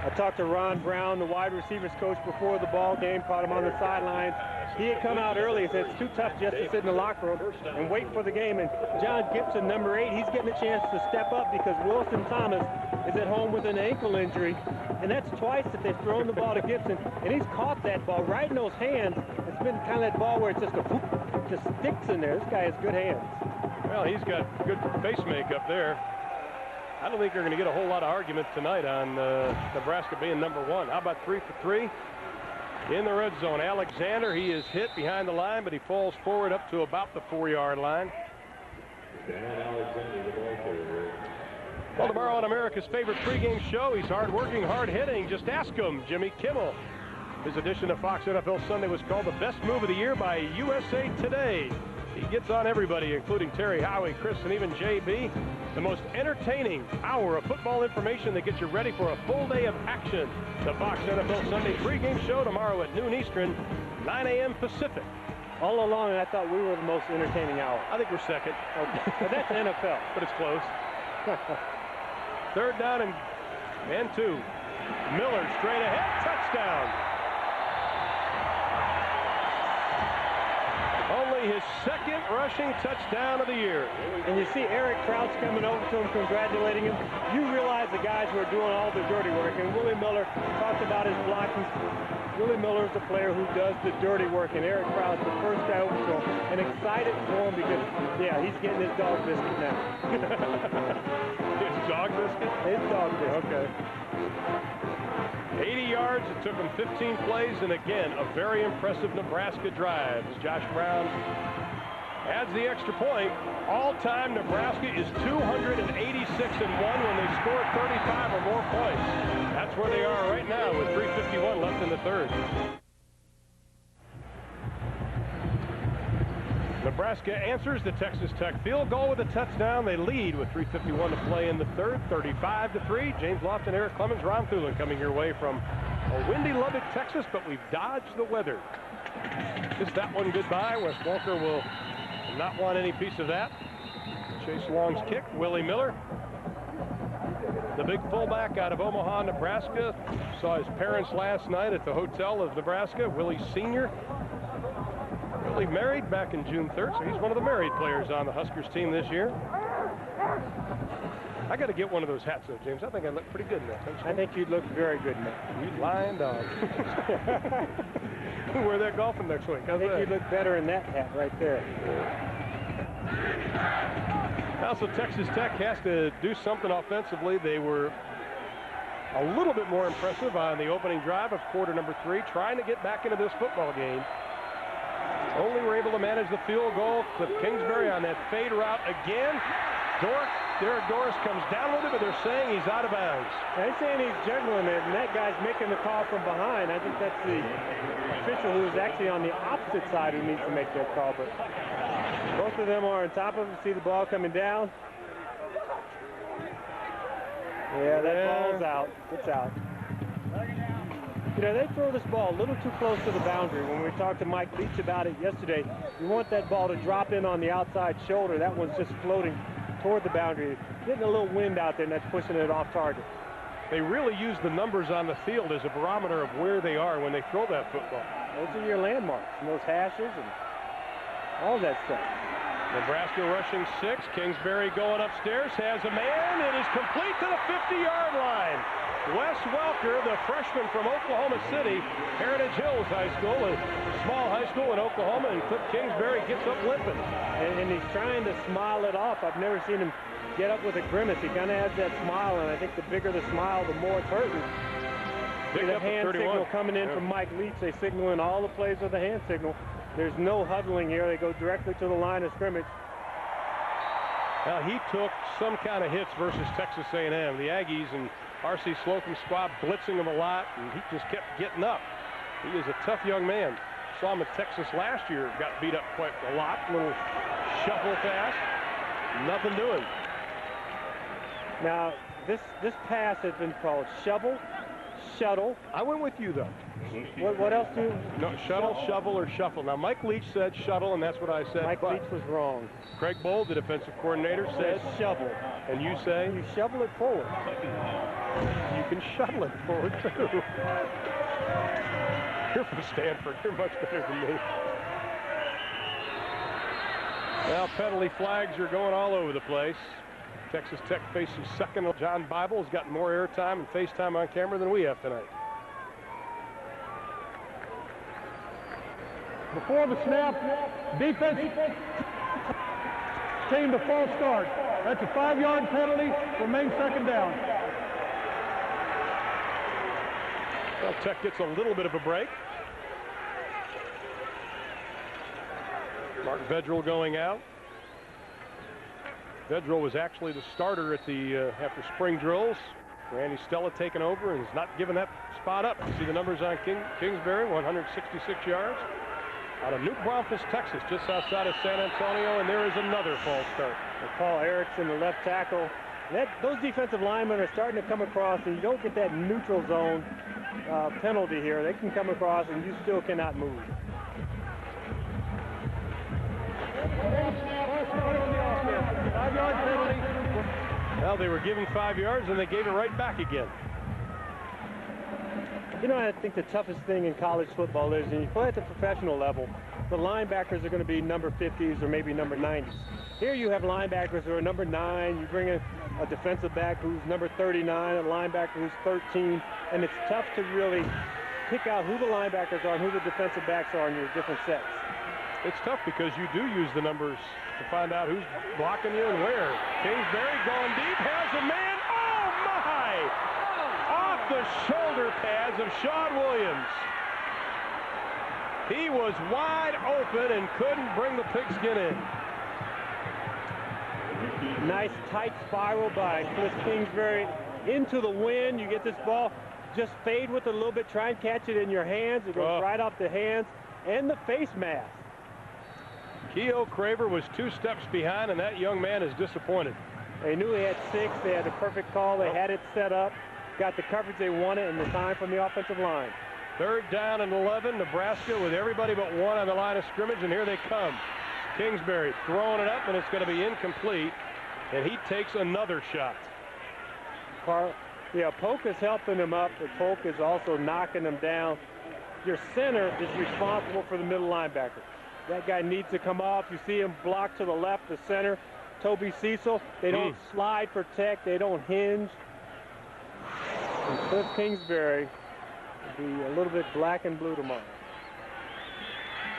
I talked to Ron Brown, the wide receivers coach, before the ball game, caught him on the sidelines. He had come out early and said it's too tough just to sit in the locker room and wait for the game. And John Gibson, number 8, he's getting a chance to step up because Wilson Thomas is at home with an ankle injury. And that's twice that they've thrown the ball to Gibson. And he's caught that ball right in those hands. It's been kind of that ball where it's just a whoop, just sticks in there. This guy has good hands. Well, he's got good face makeup there. I don't think you're going to get a whole lot of argument tonight on Nebraska being number 1. How about 3 for 3 in the red zone? Alexander, he is hit behind the line, but he falls forward up to about the 4-yard line. Well, tomorrow on America's favorite pregame show, he's hard-working, hard-hitting. Just ask him, Jimmy Kimmel. His edition of Fox NFL Sunday was called the best move of the year by USA Today. He gets on everybody, including Terry, Howie, Chris, and even JB. The most entertaining hour of football information that gets you ready for a full day of action. The Fox NFL Sunday pregame show tomorrow at noon Eastern, 9 a.m. Pacific. All along, I thought we were the most entertaining hour. I think we're second. Okay. But that's NFL. But it's close. 3rd down and 2. Miller straight ahead, touchdown. Only his 2nd rushing touchdown of the year. And you see Eric Crouch coming over to him, congratulating him. You realize the guys who are doing all the dirty work. And Willie Miller talked about his blocking. Willie Miller is the player who does the dirty work. And Eric Crouch, the first guy over to him, and excited for him because, yeah, he's getting his dog biscuit now. His dog biscuit? His dog biscuit. Okay. 80 yards, it took him 15 plays, and again, a very impressive Nebraska drive. As Josh Brown adds the extra point, all-time Nebraska is 286-1 when they score 35 or more points. That's where they are right now with 3:51 left in the 3rd. Nebraska answers the Texas Tech field goal with a touchdown. They lead with 3:51 to play in the 3rd, 35-3. James Lofton, Eric Clemens, Ron Thulin coming your way from a windy Lubbock, Texas, but we've dodged the weather. Kiss that one goodbye. Wes Walker will not want any piece of that. Chase Long's kick. Willie Miller, the big fullback out of Omaha, Nebraska. Saw his parents last night at the Hotel of Nebraska. Willie Sr. Willie married back in June 3rd, so he's one of the married players on the Huskers team this year. I got to get one of those hats, though, James. I think I look pretty good in that. I think you'd look very good in that. You lying dog. Wear that golfing next week. I think you'd look better in that hat right there. Now, so Texas Tech has to do something offensively. They were a little bit more impressive on the opening drive of quarter number 3, trying to get back into this football game. Only were able to manage the field goal. Cliff Kingsbury on that fade route again. Derek Doris comes down with it, but they're saying he's out of bounds. They're saying he's juggling it, and that guy's making the call from behind. I think that's the official who's actually on the opposite side who needs to make that call. But both of them are on top of him. See the ball coming down. Yeah, that ball's out. It's out. You know, they throw this ball a little too close to the boundary. When we talked to Mike Leach about it yesterday, you want that ball to drop in on the outside shoulder. That one's just floating toward the boundary. Getting a little wind out there, and that's pushing it off target. They really use the numbers on the field as a barometer of where they are when they throw that football. Those are your landmarks, and those hashes and all that stuff. Nebraska rushing 6. Kingsbury going upstairs, has a man. It is complete to the 50-yard line. Wes Welker, the freshman from Oklahoma City, Heritage Hills High School, a small high school in Oklahoma, and Cliff Kingsbury gets up limping. And he's trying to smile it off. I've never seen him get up with a grimace. He kind of has that smile, and I think the bigger the smile, the more it's hurting. See the hand signal coming in from Mike Leach. They signal in all the plays with the hand signal. There's no huddling here. They go directly to the line of scrimmage. Now, he took some kind of hits versus Texas A&M. The Aggies and R.C. Slocum's squad blitzing him a lot, and he just kept getting up. He is a tough young man. Saw him at Texas last year, got beat up quite a lot. Little shuffle pass, nothing doing. Now, this pass has been called shovel, shuttle. I went with you, though. What else do you? No, shuttle, shovel, or shuffle. Now, Mike Leach said shuttle, and that's what I said. Mike Leach was wrong. Craig Bold, the defensive coordinator, said shovel. And you say? You shovel it forward. You can shuttle it forward, too. You're from Stanford. You're much better than me. Now, penalty flags are going all over the place. Texas Tech faces second. John Bible has gotten more airtime and face time on camera than we have tonight. Before the snap, defense. team to false start. That's a 5-yard penalty. Remains second down. Well, Tech gets a little bit of a break. Mark Vedral going out. Vedral was actually the starter at the after spring drills. Randy Stella taken over and is not giving that spot up. You see the numbers on Kingsbury, 166 yards. Out of New Braunfels, Texas, just outside of San Antonio, and there is another false start. Paul Erickson, the left tackle. Those defensive linemen are starting to come across, and you don't get that neutral zone penalty here. They can come across, and you still cannot move. Well, they were given 5 yards, and they gave it right back again. You know, I think the toughest thing in college football is, when you play at the professional level, the linebackers are going to be number 50s or maybe number 90s. Here you have linebackers who are number 9. You bring in a defensive back who's number 39, a linebacker who's 13, and it's tough to really pick out who the linebackers are and who the defensive backs are in your different sets. It's tough because you do use the numbers to find out who's blocking you and where. Kingsbury going deep, has a man. Oh, my! Off the shoulder pads of Sean Williams. He was wide open and couldn't bring the pigskin in. Nice tight spiral by Cliff Kingsbury into the wind. You get this ball, just fade with it a little bit, try and catch it in your hands. It goes right off the hands and the face mask. Keogh Craver was 2 steps behind, and that young man is disappointed. They knew he had 6. They had the perfect call. They had it set up, got the coverage they wanted, and the time from the offensive line. 3rd down and 11. Nebraska with everybody but 1 on the line of scrimmage, and here they come. Kingsbury throwing it up, and it's going to be incomplete, and he takes another shot. Polk is helping him up, but Polk is also knocking him down. Your center is responsible for the middle linebacker. That guy needs to come off. You see him block to the left, the center, Toby Cecil. They don't slide protect. They don't hinge. And Cliff Kingsbury will be a little bit black and blue tomorrow.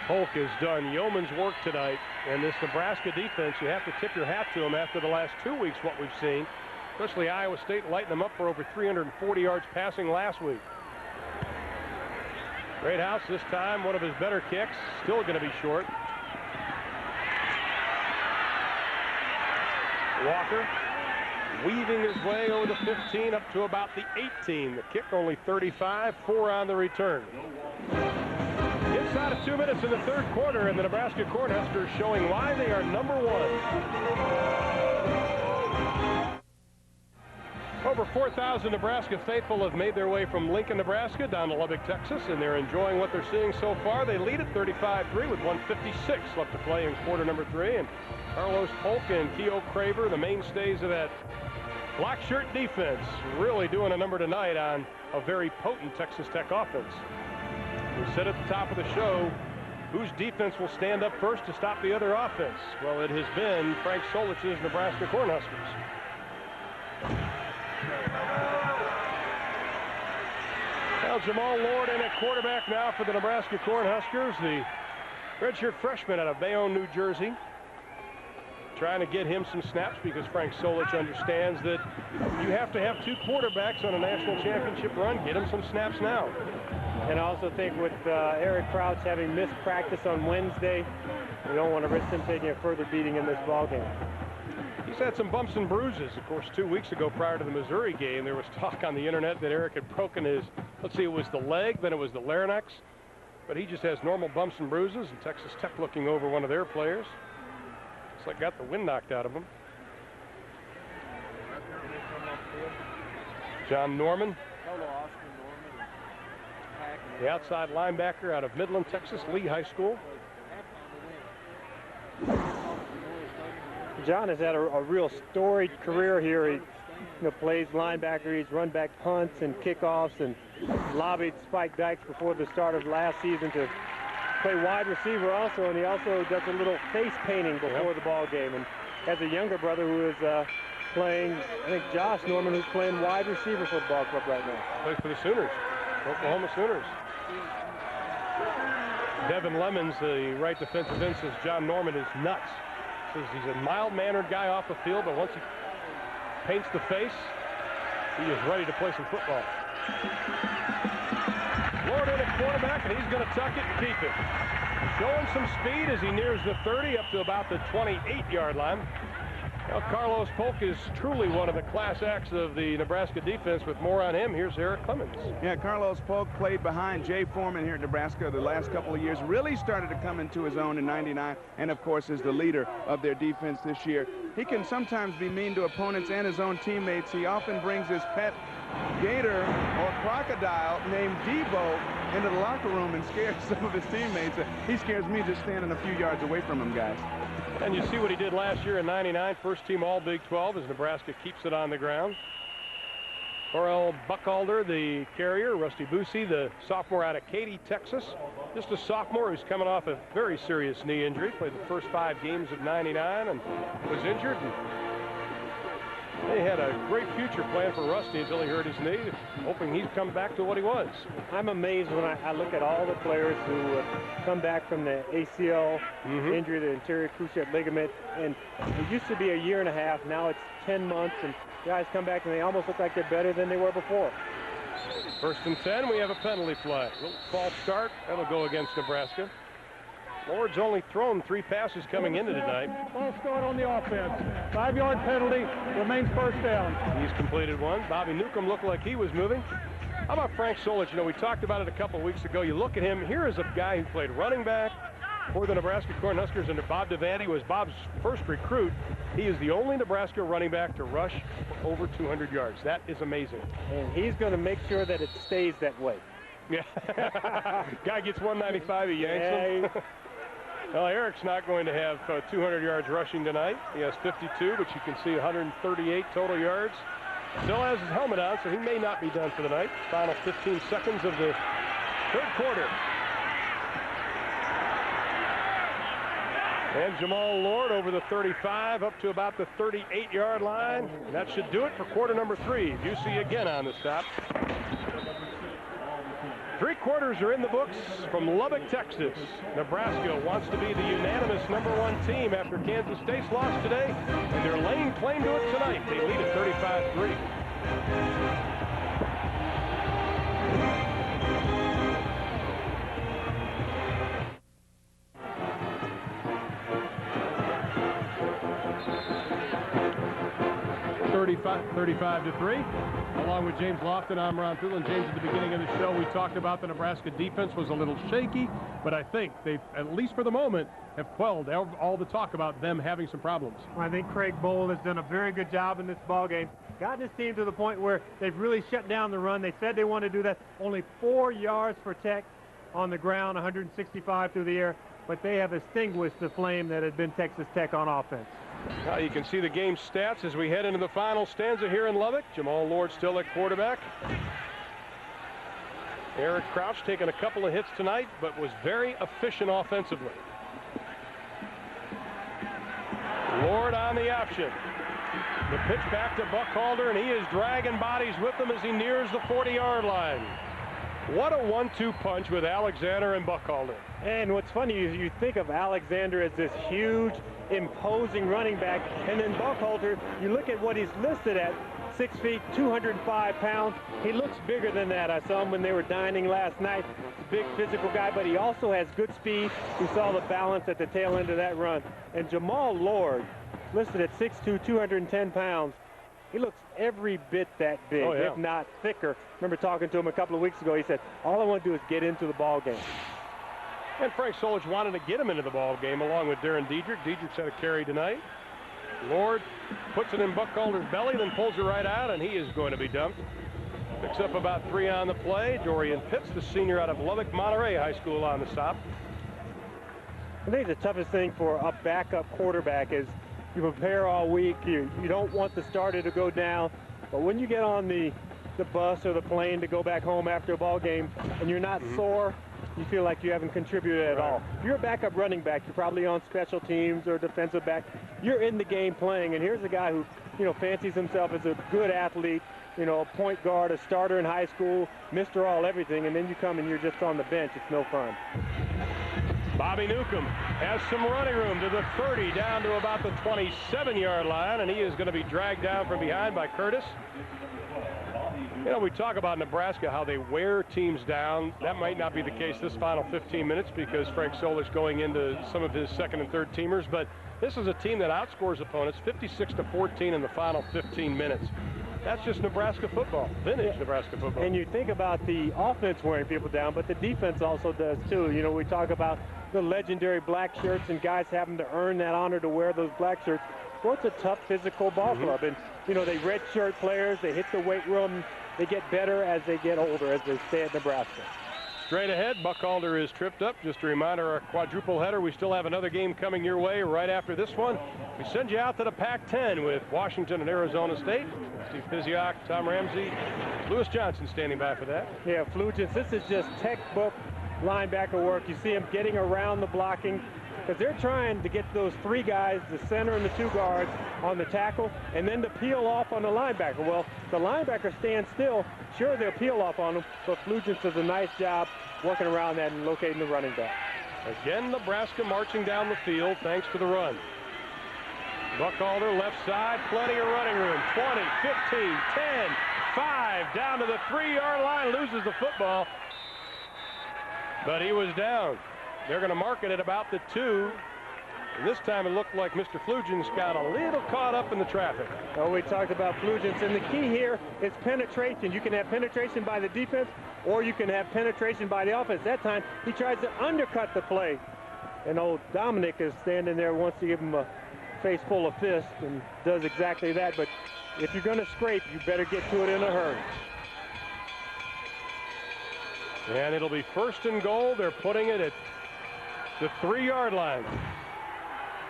Polk has done yeoman's work tonight, and this Nebraska defense, you have to tip your hat to them after the last 2 weeks, what we've seen, especially Iowa State lighting them up for over 340 yards passing last week. Greathouse this time, one of his better kicks, still going to be short. Walker weaving his way over the 15 up to about the 18. The kick only 35, 4 on the return. Inside of 2 minutes in the 3rd quarter, and the Nebraska Cornhuskers showing why they are number 1. Over 4,000 Nebraska faithful have made their way from Lincoln, Nebraska down to Lubbock, Texas, and they're enjoying what they're seeing so far. They lead at 35-3 with 1:56 left to play in quarter number 3, and Carlos Polk and Keogh Craver, the mainstays of that black shirt defense, really doing a number tonight on a very potent Texas Tech offense. We said at the top of the show, whose defense will stand up first to stop the other offense? Well, it has been Frank Solich's Nebraska Cornhuskers. Well, Jamal Lord in at quarterback now for the Nebraska Cornhuskers, the redshirt freshman out of Bayonne, New Jersey. Trying to get him some snaps because Frank Solich understands that you have to have 2 quarterbacks on a national championship run. Get him some snaps now. And I also think with Eric Crouch having missed practice on Wednesday, we don't want to risk him taking a further beating in this ballgame. He's had some bumps and bruises. Of course, 2 weeks ago prior to the Missouri game, there was talk on the internet that Eric had broken his, let's see, it was the leg, then it was the larynx. But he just has normal bumps and bruises, and Texas Tech looking over one of their players. Looks like got the wind knocked out of him. John Norman, the outside linebacker out of Midland, Texas, Lee High School. John has had a real storied career here. He plays linebacker. He's run back punts and kickoffs and lobbied Spike Dykes before the start of last season to play wide receiver also, and he also does a little face painting before the ball game, and has a younger brother who is playing, I think Josh Norman, who's playing wide receiver for the ball club right now. Plays for the Sooners, Oklahoma Sooners. Devin Lemons, the right defensive end, says John Norman is nuts. Says he's a mild-mannered guy off the field, but once he paints the face, he is ready to play some football. Lord in at quarterback, and he's going to tuck it and keep it. Showing some speed as he nears the 30 up to about the 28-yard line. Well, Carlos Polk is truly one of the class acts of the Nebraska defense. With more on him, here's Eric Clemens. Yeah, Carlos Polk played behind Jay Foreman here at Nebraska the last couple of years. Really started to come into his own in '99, and of course is the leader of their defense this year. He can sometimes be mean to opponents and his own teammates. He often brings his pet gator or crocodile named Debo into the locker room and scares some of his teammates. He scares me just standing a few yards away from him, guys. And you see what he did last year in '99, first team all Big 12 as Nebraska keeps it on the ground. Correll Buckalder, the carrier. Rusty Boosie, the sophomore out of Katy, Texas. Just a sophomore who's coming off a very serious knee injury. Played the first 5 games of '99 and was injured. And they had a great future plan for Rusty until he hurt his knee, hoping he'd come back to what he was. I'm amazed when I look at all the players who come back from the ACL injury, the anterior cruciate ligament, and it used to be a year and a half. Now it's 10 months, and guys come back and they almost look like they're better than they were before. 1st and 10, we have a penalty flag. Little false start, that'll go against Nebraska. Lord's only thrown 3 passes coming into tonight. False start on the offense. 5-yard penalty, remains 1st down. He's completed 1. Bobby Newcomb looked like he was moving. How about Frank Solich? You know, we talked about it a couple weeks ago. You look at him, here is a guy who played running back for the Nebraska Cornhuskers under Bob Devaney, was Bob's first recruit. He is the only Nebraska running back to rush over 200 yards. That is amazing. And he's going to make sure that it stays that way. Yeah. Guy gets 195, he yanks him. Well, Eric's not going to have 200 yards rushing tonight. He has 52, but you can see 138 total yards. Still has his helmet on, so he may not be done for the night. Final 15 seconds of the 3rd quarter. And Jamal Lord over the 35 up to about the 38-yard line. That should do it for quarter number 3. UC again on the stop. 3 quarters are in the books from Lubbock, Texas. Nebraska wants to be the unanimous #1 team after Kansas State's loss today, and they're laying claim to it tonight. They lead at 35-3. $35-3. Along with James Lofton, I'm Ron Poulin. James, at the beginning of the show, we talked about the Nebraska defense was a little shaky, but I think they, at least for the moment, have quelled all the talk about them having some problems. I think Craig Bowl has done a very good job in this ball game. Gotten his team to the point where they've really shut down the run. They said they want to do that. Only 4 yards for Tech on the ground, 165 through the air, but they have extinguished the flame that had been Texas Tech on offense. Now you can see the game stats as we head into the final stanza here in Lubbock. Jamal Lord still at quarterback. Eric Crouch taking a couple of hits tonight, but was very efficient offensively. Lord on the option. The pitch back to Buckalder, and he is dragging bodies with him as he nears the 40-yard line. What a 1-2 punch with Alexander and Buckalder. And what's funny is you think of Alexander as this huge, imposing running back, and then Buckalder, you look at what he's listed at, 6 feet, 205 pounds. He looks bigger than that. I saw him when they were dining last night. Big physical guy, but he also has good speed. We saw the balance at the tail end of that run. And Jamal Lord, listed at 6'2", 210 pounds. He looks every bit that big, if not thicker. Remember talking to him a couple of weeks ago, he said, all I want to do is get into the ball game. And Frank Solich wanted to get him into the ball game along with Darren Diedrich. Diedrich's had a carry tonight. Lord puts it in Buckalder's belly, then pulls it right out, and he is going to be dumped. Picks up about 3 on the play. Dorian Pitts, the senior out of Lubbock, Monterey High School, on the stop. I think the toughest thing for a backup quarterback is you prepare all week. You don't want the starter to go down, but when you get on the bus or the plane to go back home after a ball game and you're not sore, you feel like you haven't contributed at all. If you're a backup running back, you're probably on special teams or defensive back. You're in the game playing, and here's a guy who, fancies himself as a good athlete, a point guard, a starter in high school, Mr. All Everything, and then you come and you're just on the bench. It's no fun. Bobby Newcomb has some running room to the 30, down to about the 27-yard line, and he is going to be dragged down from behind by Curtis. You know, we talk about Nebraska, how they wear teams down. That might not be the case this final 15 minutes because Frank Solich going into some of his second and third teamers, but this is a team that outscores opponents 56-14 in the final 15 minutes. That's just Nebraska football, vintage Nebraska football. And you think about the offense wearing people down, but the defense also does too. You know, we talk about the legendary black shirts and guys having to earn that honor to wear those black shirts. Well, it's a tough physical ball club, and you know, they redshirt players, they hit the weight room, they get better as they get older, as they stay at Nebraska. Straight ahead, Buckalder is tripped up. Just a reminder, our quadruple header, we still have another game coming your way right after this one. We send you out to the Pac-10 with Washington and Arizona State. Steve Piziak, Tom Ramsey, Lewis Johnson standing by for that. Yeah, Flugents, this is just textbook linebacker work. You see him getting around the blocking because they're trying to get those three guys, the center and the two guards, on the tackle and then to peel off on the linebacker. Well, the linebacker stands still. Sure, they'll peel off on him, but Flugents does a nice job working around that and locating the running back. Again, Nebraska marching down the field thanks to the run. Buckalder left side, plenty of running room. 20, 15, 10, 5, down to the 3-yard line, loses the football. But he was down. They're going to mark it at about the 2. And this time it looked like Mr. Flugents got a little caught up in the traffic. Oh, we talked about Flugents, and the key here is penetration. You can have penetration by the defense, or you can have penetration by the offense. That time, he tries to undercut the play. And old Dominic is standing there, wants to give him a face full of fist, and does exactly that. But if you're going to scrape, you better get to it in a hurry. And it'll be 1st and goal. They're putting it at the 3-yard line.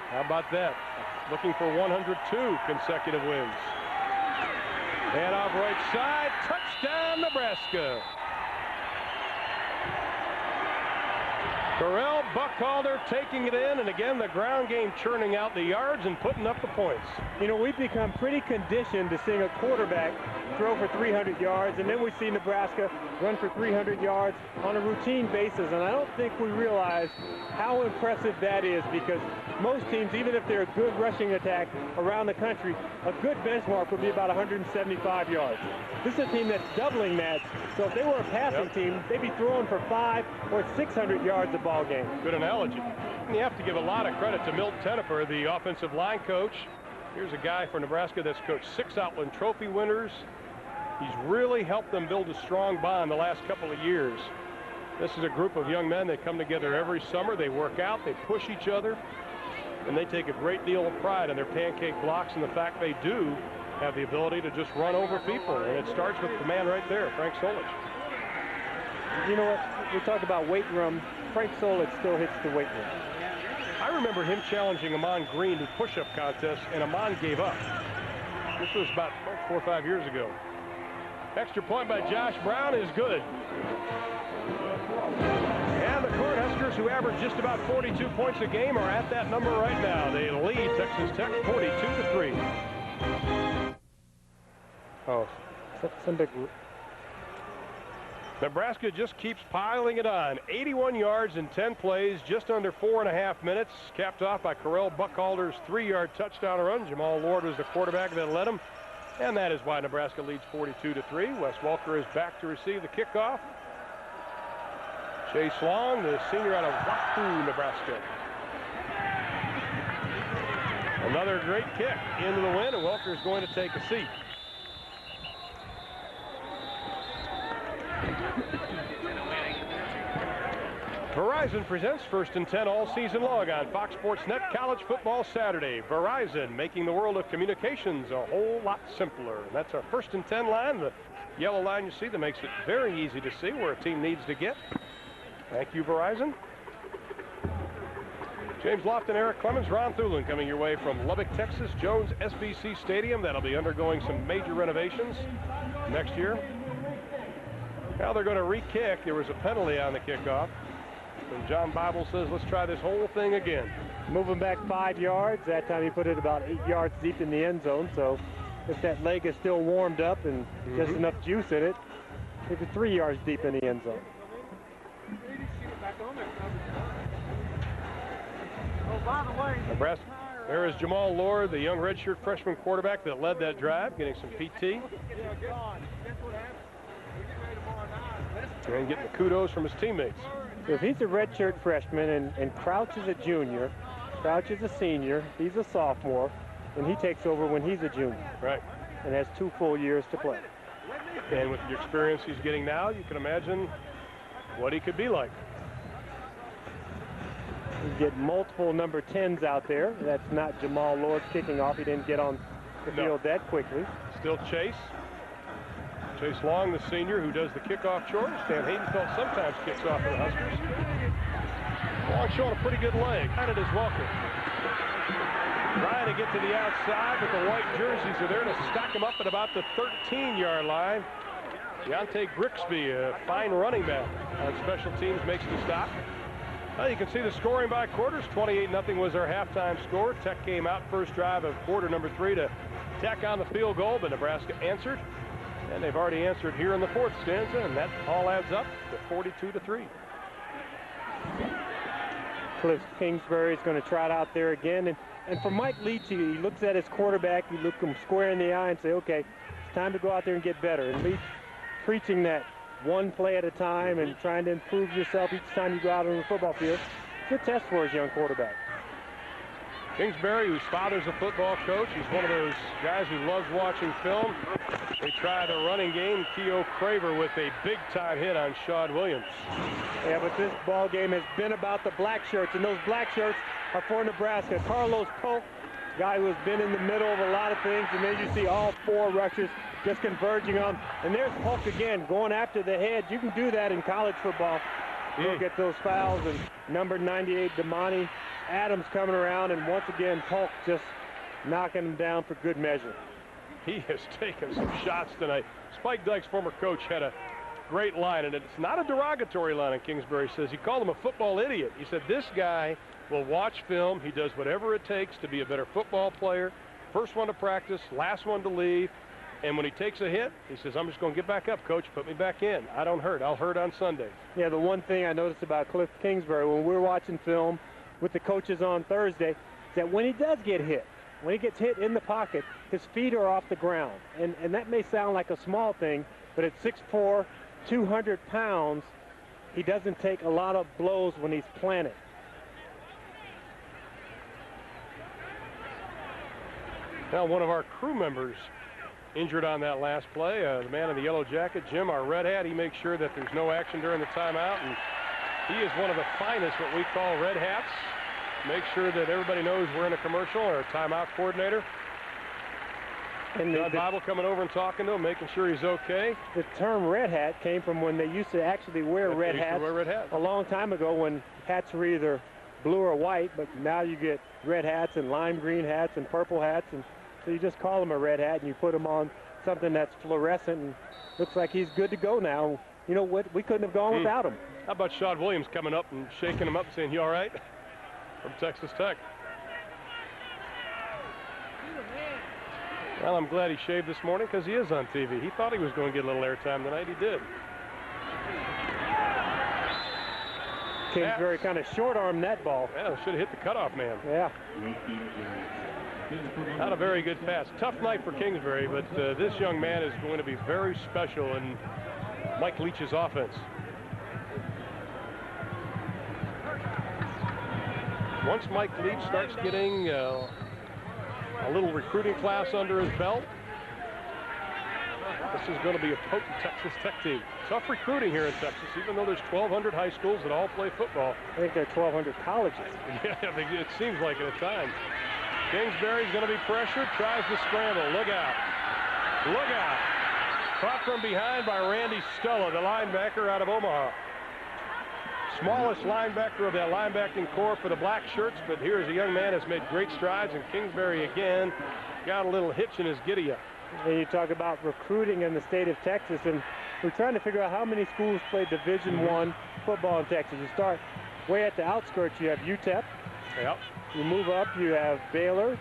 How about that? Looking for 102 consecutive wins. And off right side, touchdown Nebraska. Correll Buckalder taking it in, and again the ground game churning out the yards and putting up the points. You know, we've become pretty conditioned to seeing a quarterback throw for 300 yards, and then we see Nebraska run for 300 yards on a routine basis, and I don't think we realize how impressive that is, because most teams, even if they're a good rushing attack around the country, a good benchmark would be about 175 yards. This is a team that's doubling that, so if they were a passing team, they'd be throwing for 500 or 600 yards a ball game. Good analogy. And you have to give a lot of credit to Milt Tenneper, the offensive line coach. Here's a guy for Nebraska that's coached 6 Outland Trophy winners. He's really helped them build a strong bond the last couple of years. This is a group of young men that come together every summer. They work out, they push each other, and they take a great deal of pride in their pancake blocks and the fact they do have the ability to just run over people. And it starts with the man right there, Frank Solich. You know what? We talk about weight room. Frank Solich still hits the weight room. I remember him challenging Amon Green to push-up contest, and Amon gave up. This was about 4 or 5 years ago. Extra point by Josh Brown is good. And the Cornhuskers, who average just about 42 points a game, are at that number right now. They lead Texas Tech 42-3. Oh, some big. Nebraska just keeps piling it on. 81 yards in 10 plays, just under 4.5 minutes. Capped off by Correll Buckalder's 3-yard touchdown run. Jamal Lord was the quarterback that led him. And that is why Nebraska leads 42-3. Wes Welker is back to receive the kickoff. Chase Long, the senior out of Wahoo, Nebraska. Another great kick into the wind, and Welker is going to take a seat. Verizon presents 1st and 10 all season long on Fox Sports Net College Football Saturday. Verizon, making the world of communications a whole lot simpler. And that's our 1st and 10 line, the yellow line you see that makes it very easy to see where a team needs to get. Thank you, Verizon. James Lofton, Eric Clemens, Ron Thulin coming your way from Lubbock, Texas, Jones SBC Stadium. That'll be undergoing some major renovations next year. Now they're going to re-kick. There was a penalty on the kickoff. And John Bible says, let's try this whole thing again. Moving back 5 yards. That time he put it about 8 yards deep in the end zone. So if that leg is still warmed up and just enough juice in it, it's 3 yards deep in the end zone. Nebraska. There is Jamal Lord, the young redshirt freshman quarterback that led that drive, getting some PT. And getting the kudos from his teammates. If he's a redshirt freshman and Crouch is a junior, Crouch is a senior, he's a sophomore, and he takes over when he's a junior. Right. And has 2 full years to play. And with the experience he's getting now, you can imagine what he could be like. You get multiple number 10s out there. That's not Jamal Lord kicking off. He didn't get on the field that quickly. Still Chase. Chase Long, the senior, who does the kickoff chores. Stan Haydenfeld sometimes kicks off for the Huskers. Long showing a pretty good leg. And it is Walker. Trying to get to the outside, but the white jerseys are there to stack him up at about the 13-yard line. Deontay Grixby, a fine running back on special teams, makes the stop. Well, you can see the scoring by quarters. 28-0 was our halftime score. Tech came out first drive of quarter number 3 to tack on the field goal, but Nebraska answered. And they've already answered here in the 4th stanza, and that all adds up to 42-3. Cliff Kingsbury is going to trot out there again. And for Mike Leach, he looks at his quarterback, you look him square in the eye and say, okay, it's time to go out there and get better. And Leach preaching that one play at a time and trying to improve yourself each time you go out on the football field. It's a test for his young quarterback. Kingsbury, whose father's a football coach, he's one of those guys who loves watching film. They tried a running game. Keo Craver with a big-time hit on Shawn Williams. Yeah, but this ball game has been about the black shirts, and those black shirts are for Nebraska. Carlos Polk, guy who has been in the middle of a lot of things, and then you see all 4 rushers just converging on. And there's Polk again, going after the head. You can do that in college football. Look at those fouls, and number 98, Damani Adams coming around, and once again, Polk just knocking him down for good measure. He has taken some shots tonight. Spike Dykes, former coach, had a great line, and it's not a derogatory line, and Kingsbury says he called him a football idiot. He said this guy will watch film. He does whatever it takes to be a better football player. First one to practice, last one to leave. And when he takes a hit, he says, I'm just going to get back up, coach. Put me back in. I don't hurt. I'll hurt on Sundays. Yeah, the one thing I noticed about Cliff Kingsbury when we're watching film with the coaches on Thursday is that when he does get hit, when he gets hit in the pocket, his feet are off the ground. And that may sound like a small thing, but at 6'4", 200 pounds, he doesn't take a lot of blows when he's planted. Now, one of our crew members injured on that last play. The man in the yellow jacket, Jim, our red hat, he makes sure that there's no action during the timeout. And he is one of the finest, what we call red hats. Make sure that everybody knows we're in a commercial, or timeout coordinator. And John Bible coming over and talking to him, making sure he's okay. The term red hat came from when they used to actually wear red hats a long time ago, when hats were either blue or white, but now you get red hats and lime green hats and purple hats, and so you just call him a red hat and you put him on something that's fluorescent, and looks like he's good to go now. You know what? We couldn't have gone without him. How about Shawn Williams coming up and shaking him up, saying, "You all right?" from Texas Tech. Well, I'm glad he shaved this morning because he is on TV. He thought he was going to get a little airtime tonight. He did. Kingsbury kind of short-armed that ball. Yeah, should have hit the cutoff man. Yeah. Not a very good pass. Tough night for Kingsbury, but this young man is going to be very special in Mike Leach's offense. Once Mike Leach starts getting a little recruiting class under his belt, this is going to be a potent Texas Tech team. Tough recruiting here in Texas, even though there's 1,200 high schools that all play football. I think there are 1,200 colleges. Yeah, it seems like it at times. Kingsbury's going to be pressured, tries to scramble. Look out. Look out. Caught from behind by Randy Stella, the linebacker out of Omaha. Smallest linebacker of that linebacking corps for the black shirts, but here's a young man that's made great strides, and Kingsbury again got a little hitch in his giddy-up. And you talk about recruiting in the state of Texas, and we're trying to figure out how many schools play Division I football in Texas. You start way at the outskirts, you have UTEP. Yep. You move up, you have Baylor,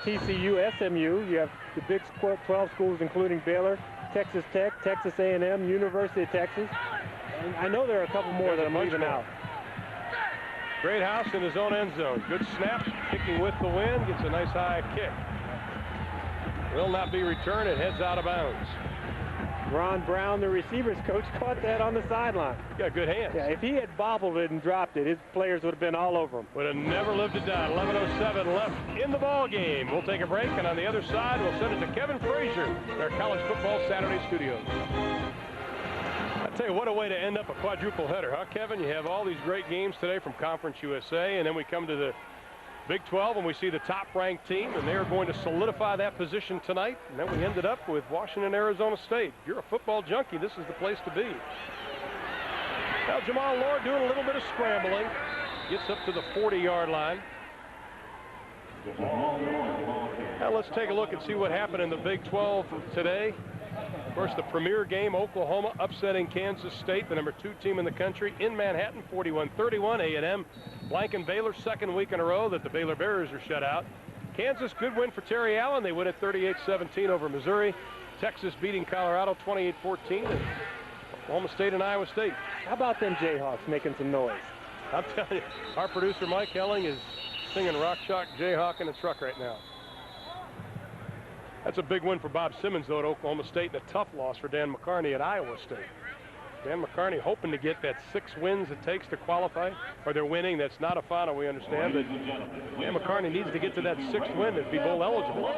TCU, SMU. You have the big 12 schools, including Baylor, Texas Tech, Texas A&M, University of Texas. And I know there are a couple more that I'm leaving out. Greathouse in his own end zone. Good snap, kicking with the wind, gets a nice high kick. Will not be returned. It heads out of bounds. Ron Brown, the receivers coach, caught that on the sideline. Yeah, good hands. Yeah, if he had bobbled it and dropped it, his players would have been all over him. Would have never lived it down. 11:07 left in the ball game. We'll take a break, and on the other side, we'll send it to Kevin Frazier in our College Football Saturday studios. I tell you, what a way to end up a quadruple header, huh, Kevin? You have all these great games today from Conference USA, and then we come to the Big 12 and we see the top-ranked team, and they are going to solidify that position tonight. And then we ended up with Washington, Arizona State. If you're a football junkie, this is the place to be. Now Jamal Lord doing a little bit of scrambling. Gets up to the 40-yard line. Now let's take a look and see what happened in the Big 12 today. Of course, the premier game, Oklahoma upsetting Kansas State, the number 2 team in the country, in Manhattan, 41-31. A&M blanking Baylor, second week in a row that the Baylor Bears are shut out. Kansas, good win for Terry Allen. They win at 38-17 over Missouri. Texas beating Colorado 28-14. And Oklahoma State and Iowa State. How about them Jayhawks making some noise? I'm telling you, our producer Mike Helling is singing Rock Chalk Jayhawk in the truck right now. That's a big win for Bob Simmons, though, at Oklahoma State, and a tough loss for Dan McCarney at Iowa State. Dan McCarney hoping to get that 6 wins it takes to qualify, or they're winning. That's not a final, we understand, but Dan McCarney needs to get to that 6th win to be bowl eligible.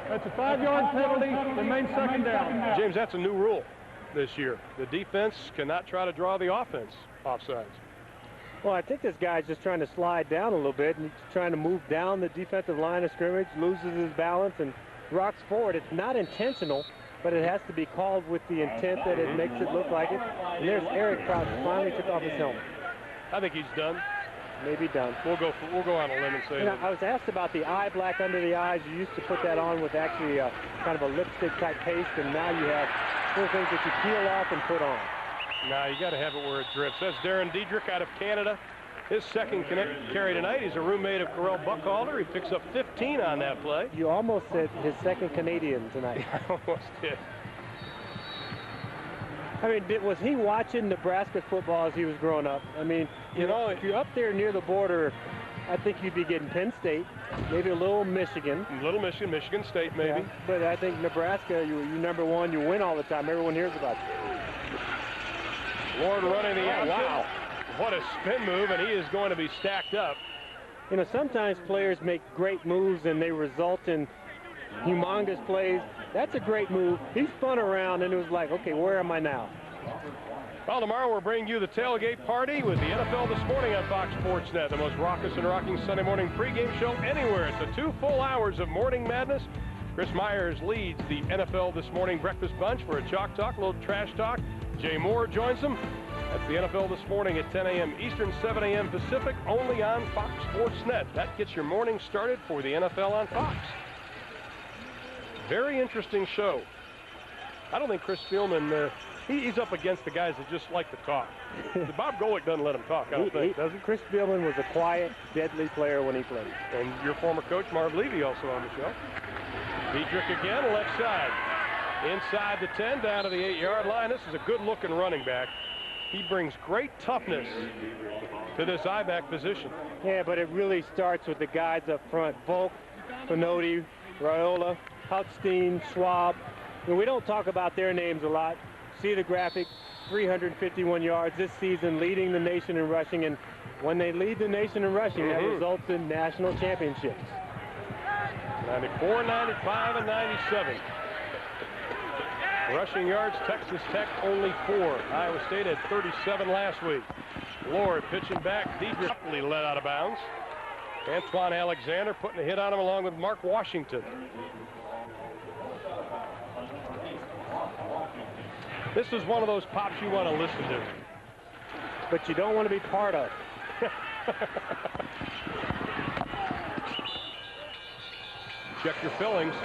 That's a 5-yard penalty, remains second down. James, that's a new rule this year. The defense cannot try to draw the offense offsides. Well, I think this guy's just trying to slide down a little bit, and he's trying to move down the defensive line of scrimmage, loses his balance, and rocks forward. It's not intentional, but it has to be called with the intent that it makes it look like it. And there's Eric Crouch finally took off his helmet. I think he's done. Maybe done. We'll go on a limb and say you know, I was asked about the eye black under the eyes. You used to put that on with actually kind of a lipstick type paste, and now you have little things that you peel off and put on. Now you got to have it where it drips. That's Darren Diedrich out of Canada. His second carry tonight. He's a roommate of Correll Buckhalter. He picks up 15 on that play. You almost said his second Canadian tonight. I almost did. I mean, was he watching Nebraska football as he was growing up? I mean, you know, if you're up there near the border, I think you'd be getting Penn State, maybe a little Michigan. Michigan State, maybe. Yeah, but I think Nebraska, you number 1, you win all the time. Everyone hears about you. Lord running the action. Wow. What a spin move, and he is going to be stacked up. You know, sometimes players make great moves and they result in humongous plays. That's a great move. He spun around and it was like, okay, where am I now? Well, tomorrow we're bringing you the tailgate party with the NFL This Morning on Fox Sports Net, the most raucous and rocking Sunday morning pregame show anywhere. It's 2 full hours of morning madness. Chris Myers leads the NFL This Morning breakfast bunch for a chalk talk, a little trash talk. Jay Moore joins them. That's the NFL This Morning at 10 a.m. Eastern, 7 a.m. Pacific, only on Fox Sports Net. That gets your morning started for the NFL on Fox. Very interesting show. I don't think Chris Spielman, he's up against the guys that just like to talk. Bob Golick doesn't let him talk, I don't think. Doesn't. Chris Spielman was a quiet, deadly player when he played. And your former coach, Marv Levy, also on the show. Diedrich again, left side. Inside the 10, down to the 8-yard line. This is a good-looking running back. He brings great toughness to this I-back position. Yeah, but it really starts with the guys up front. Volk, Pinotti, Raiola, Houtstein, Schwab. And we don't talk about their names a lot. See the graphic, 351 yards this season, leading the nation in rushing. And when they lead the nation in rushing, that results in national championships. 94, 95, and 97. Rushing yards, Texas Tech only 4. Iowa State had 37 last week. Lord pitching back. Diedrich led out of bounds. Antoine Alexander putting a hit on him along with Mark Washington. This is one of those pops you want to listen to. But you don't want to be part of. Check your fillings.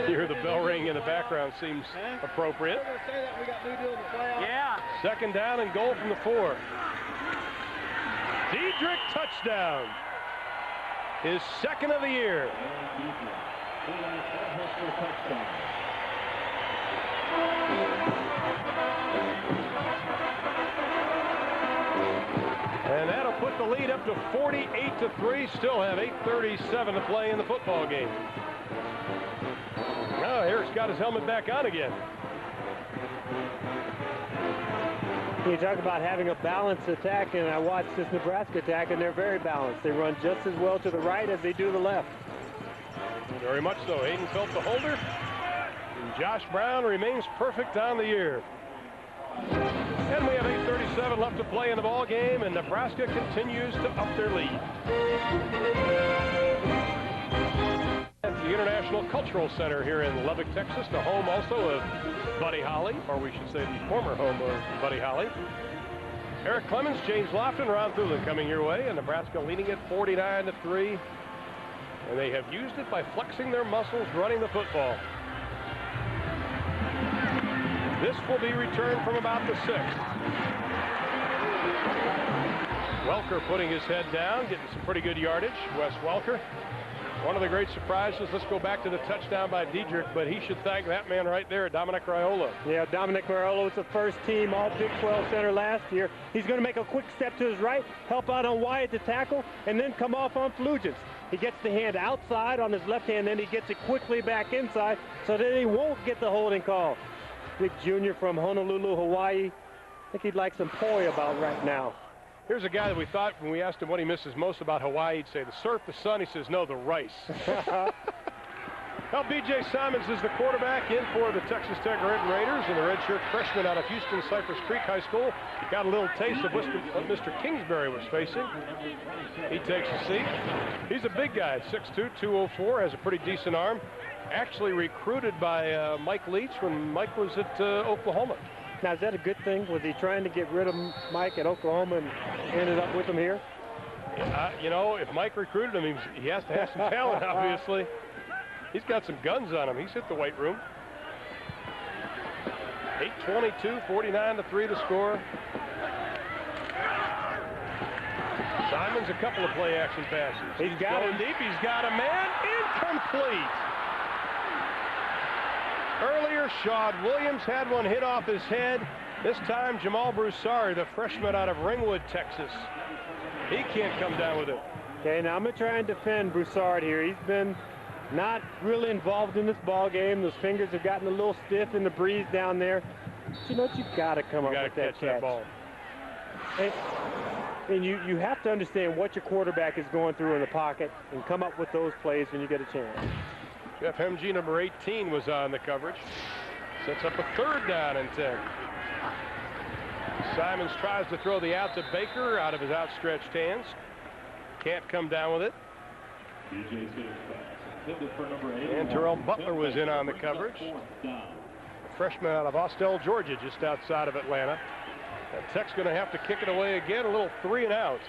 You hear the bell ring in the background, seems appropriate. Yeah. Second down and goal from the 4. Diedrich touchdown. His second of the year. And that'll put the lead up to 48-3. Still have 8:37 to play in the football game. Now Eric's got his helmet back on again. You talk about having a balanced attack, and I watched this Nebraska attack, and they're very balanced. They run just as well to the right as they do the left. Very much so. Hayden Felt the holder. And Josh Brown remains perfect on the year. And we have 8:37 left to play in the ball game, and Nebraska continues to up their lead. At the International Cultural Center here in Lubbock, Texas, the home also of Buddy Holly, or we should say the former home of Buddy Holly. Eric Clemens, James Lofton, Ron Thulin coming your way, and Nebraska leading it 49-3. And they have used it by flexing their muscles running the football. This will be returned from about the 6th. Welker putting his head down, getting some pretty good yardage. Wes Welker. One of the great surprises, let's go back to the touchdown by Diedrich, but he should thank that man right there, Dominic Raiola. Yeah, Dominic Raiola was the first team All Big 12 center last year. He's going to make a quick step to his right, help out on Wyatt to tackle, and then come off on Flugents. He gets the hand outside on his left hand, then he gets it quickly back inside so that he won't get the holding call. Big junior from Honolulu, Hawaii. I think he'd like some poi about right now. Here's a guy that we thought when we asked him what he misses most about Hawaii, he'd say the surf, the sun. He says, no, the rice. Well, B.J. Simons is the quarterback in for the Texas Tech Red Raiders, and the redshirt freshman out of Houston Cypress Creek High School. Got a little taste of what Mr. Kingsbury was facing. He takes a seat. He's a big guy, 6'2", 204, has a pretty decent arm. Actually recruited by Mike Leach when Mike was at Oklahoma. Now, is that a good thing? Was he trying to get rid of Mike at Oklahoma and ended up with him here? You know, if Mike recruited him, he has to have some talent, obviously. He's got some guns on him. He's hit the weight room. 8:22, 49-3 the score. Simons, a couple of play-action passes. He's got him deep. He's got a man. Incomplete. Earlier, Shad Williams had one hit off his head. This time, Jamal Broussard, the freshman out of Ringwood, Texas. He can't come down with it. Okay, now I'm going to try and defend Broussard here. He's been not really involved in this ball game. Those fingers have gotten a little stiff in the breeze down there. But you know what? You've got to come up with that catch. That ball. And you have to understand what your quarterback is going through in the pocket and come up with those plays when you get a chance. Jeff Hemge, number 18, was on the coverage. Sets up a 3rd down and 10. Simons tries to throw the out to Baker out of his outstretched hands. Can't come down with it. And Terrell Butler was in on the coverage. A freshman out of Austell, Georgia, just outside of Atlanta. And Tech's going to have to kick it away again, a little 3 and out.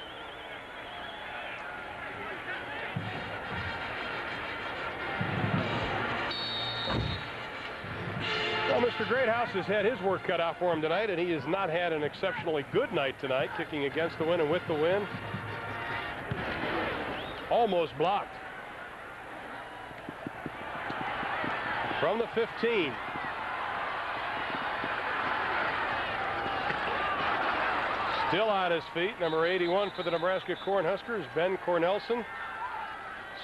Well, Mr. Greathouse has had his work cut out for him tonight, and he has not had an exceptionally good night tonight, kicking against the wind and with the wind. Almost blocked. From the 15. Still on his feet, number 81 for the Nebraska Cornhuskers, Ben Cornelson,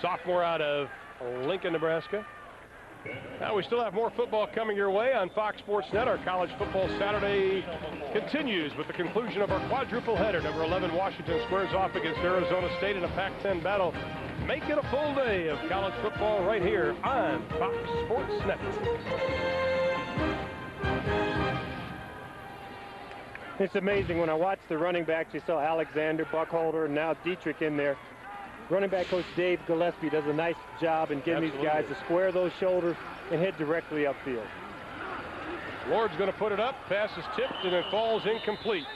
sophomore out of Lincoln, Nebraska. Now we still have more football coming your way on Fox Sports Net. Our college football Saturday continues with the conclusion of our quadruple header. Number 11 Washington squares off against Arizona State in a Pac-10 battle. Make it a full day of college football right here on Fox Sports Net. It's amazing when I watch the running backs. You saw Alexander, Buckholder, and now Dietrich in there. Running back coach Dave Gillespie does a nice job in getting these guys to square those shoulders and head directly upfield. Lord's going to put it up. Pass is tipped and it falls incomplete.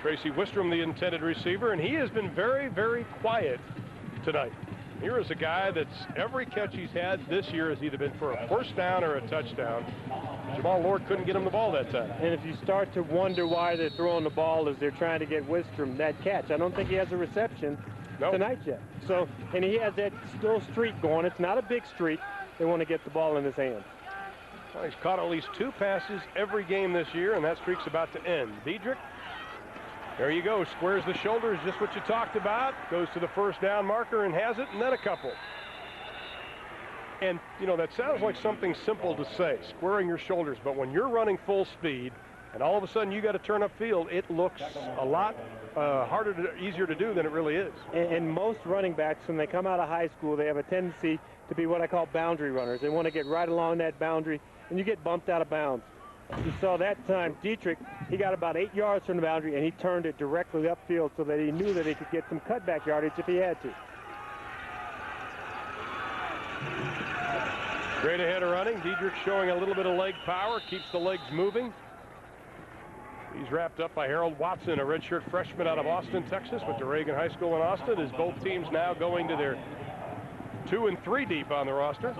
Tracy Wistrom, the intended receiver, and he has been very, very quiet tonight. Here is a guy that's every catch he's had this year has either been for a first down or a touchdown. Jamal Lord couldn't get him the ball that time. And if you start to wonder why they're throwing the ball is they're trying to get Wistrom that catch. I don't think he has a reception tonight yet. So, and he has that still streak going. It's not a big streak. They want to get the ball in his hands. Well, he's caught at least 2 passes every game this year, and that streak's about to end. Diedrich, there you go, squares the shoulders, just what you talked about, goes to the first down marker and has it, and then a couple. And, you know, that sounds like something simple to say, squaring your shoulders, but when you're running full speed and all of a sudden you got to turn upfield, it looks a lot easier to do than it really is. And most running backs, when they come out of high school, they have a tendency to be what I call boundary runners. They want to get right along that boundary, and you get bumped out of bounds. You saw that time, Diedrich, he got about 8 yards from the boundary, and he turned it directly upfield so that he knew that he could get some cutback yardage if he had to. Great ahead of running. Diedrich showing a little bit of leg power, keeps the legs moving. He's wrapped up by Harold Watson, a redshirt freshman out of Austin, Texas, with the Reagan High School in Austin, as both teams now going to their 2 and 3 deep on the roster.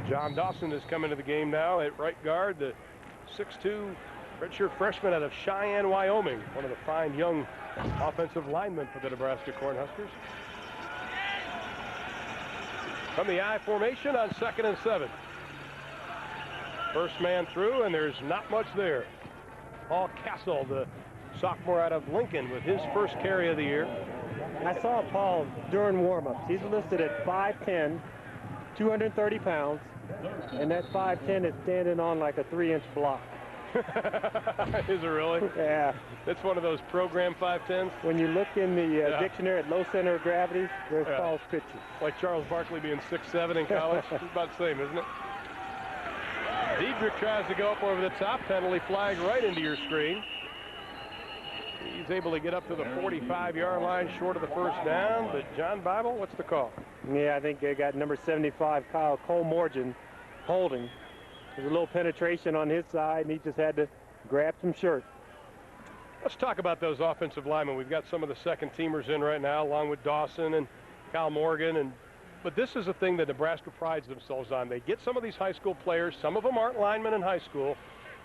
John Dawson has come into the game now at right guard, the 6'2" redshirt freshman out of Cheyenne, Wyoming, one of the fine young offensive linemen for the Nebraska Cornhuskers. From the I formation on 2nd and 7. First man through, and there's not much there. Paul Castle, the sophomore out of Lincoln, with his first carry of the year. I saw Paul during warm-ups. He's listed at 5'10", 230 pounds, and that 5'10" is standing on like a 3-inch block. Is it really? Yeah. It's one of those program 5'10s. When you look in the dictionary at low center of gravity, there's Paul's picture. Like Charles Barkley being 6'7" in college. It's about the same, isn't it? Diedrich tries to go up over the top. Penalty flag right into your screen. He's able to get up to the 45-yard line short of the first down. But John Bible, what's the call? Yeah, I think they got number 75, Kyle Cole-Morgan, holding. There's a little penetration on his side, and he just had to grab some shirt. Let's talk about those offensive linemen. We've got some of the second-teamers in right now, along with Dawson and Kyle Morgan. But this is a thing that Nebraska prides themselves on. They get some of these high school players. Some of them aren't linemen in high school.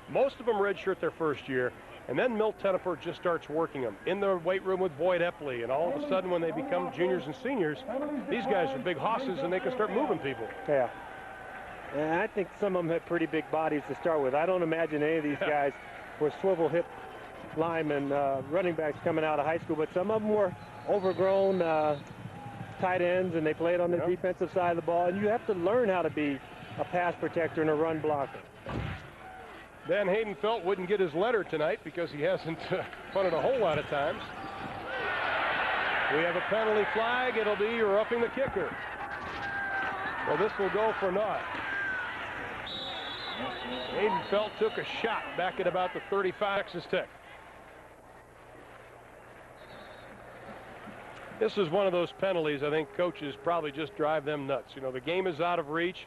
Most of them redshirt their first year. And then Milt Tennefer just starts working them in the weight room with Boyd Epley. And all of a sudden, when they become juniors and seniors, these guys are big hosses, and they can start moving people. Yeah. And I think some of them have pretty big bodies to start with. I don't imagine any of these guys were swivel hip linemen, running backs coming out of high school, but some of them were overgrown tight ends, and they played on the defensive side of the ball. And you have to learn how to be a pass protector and a run blocker. Dan Hayden-Felt wouldn't get his letter tonight because he hasn't punted a whole lot of times. We have a penalty flag. It'll be roughing the kicker. Well, this will go for naught. Hayden-Felt took a shot back at about the 35, Texas Tech. This is one of those penalties I think coaches probably just drive them nuts. You know, the game is out of reach.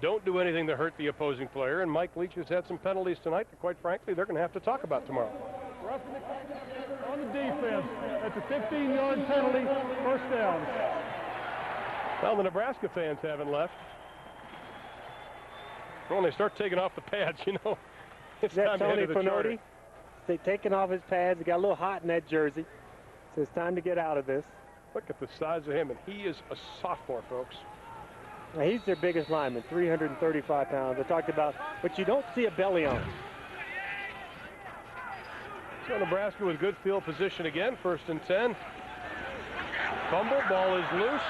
Don't do anything to hurt the opposing player. And Mike Leach has had some penalties tonight that, quite frankly, they're going to have to talk about tomorrow. On the defense, that's a 15-yard penalty, first down. Well, the Nebraska fans haven't left. When they start taking off the pads, you know, it's time to head to the charter. They're taking off his pads. He got a little hot in that jersey. So it's time to get out of this. Look at the size of him, and he is a sophomore, folks. Now, he's their biggest lineman, 335 pounds. I talked about, but you don't see a belly on him. So Nebraska with good field position again, 1st and 10. Fumble, ball is loose.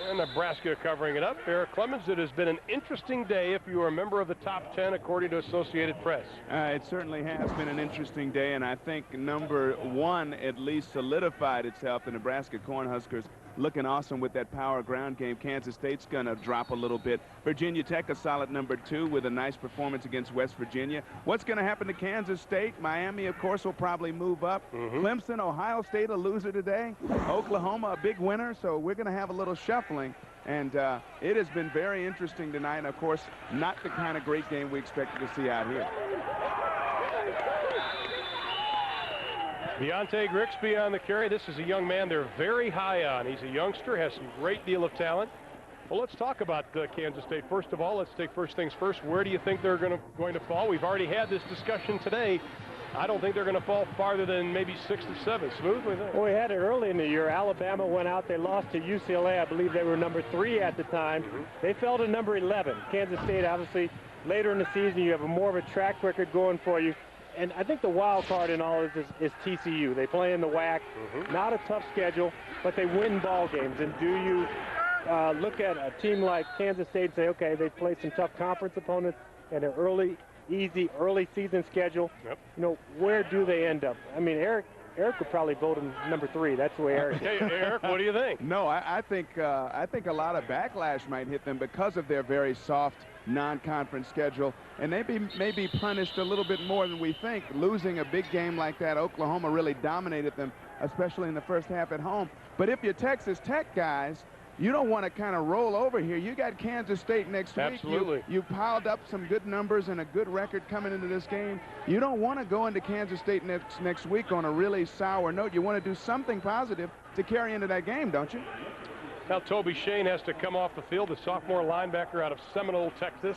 And Nebraska covering it up. Eric Clemens, it has been an interesting day if you are a member of the top 10 according to Associated Press. It certainly has been an interesting day, and I think number 1 at least solidified itself. The Nebraska Cornhuskers looking awesome with that power ground game. Kansas State's going to drop a little bit. Virginia Tech a solid number 2 with a nice performance against West Virginia. What's going to happen to Kansas State? Miami, of course, will probably move up. Clemson, Ohio State a loser today. Oklahoma a big winner, so we're going to have a little shuffling. And it has been very interesting tonight. And, of course, not the kind of great game we expected to see out here. Deontay Grixby on the carry. This is a young man they're very high on. He's a youngster, has some great deal of talent. Well, let's talk about Kansas State. First of all, let's take first things first. Where do you think they're going to fall? We've already had this discussion today. I don't think they're going to fall farther than maybe 6 or 7. Smoothly there. Well, we had it early in the year. Alabama went out. They lost to UCLA. I believe they were number 3 at the time. They fell to number 11. Kansas State, obviously, later in the season, you have more of a track record going for you. And I think the wild card in all is TCU. They play in the WAC. Not a tough schedule, but they win ball games. And do you look at a team like Kansas State and say, okay, they play some tough conference opponents and an easy early season schedule. Yep. You know, where do they end up? I mean, Eric would probably vote him number 3. That's the way Eric. Hey, Eric, what do you think? No, I think a lot of backlash might hit them because of their very soft non-conference schedule, and they may be punished a little bit more than we think. Losing a big game like that, Oklahoma really dominated them, especially in the first half at home. But if you're Texas Tech guys, you don't want to kind of roll over here. You got Kansas State next week. Absolutely. You piled up some good numbers and a good record coming into this game. You don't want to go into Kansas State next week on a really sour note. You want to do something positive to carry into that game, don't you? Now Toby Shane has to come off the field, the sophomore linebacker out of Seminole, Texas.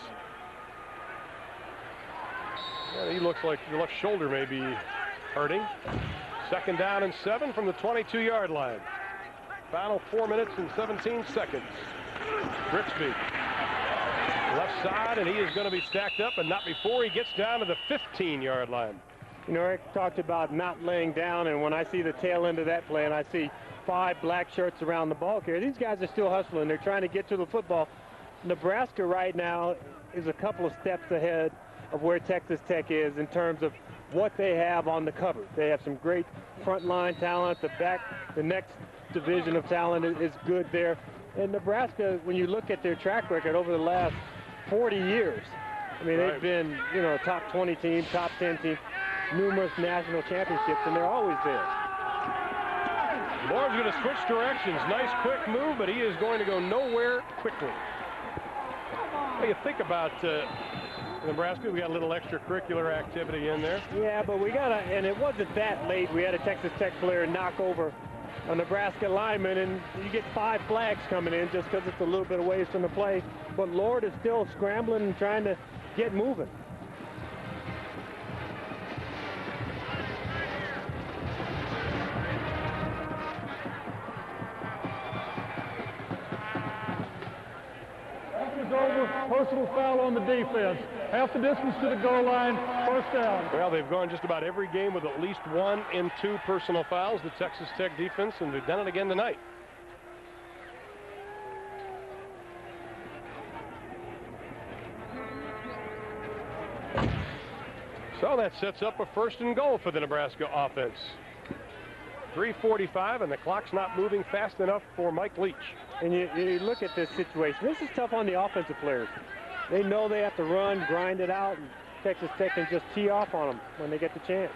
And he looks like the left shoulder may be hurting. 2nd down and 7 from the 22-yard line. Final 4 minutes and 17 seconds. Brixby, left side, and he is going to be stacked up, and not before he gets down to the 15-yard line. You know, Eric talked about not laying down, and when I see the tail end of that play and I see 5 black shirts around the ball carrier, these guys are still hustling. They're trying to get to the football. Nebraska right now is a couple of steps ahead of where Texas Tech is in terms of what they have on the cover. They have some great frontline talent. The next division of talent is good there. And Nebraska, when you look at their track record over the last 40 years, I mean, they've been, you know, top 20 team, top 10 team, numerous national championships, and they're always there. Lord's going to switch directions. Nice quick move, but he is going to go nowhere quickly. What do you think about Nebraska? We got a little extracurricular activity in there. Yeah, but and it wasn't that late. We had a Texas Tech player knock over a Nebraska lineman, and you get 5 flags coming in just because it's a little bit of ways from the play. But Lord is still scrambling and trying to get moving. Over, personal foul on the defense. Half the distance to the goal line, 1st down. Well, they've gone just about every game with at least 1 and 2 personal fouls, the Texas Tech defense, and they've done it again tonight. So that sets up a 1st and goal for the Nebraska offense. 3:45, and the clock's not moving fast enough for Mike Leach. And you look at this situation. This is tough on the offensive players. They know they have to run, grind it out, and Texas Tech can just tee off on them when they get the chance.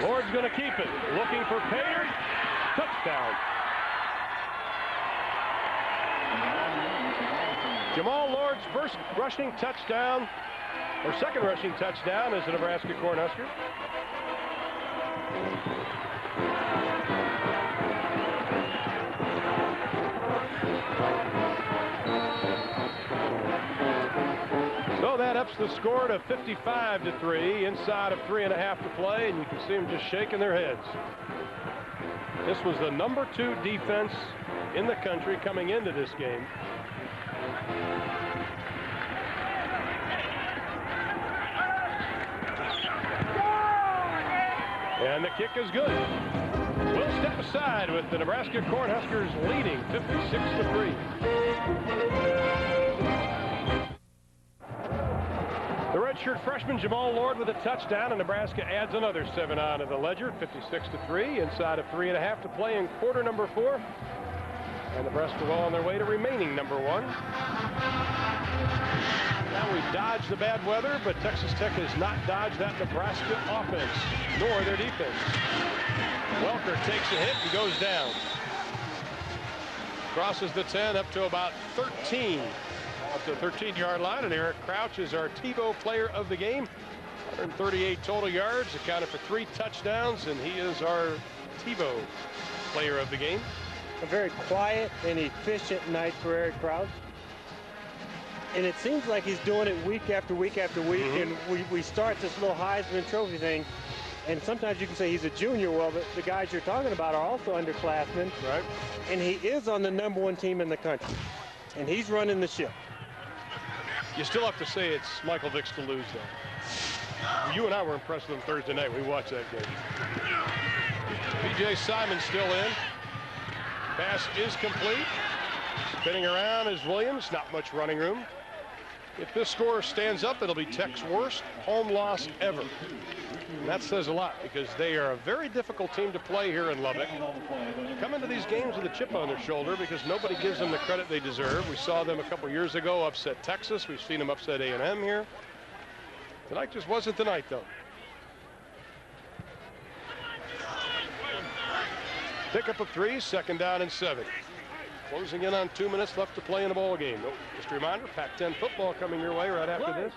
Lord's going to keep it. Looking for Pater. Touchdown. Jamal Lord's first rushing touchdown, or second rushing touchdown, as the Nebraska Cornhuskers. So that ups the score to 55-3, inside of 3.5 to play, and you can see them just shaking their heads. This was the number 2 defense in the country coming into this game. And the kick is good. We'll step aside with the Nebraska Cornhuskers leading 56-3. The redshirt freshman Jamal Lord with a touchdown, and Nebraska adds another 7 on to the ledger, 56-3, inside of 3.5 to play in quarter number 4. And Nebraska well on their way to remaining number 1. Now we dodged the bad weather, but Texas Tech has not dodged that Nebraska offense, nor their defense. Welker takes a hit and goes down. Crosses the 10 up to about 13. Up to the 13-yard line, and Eric Crouch is our TiVo player of the game. 138 total yards, accounted for 3 touchdowns, and he is our TiVo player of the game. A very quiet and efficient night for Eric Crouch. And it seems like he's doing it week after week after week. And we start this little Heisman Trophy thing. And sometimes you can say he's a junior. Well, the guys you're talking about are also underclassmen. Right. And he is on the #1 team in the country. And he's running the ship. You still have to say it's Michael Vick's to lose, though. You and I were impressed with him Thursday night. We watched that game. B.J. Simon still in. Pass is complete. Spinning around is Williams. Not much running room. If this score stands up, it'll be Tech's worst home loss ever. And that says a lot because they are a very difficult team to play here in Lubbock. Come into these games with a chip on their shoulder because nobody gives them the credit they deserve. We saw them a couple years ago upset Texas. We've seen them upset A&M here. Tonight just wasn't the night, though. Pickup of 3, 2nd down and 7. Closing in on 2 minutes left to play in the ball game. Oh, just a reminder, Pac-10 football coming your way right after this.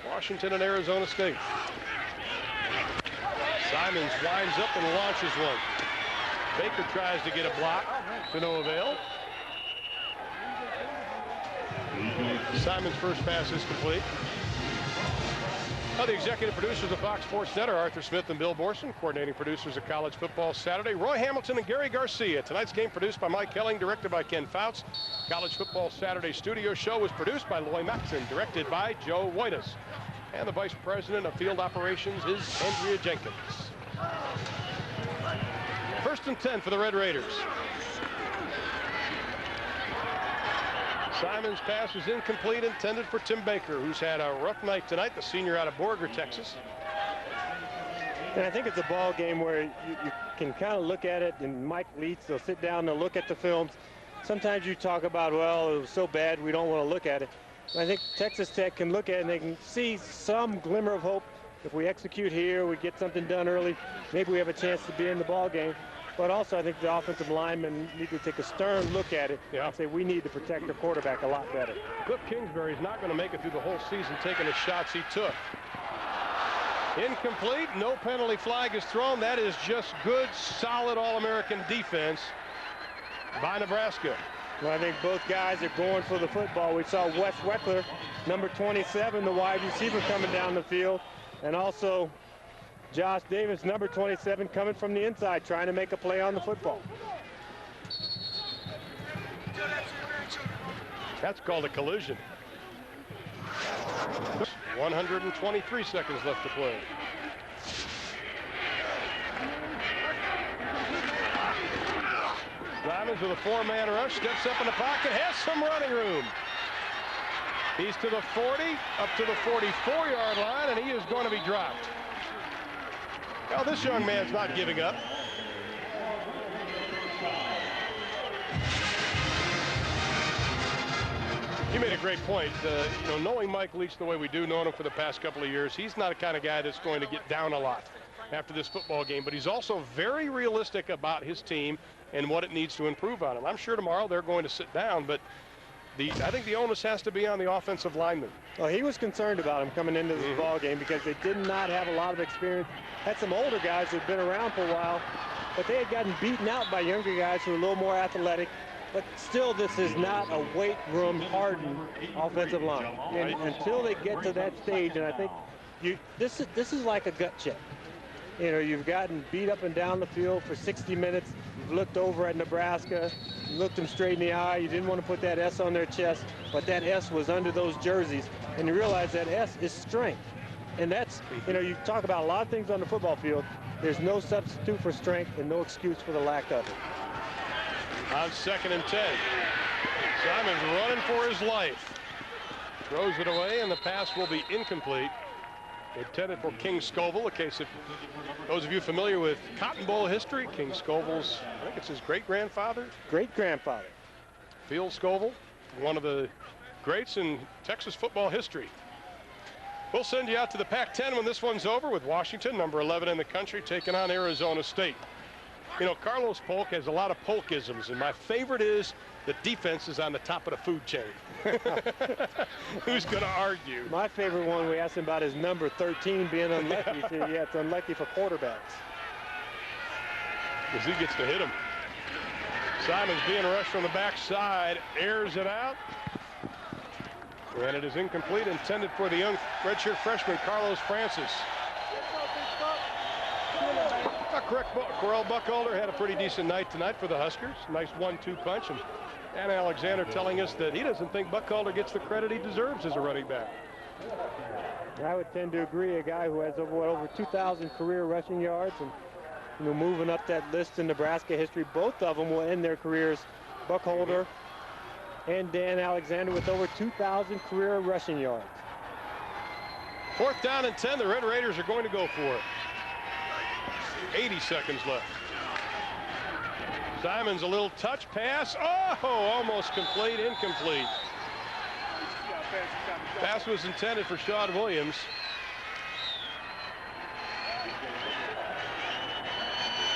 Washington and Arizona State. Simons winds up and launches one. Baker tries to get a block to no avail. Simon's first pass is complete. Now the executive producers of Fox Sports Net are Arthur Smith and Bill Borson. Coordinating producers of College Football Saturday, Roy Hamilton and Gary Garcia. Tonight's game produced by Mike Helling, directed by Ken Fouts. College Football Saturday studio show was produced by Loy Maxson, directed by Joe Woitas. And the Vice President of Field Operations is Andrea Jenkins. 1st and 10 for the Red Raiders. Simon's pass was incomplete, intended for Tim Baker, who's had a rough night tonight, the senior out of Borger, Texas. And I think it's a ball game where you can kind of look at it, and Mike Leach, they'll sit down and look at the films. Sometimes you talk about, well, it was so bad we don't want to look at it. I think Texas Tech can look at it and they can see some glimmer of hope. If we execute here, we get something done early, maybe we have a chance to be in the ball game. But also, I think the offensive linemen need to take a stern look at it and say we need to protect the quarterback a lot better. Cliff Kingsbury's not going to make it through the whole season taking the shots he took. Incomplete, no penalty flag is thrown. That is just good, solid All-American defense by Nebraska. Well, I think both guys are going for the football. We saw Wes Weckler, number 27, the wide receiver, coming down the field. And also Josh Davis, number 27, coming from the inside, trying to make a play on the football. That's called a collision. 123 seconds left to play. Simons with a 4-man rush, steps up in the pocket, has some running room. He's to the 40, up to the 44-yard line, and he is going to be dropped. Well, this young man's not giving up. You made a great point. You know, knowing Mike Leach the way we do, knowing him for the past couple of years, he's not the kind of guy that's going to get down a lot after this football game, but he's also very realistic about his team and what it needs to improve on him. I'm sure tomorrow they're going to sit down, but I think the onus has to be on the offensive lineman. Well, he was concerned about him coming into this ball game because they did not have a lot of experience. Had some older guys who'd been around for a while, but they had gotten beaten out by younger guys who were a little more athletic. But still, this is not a weight room hardened offensive line. And until they get to that stage, and I think this is like a gut check. You know, you've gotten beat up and down the field for 60 minutes. You've looked over at Nebraska, you looked them straight in the eye. You didn't want to put that S on their chest, but that S was under those jerseys. And you realize that S is strength. And that's, you know, you talk about a lot of things on the football field. There's no substitute for strength and no excuse for the lack of it. On 2nd and 10. Simon's running for his life. Throws it away, and the pass will be incomplete. Intended for King Scoville. A case of those of you familiar with Cotton Bowl history, King Scoville's, I think it's his great-grandfather. Great-grandfather. Phil Scoville, one of the greats in Texas football history. We'll send you out to the Pac-10 when this one's over with Washington, number 11 in the country, taking on Arizona State. You know, Carlos Polk has a lot of Polkisms, and my favorite is the defense is on the top of the food chain. Who's going to argue? My favorite one we asked him about is number 13 being unlucky. He said, yeah, it's unlucky for quarterbacks. Because he gets to hit him. Simon's being rushed from the backside, airs it out. And it is incomplete, intended for the young redshirt freshman, Carlos Francis. Correct. Corral Buckholder had a pretty decent night tonight for the Huskers. Nice 1-2 punch. And Dan Alexander telling us that he doesn't think Buckholder gets the credit he deserves as a running back. I would tend to agree. A guy who has over 2,000 career rushing yards, and moving up that list in Nebraska history. Both of them will end their careers, Buckholder and Dan Alexander, with over 2,000 career rushing yards. 4th down and 10. The Red Raiders are going to go for it. 80 seconds left. Simons, a little touch pass. Oh, almost complete, incomplete. Pass was intended for Sean Williams.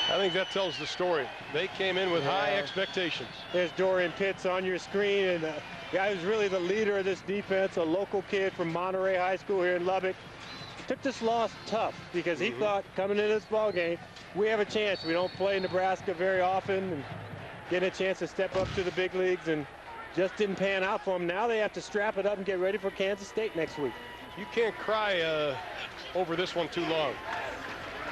I think that tells the story. They came in with high expectations. There's Dorian Pitts on your screen, and the guy who's really the leader of this defense, a local kid from Monterey High School here in Lubbock. Took this loss tough because he thought coming into this ball game, we have a chance. We don't play Nebraska very often, and getting a chance to step up to the big leagues, and just didn't pan out for them. Now they have to strap it up and get ready for Kansas State next week. You can't cry over this one too long,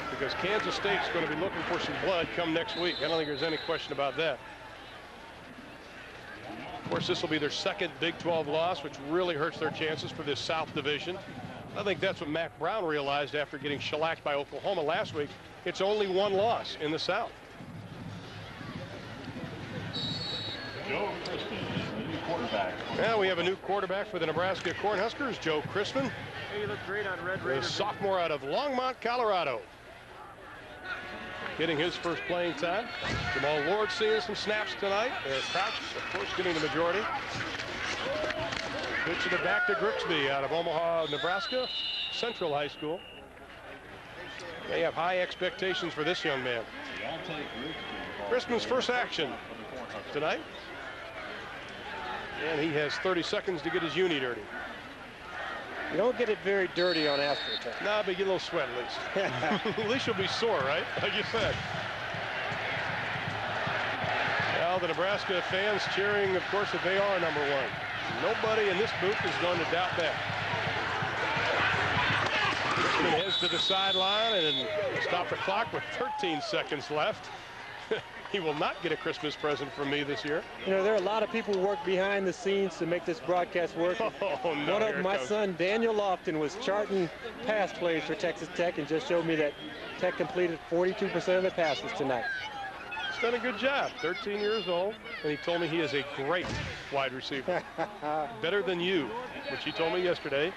because Kansas State's going to be looking for some blood come next week. I don't think there's any question about that. Of course, this will be their second Big 12 loss, which really hurts their chances for this South Division. I think that's what Mac Brown realized after getting shellacked by Oklahoma last week. It's only one loss in the South. Joe Christman, the new quarterback. Now we have a new quarterback for the Nebraska Cornhuskers, Joe Christman. Hey, you look great on Red Raiders. A sophomore out of Longmont, Colorado. Getting his first playing time. Jamal Lord seeing some snaps tonight. Eric Crouch, of course, getting the majority. Pitching it back to Grigsby out of Omaha, Nebraska, Central High School. They have high expectations for this young man. Christman's first action tonight. And he has 30 seconds to get his uni dirty. You don't get it very dirty on AstroTurf. No, but you get a little sweat at least. At least you'll be sore, right? Like you said. Now the Nebraska fans cheering, of course, that they are number one. Nobody in this booth is going to doubt that. Richmond heads to the sideline and stop the clock with 13 seconds left. He will not get a Christmas present from me this year. You know, there are a lot of people who work behind the scenes to make this broadcast work. Oh, no, one of my son, Daniel Lofton, was charting pass plays for Texas Tech and just showed me that Tech completed 42% of the passes tonight. He's done a good job. 13 years old, and he told me he is a great wide receiver. Better than you, which he told me yesterday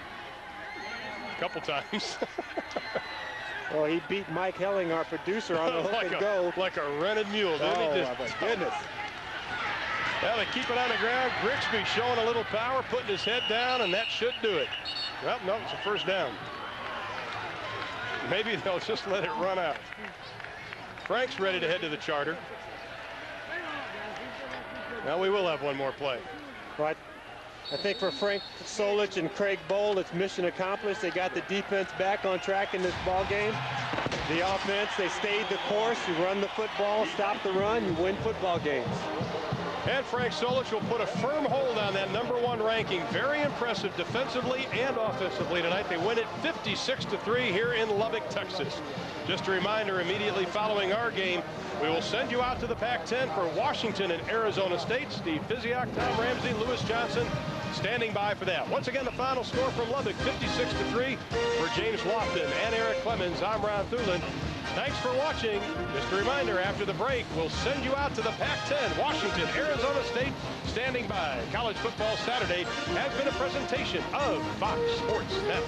a couple times. Well, he beat Mike Helling, our producer, on the hook and go. Like a rented mule, didn't he? Oh, my goodness. Well, they keep it on the ground. Grigsby showing a little power, putting his head down, and that should do it. Well, no, it's a first down. Maybe they'll just let it run out. Frank's ready to head to the charter. Now we will have one more play. Right. I think for Frank Solich and Craig Bowl, it's mission accomplished. They got the defense back on track in this ball game. The offense, they stayed the course. You run the football, stop the run, you win football games. And Frank Solich will put a firm hold on that #1 ranking. Very impressive defensively and offensively tonight. They win it 56-3 here in Lubbock, Texas. Just a reminder, immediately following our game, we will send you out to the Pac-10 for Washington and Arizona State. Steve Physiak, Tom Ramsey, Lewis Johnson standing by for that. Once again, the final score from Lubbock, 56-3 for James Lofton and Eric Clemens. I'm Ron Thulin. Thanks for watching. Just a reminder, after the break, we'll send you out to the Pac-10, Washington, Arizona State, standing by. College Football Saturday has been a presentation of Fox Sports Net.